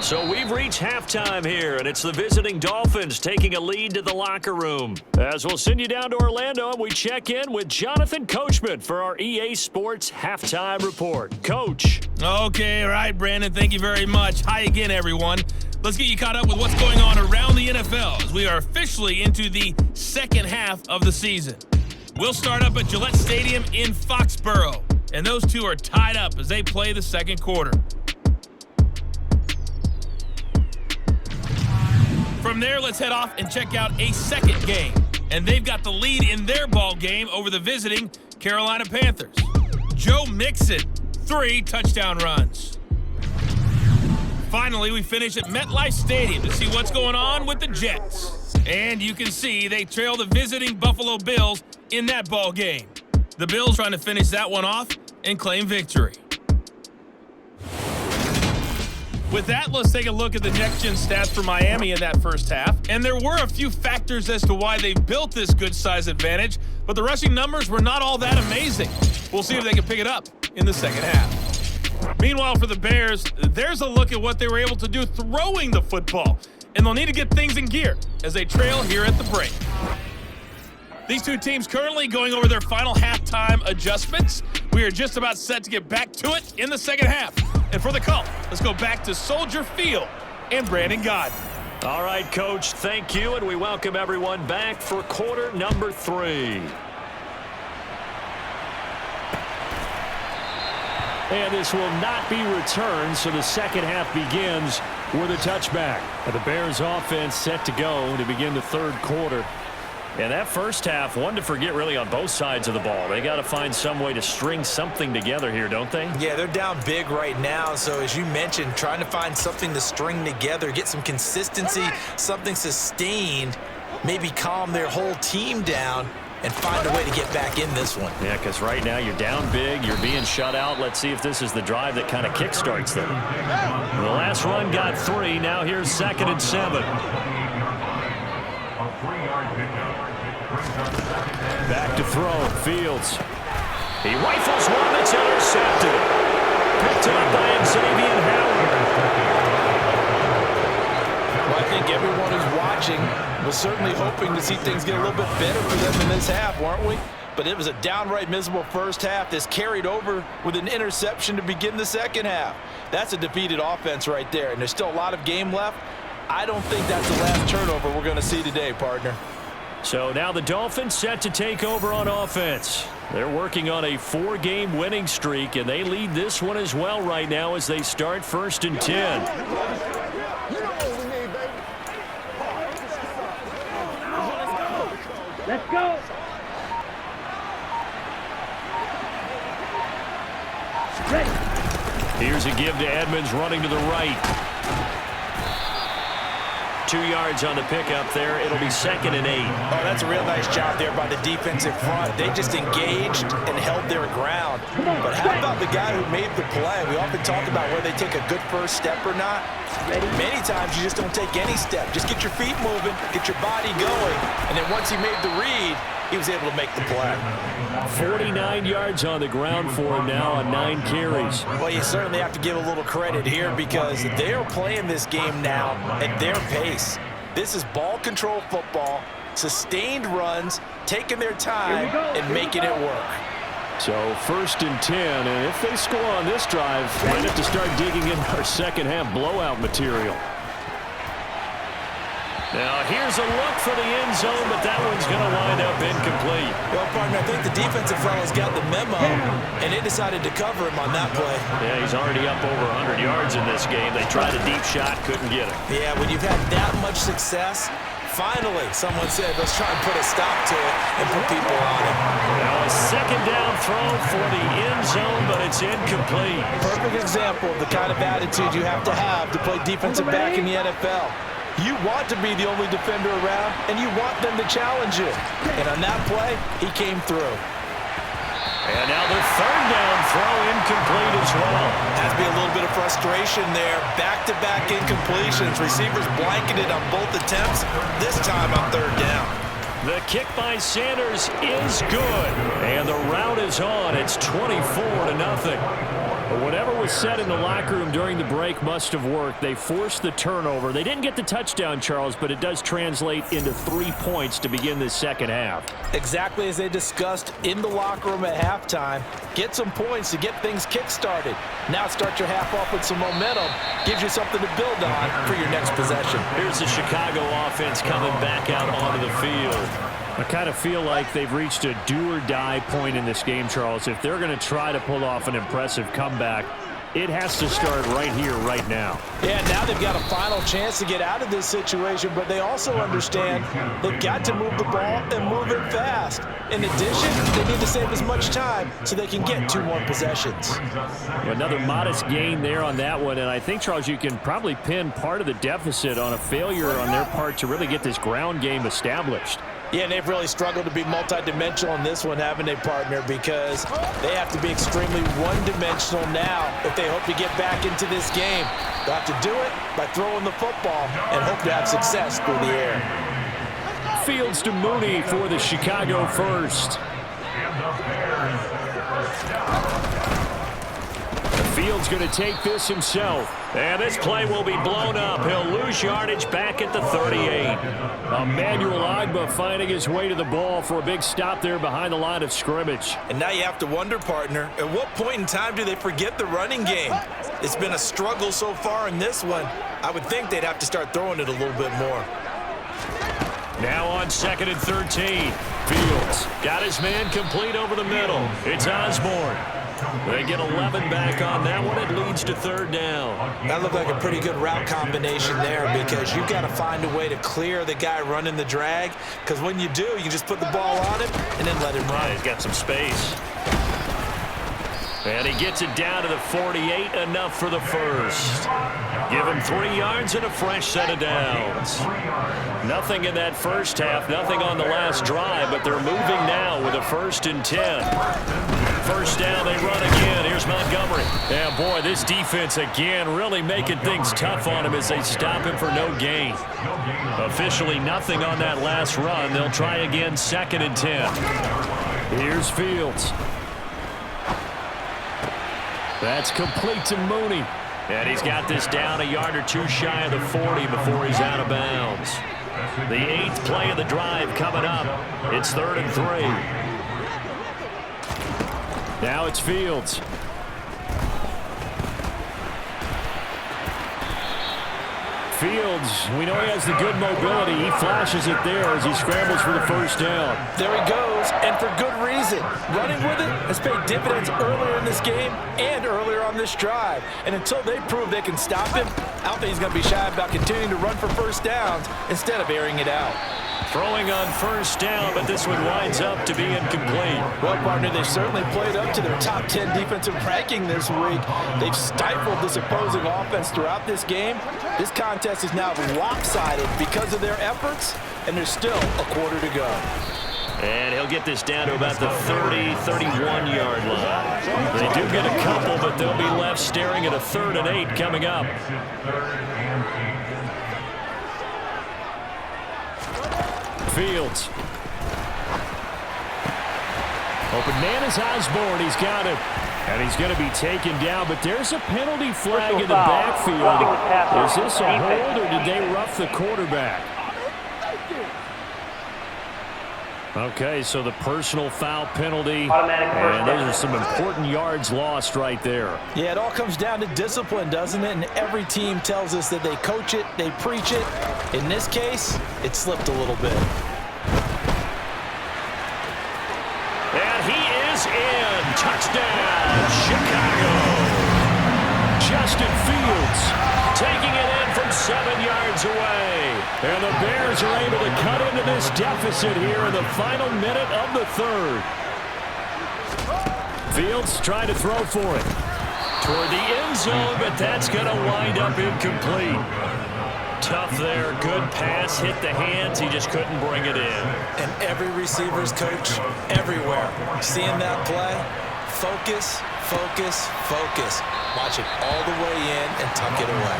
So we've reached halftime here, and it's the visiting Dolphins taking a lead to the locker room. As we'll send you down to Orlando, and we check in with Jonathan Coachman for our EA Sports Halftime Report. Coach. Okay, all right, Brandon, thank you very much. Hi again, everyone. Let's get you caught up with what's going on around the NFL as we are officially into the second half of the season. We'll start up at Gillette Stadium in Foxborough, and those two are tied up as they play the second quarter. From there, let's head off and check out a second game, and they've got the lead in their ball game over the visiting Carolina Panthers. Joe Mixon, 3 touchdown runs. Finally, we finish at MetLife Stadium to see what's going on with the Jets. And you can see they trail the visiting Buffalo Bills in that ball game. The Bills trying to finish that one off and claim victory. With that, let's take a look at the next-gen stats for Miami in that first half. And there were a few factors as to why they built this good-size advantage, but the rushing numbers were not all that amazing. We'll see if they can pick it up in the second half. Meanwhile, for the Bears, there's a look at what they were able to do throwing the football, and they'll need to get things in gear as they trail here at the break. These two teams currently going over their final halftime adjustments. We are just about set to get back to it in the second half. And for the call, let's go back to Soldier Field and Brandon Gaudin. All right, Coach, thank you, and we welcome everyone back for quarter number 3. And this will not be returned, so the second half begins with a touchback. And the Bears offense set to go to begin the third quarter. And that first half, one to forget really on both sides of the ball. They got to find some way to string something together here, don't they? Yeah, they're down big right now. So as you mentioned, trying to find something to string together, get some consistency, something sustained, maybe calm their whole team down. and find a way to get back in this one. Yeah, because right now you're down big. You're being shut out. Let's see if this is the drive that kind of kickstarts them. The last run got 3. Now here's 2nd and 7. Back to throw. Fields. He rifles one that's intercepted. Picked up by Xavier Howard. Well, I think everyone who's watching was certainly hoping to see things get a little bit better for them in this half, weren't we? But it was a downright miserable first half. This carried over with an interception to begin the second half. That's a defeated offense right there, and there's still a lot of game left. I don't think that's the last turnover we're going to see today, partner. So now the Dolphins set to take over on offense. They're working on a 4-game winning streak, and they lead this one as well right now as they start 1st and 10. Let's go. Ready. Here's a give to Edmonds running to the right. 2 yards on the pickup there. It'll be 2nd and 8. Oh, that's a real nice job there by the defensive front. They just engaged and held their ground. But how about the guy who made the play? We often talk about whether they take a good first step or not. Many times you just don't take any step. Just get your feet moving, get your body going, and then once he made the read, he was able to make the play. 49 yards on the ground for him now on 9 carries. Well, you certainly have to give a little credit here because they are playing this game now at their pace. This is ball control football, sustained runs, taking their time and making it work. So 1st and 10, and if they score on this drive, might have to start digging in our second half blowout material. Now here's a look for the end zone, but that one's going to wind up incomplete. Well, partner, I think the defensive fellas got the memo, and they decided to cover him on that play. Yeah, he's already up over 100 yards in this game. They tried a deep shot, couldn't get it. Yeah, when you've had that much success, finally someone said, let's try and put a stop to it and put people on it. Now a 2nd down throw for the end zone, but it's incomplete. Perfect example of the kind of attitude you have to play defensive back in the NFL. You want to be the only defender around, and you want them to challenge you. And on that play, he came through. And now the 3rd down throw incomplete as well. Has to be a little bit of frustration there. Back-to-back incompletions. Receivers blanketed on both attempts, this time on 3rd down. The kick by Sanders is good. And the route is on. It's 24-0. But whatever was said in the locker room during the break must have worked. They forced the turnover. They didn't get the touchdown, Charles, but it does translate into 3 points to begin this second half. Exactly as they discussed in the locker room at halftime. Get some points to get things kick-started. Now start your half off with some momentum. Gives you something to build on for your next possession. Here's the Chicago offense coming back out onto the field. I kind of feel like they've reached a do-or-die point in this game, Charles. If they're going to try to pull off an impressive comeback, it has to start right here, right now. Yeah, now they've got a final chance to get out of this situation, but they also understand they've got to move the ball and move it fast. In addition, they need to save as much time so they can get 2 more possessions. Another modest gain there on that one, and I think, Charles, you can probably pin part of the deficit on a failure on their part to really get this ground game established. Yeah, and they've really struggled to be multidimensional in this one, haven't they, partner? Because they have to be extremely one-dimensional now if they hope to get back into this game. They'll have to do it by throwing the football and hope to have success through the air. Fields to Mooney for the Chicago first. Fields going to take this himself. And this play will be blown up. He'll lose yardage back at the 38. Emmanuel Ogbah finding his way to the ball for a big stop there behind the line of scrimmage. And now you have to wonder, partner, at what point in time do they forget the running game? It's been a struggle so far in this one. I would think they'd have to start throwing it a little bit more. Now on 2nd and 13. Fields got his man complete over the middle. It's Osborne. They get 11 back on that one. It leads to 3rd down. That looked like a pretty good route combination there because you've got to find a way to clear the guy running the drag, because when you do, you just put the ball on him and then let him run. Yeah, he's got some space. And he gets it down to the 48, enough for the first. Give him 3 yards and a fresh set of downs. Nothing in that first half, nothing on the last drive, but they're moving now with a 1st and 10. First down, they run again. Here's Montgomery. And boy, this defense again really making things tough on him as they stop him for no gain. Officially nothing on that last run. They'll try again, 2nd and 10. Here's Fields. That's complete to Mooney. And he's got this down a yard or 2 shy of the 40 before he's out of bounds. The 8th play of the drive coming up. It's 3rd and 3. Now it's Fields. Fields, we know he has the good mobility. He flashes it there as he scrambles for the first down. There he goes, and for good reason. Running with it has paid dividends earlier in this game and earlier on this drive. And until they prove they can stop him, I don't think he's going to be shy about continuing to run for first downs instead of airing it out. Throwing on first down, but this one winds up to be incomplete. Well, partner, they certainly played up to their top 10 defensive ranking this week. They've stifled this opposing offense throughout this game. This contest is now lopsided because of their efforts, and there's still a quarter to go. And he'll get this down to about the 30, 31-yard line. They do get a couple, but they'll be left staring at a 3rd and 8 coming up. Fields. Open man is Osborne. He's got it. And he's going to be taken down, but there's a penalty flag in the backfield. Is this a hold, or did they rough the quarterback? Okay, so the personal foul penalty, and those are some important yards lost right there. Yeah, it all comes down to discipline, doesn't it? And every team tells us that they coach it, they preach it. In this case, it slipped a little bit. And he is in. Touchdown, Chicago. Justin Fields taking it in from 7 yards away. And the Bears are able to cut into this deficit here in the final minute of the 3rd. Fields trying to throw for it. Toward the end zone, but that's going to wind up incomplete. Tough there. Good pass. Hit the hands. He just couldn't bring it in. And every receiver's coach everywhere. Seeing that play, focus, focus, focus. Watch it all the way in and tuck it away.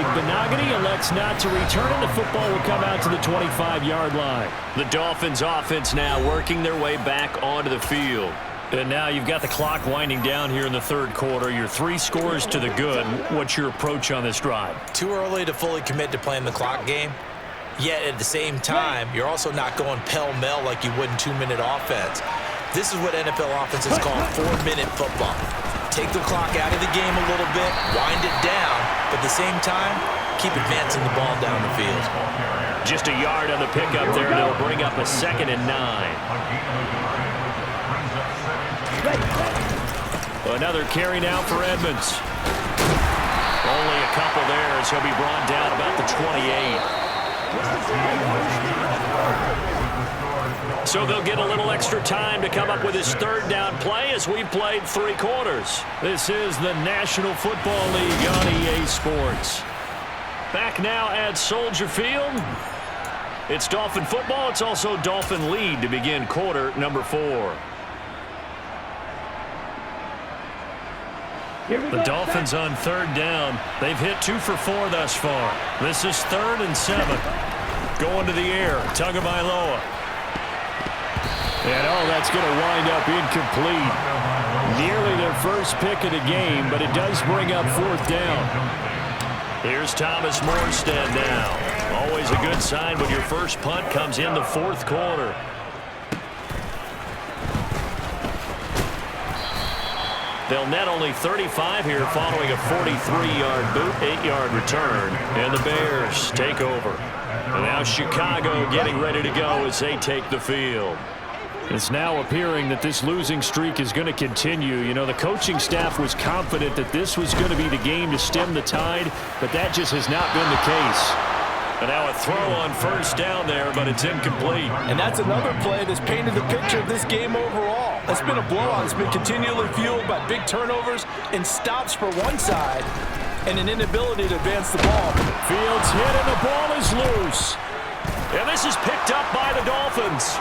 Igbenogany elects not to return, and the football will come out to the 25-yard line. The Dolphins offense now working their way back onto the field. And now you've got the clock winding down here in the 3rd quarter. Your 3 scores to the good. What's your approach on this drive? Too early to fully commit to playing the clock game. Yet at the same time, you're also not going pell-mell like you would in 2-minute offense. This is what NFL offenses call 4-minute football. Take the clock out of the game a little bit, wind it down, but at the same time, keep advancing the ball down the field. Just a yard on the pickup there, and it'll bring up a 2nd and 9. Another carry now for Edmonds. Only a couple there as he'll be brought down about the 28. So they'll get a little extra time to come up with his 3rd down play as we've played 3 quarters. This is the National Football League on EA Sports. Back now at Soldier Field. It's Dolphin football. It's also Dolphin lead to begin quarter number 4. The Dolphins on 3rd down. They've hit 2 for 4 thus far. This is 3rd and 7. Going to the air. Tagovailoa. And that's going to wind up incomplete. Nearly their first pick of the game, but it does bring up 4th down. Here's Thomas Morstead now. Always a good sign when your first punt comes in the 4th quarter. They'll net only 35 here following a 43-yard boot, 8-yard return. And the Bears take over. And now Chicago getting ready to go as they take the field. It's now appearing that this losing streak is going to continue. You know, the coaching staff was confident that this was going to be the game to stem the tide, but that just has not been the case. And now a throw on first down there, but it's incomplete. And that's another play that's painted the picture of this game overall. It's been a blowout. It's been continually fueled by big turnovers and stops for one side and an inability to advance the ball. Fields hit and the ball is loose. And this is picked up by the Dolphins.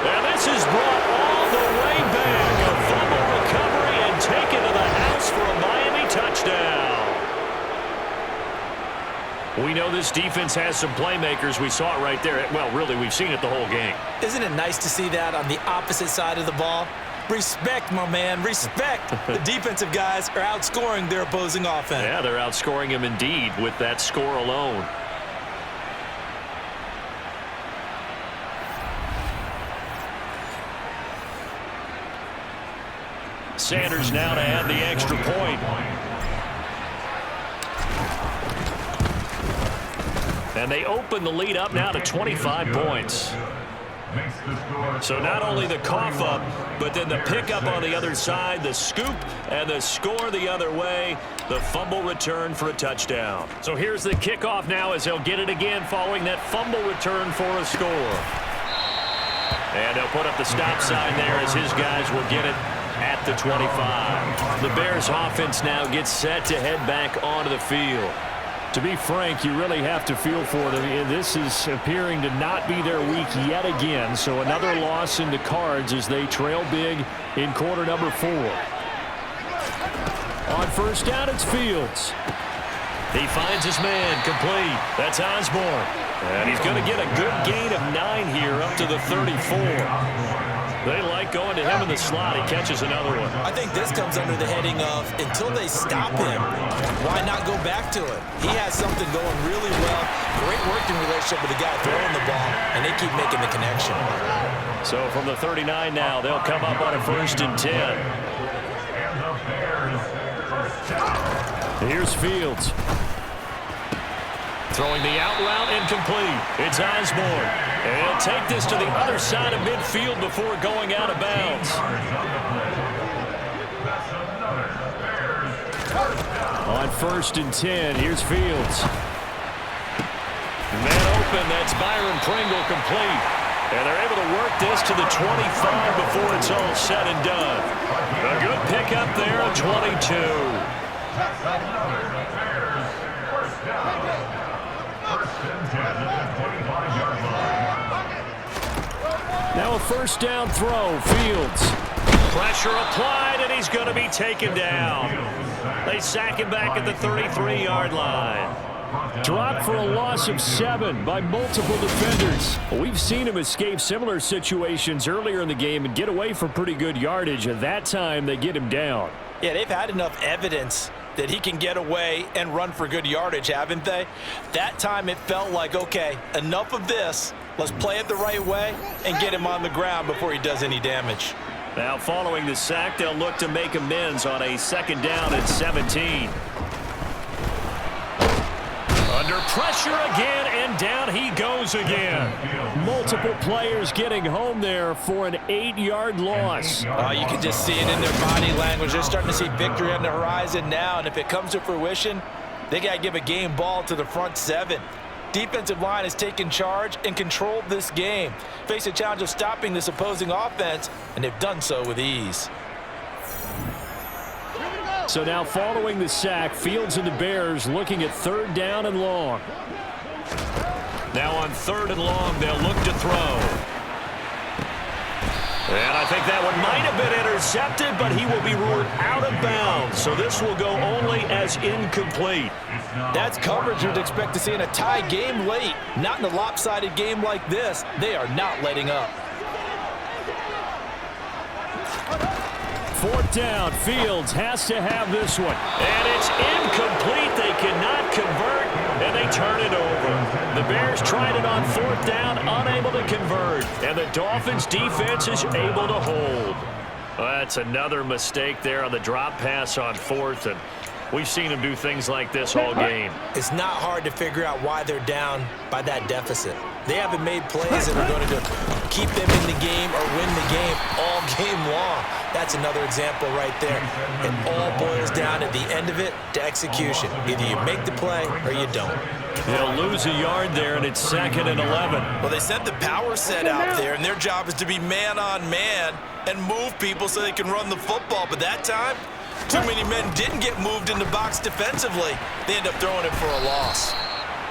And this is brought all the way back. A fumble recovery and taken to the house for a Miami touchdown. We know this defense has some playmakers. We saw it right there. Well, really, we've seen it the whole game. Isn't it nice to see that on the opposite side of the ball? Respect, my man, respect. The defensive guys are outscoring their opposing offense. Yeah, they're outscoring them indeed with that score alone. Sanders now to add the extra point. And they open the lead up now to 25 points. So not only the cough up, but then the pickup on the other side, the scoop, and the score the other way. The fumble return for a touchdown. So here's the kickoff now as they'll get it again following that fumble return for a score. And they'll put up the stop sign there as his guys will get it at the 25. The Bears offense now gets set to head back onto the field. To be frank, you really have to feel for them. This is appearing to not be their week yet again. So another loss in the cards as they trail big in quarter number 4. On first down, it's Fields. He finds his man complete. That's Osborne. And he's going to get a good gain of 9 here up to the 34. They like going to him in the slot. He catches another one. I think this comes under the heading of until they stop him, why not go back to it? He has something going really well. Great working relationship with the guy throwing the ball, and they keep making the connection. So from the 39 now, they'll come up on a 1st and 10. Here's Fields. Throwing the out route incomplete. It's Osborne. And he'll take this to the other side of midfield before going out of bounds. On 1st and 10, here's Fields. Man open, that's Byron Pringle complete. And they're able to work this to the 25 before it's all said and done. A good pickup there at 22. Now a first down throw, Fields. Pressure applied, and he's going to be taken down. They sack him back at the 33-yard line. Dropped for a loss of 7 by multiple defenders. We've seen him escape similar situations earlier in the game and get away for pretty good yardage. At that time, they get him down. Yeah, they've had enough evidence that he can get away and run for good yardage, haven't they? That time it felt like, okay, enough of this. Let's play it the right way and get him on the ground before he does any damage. Now following the sack, they'll look to make amends on a 2nd down and 17. Under pressure again, and down he goes again. Multiple players getting home there for an 8-yard loss. You can just see it in their body language. They're starting to see victory on the horizon now, and if it comes to fruition, they got to give a game ball to the front 7. Defensive line has taken charge and controlled this game. Face a challenge of stopping this opposing offense, and they've done so with ease. So now following the sack, Fields and the Bears looking at 3rd down and long. Now on 3rd and long, they'll look to throw. And I think that one might have been intercepted, but he will be ruled out of bounds. So this will go only as incomplete. That's coverage you'd expect to see in a tie game late. Not in a lopsided game like this. They are not letting up. 4th down, Fields has to have this one. And it's incomplete. They cannot convert, and they turn it over. The Bears tried it on 4th down, unable to convert. And the Dolphins defense is able to hold. Well, that's another mistake there on the drop pass on 4th, and we've seen them do things like this all game. It's not hard to figure out why they're down by that deficit. They haven't made plays that are going to keep them in the game or win the game all game long. That's another example right there. It all boils down at the end of it to execution. Either you make the play or you don't. They'll lose a yard there, and it's 2nd and 11. Well, they sent the power set out there, and their job is to be man-on-man and move people so they can run the football. But that time, too many men didn't get moved in the box defensively. They end up throwing it for a loss.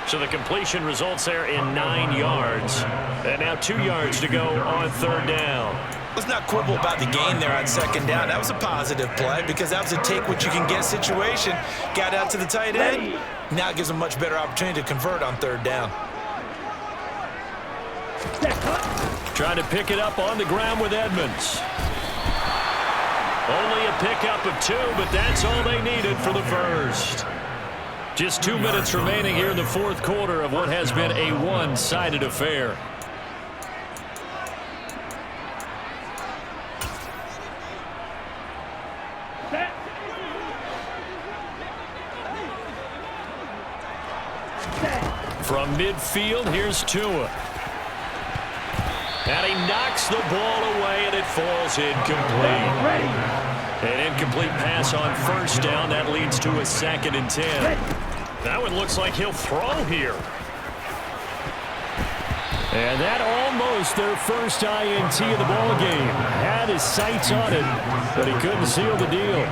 So the completion results there in 9 yards. And now 2 yards to go on 3rd down. Let's not quibble about the gain there on 2nd down. That was a positive play because that was a take-what-you-can-get situation. Got out to the tight end. Now it gives them a much better opportunity to convert on 3rd down. Trying to pick it up on the ground with Edmonds. Only a pickup of 2, but that's all they needed for the first. Just 2 minutes remaining here in the 4th quarter of what has been a one-sided affair. From midfield, here's Tua. And he knocks the ball away, and it falls incomplete. An incomplete pass on 1st down. That leads to a 2nd and 10. That one looks like he'll throw here. And that almost their first INT of the ball game. Had his sights on it, but he couldn't seal the deal.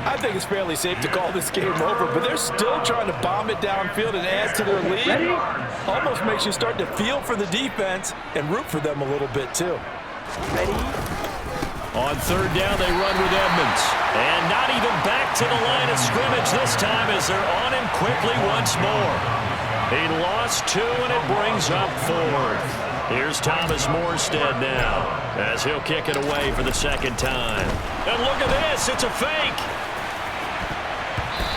I think it's fairly safe to call this game over, but they're still trying to bomb it downfield and add to their lead. Almost makes you start to feel for the defense and root for them a little bit too. On 3rd down, they run with Edmonds. And not even back to the line of scrimmage this time as they're on him quickly once more. He lost 2, and it brings up 4th. Here's Thomas Morstead now as he'll kick it away for the 2nd time. And look at this. It's a fake.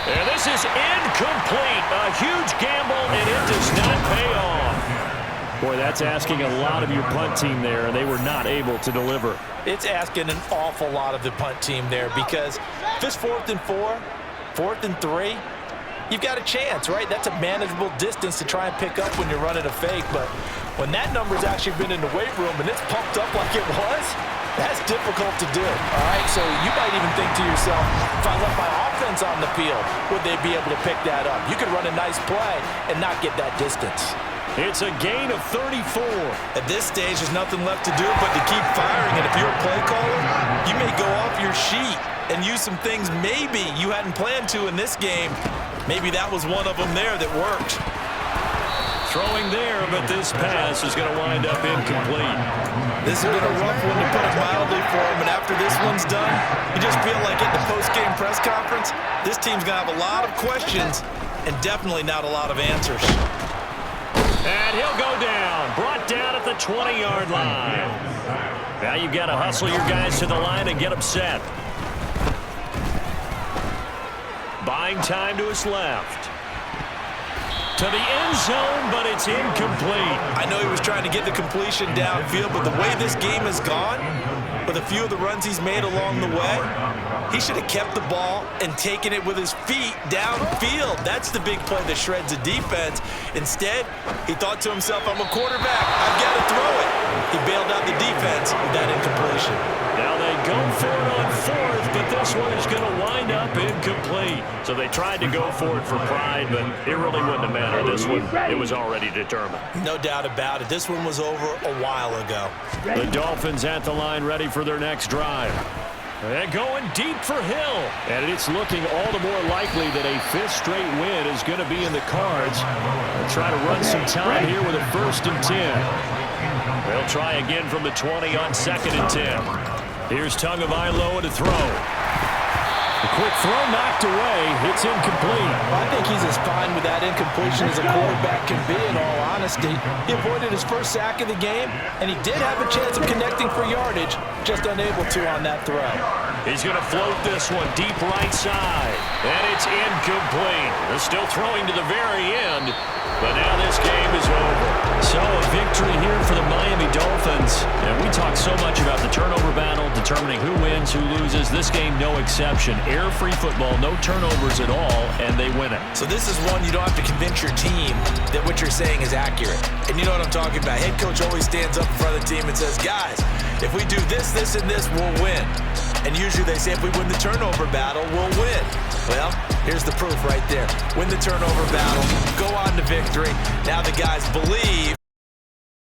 And this is incomplete. A huge gamble, and it does not pay off. Boy, that's asking a lot of your punt team there, and they were not able to deliver. It's asking an awful lot of the punt team there because if it's 4th and 4, 4th and 3, you've got a chance, right? That's a manageable distance to try and pick up when you're running a fake. But when that number's actually been in the weight room and it's pumped up like it was, that's difficult to do, all right? So you might even think to yourself, if I left my offense on the field, would they be able to pick that up? You could run a nice play and not get that distance. It's a gain of 34. At this stage, there's nothing left to do but to keep firing. And if you're a play caller, you may go off your sheet and use some things maybe you hadn't planned to in this game. Maybe that was one of them there that worked. Throwing there, but this pass is going to wind up incomplete. This has been a rough one, to put it mildly, for him. And after this one's done, you just feel like at the post-game press conference, this team's going to have a lot of questions and definitely not a lot of answers. And he'll go down. Brought down at the 20-yard line. Now you've got to hustle your guys to the line and get them set. Buying time to his left. To the end zone, but it's incomplete. I know he was trying to get the completion downfield, but the way this game has gone, with a few of the runs he's made along the way, he should have kept the ball and taken it with his feet downfield. That's the big play that shreds the defense. Instead, he thought to himself, I'm a quarterback. I've got to throw it. He bailed out the defense with that incompletion. Now they go for it on 4th, but this one is going to wind up incomplete. So they tried to go for it for pride, but it really wouldn't have mattered. This one, it was already determined. No doubt about it. This one was over a while ago. The Dolphins at the line ready for their next drive. And going deep for Hill. And it's looking all the more likely that a 5th straight win is going to be in the cards. They'll try to run some time here with a 1st and 10. They'll try again from the 20 on 2nd and 10. Here's Tagovailoa to throw. The quick throw knocked away. It's incomplete. I think he's as fine with that incompletion as a quarterback can be, in all honesty. He avoided his first sack of the game, and he did have a chance of connecting for yardage, just unable to on that throw. He's going to float this one deep right side, and it's incomplete. They're still throwing to the very end, but now this game is over. So a victory here for the Miami Dolphins. And we talk so much about the turnover battle, determining who wins, who loses. This game, no exception. Air-free football, no turnovers at all, and they win it. So this is one you don't have to convince your team that what you're saying is accurate. And you know what I'm talking about. Head coach always stands up in front of the team and says, guys, if we do this, this, and this, we'll win. And usually they say if we win the turnover battle, we'll win. Well, here's the proof right there. Win the turnover battle, go on to victory. Now the guys believe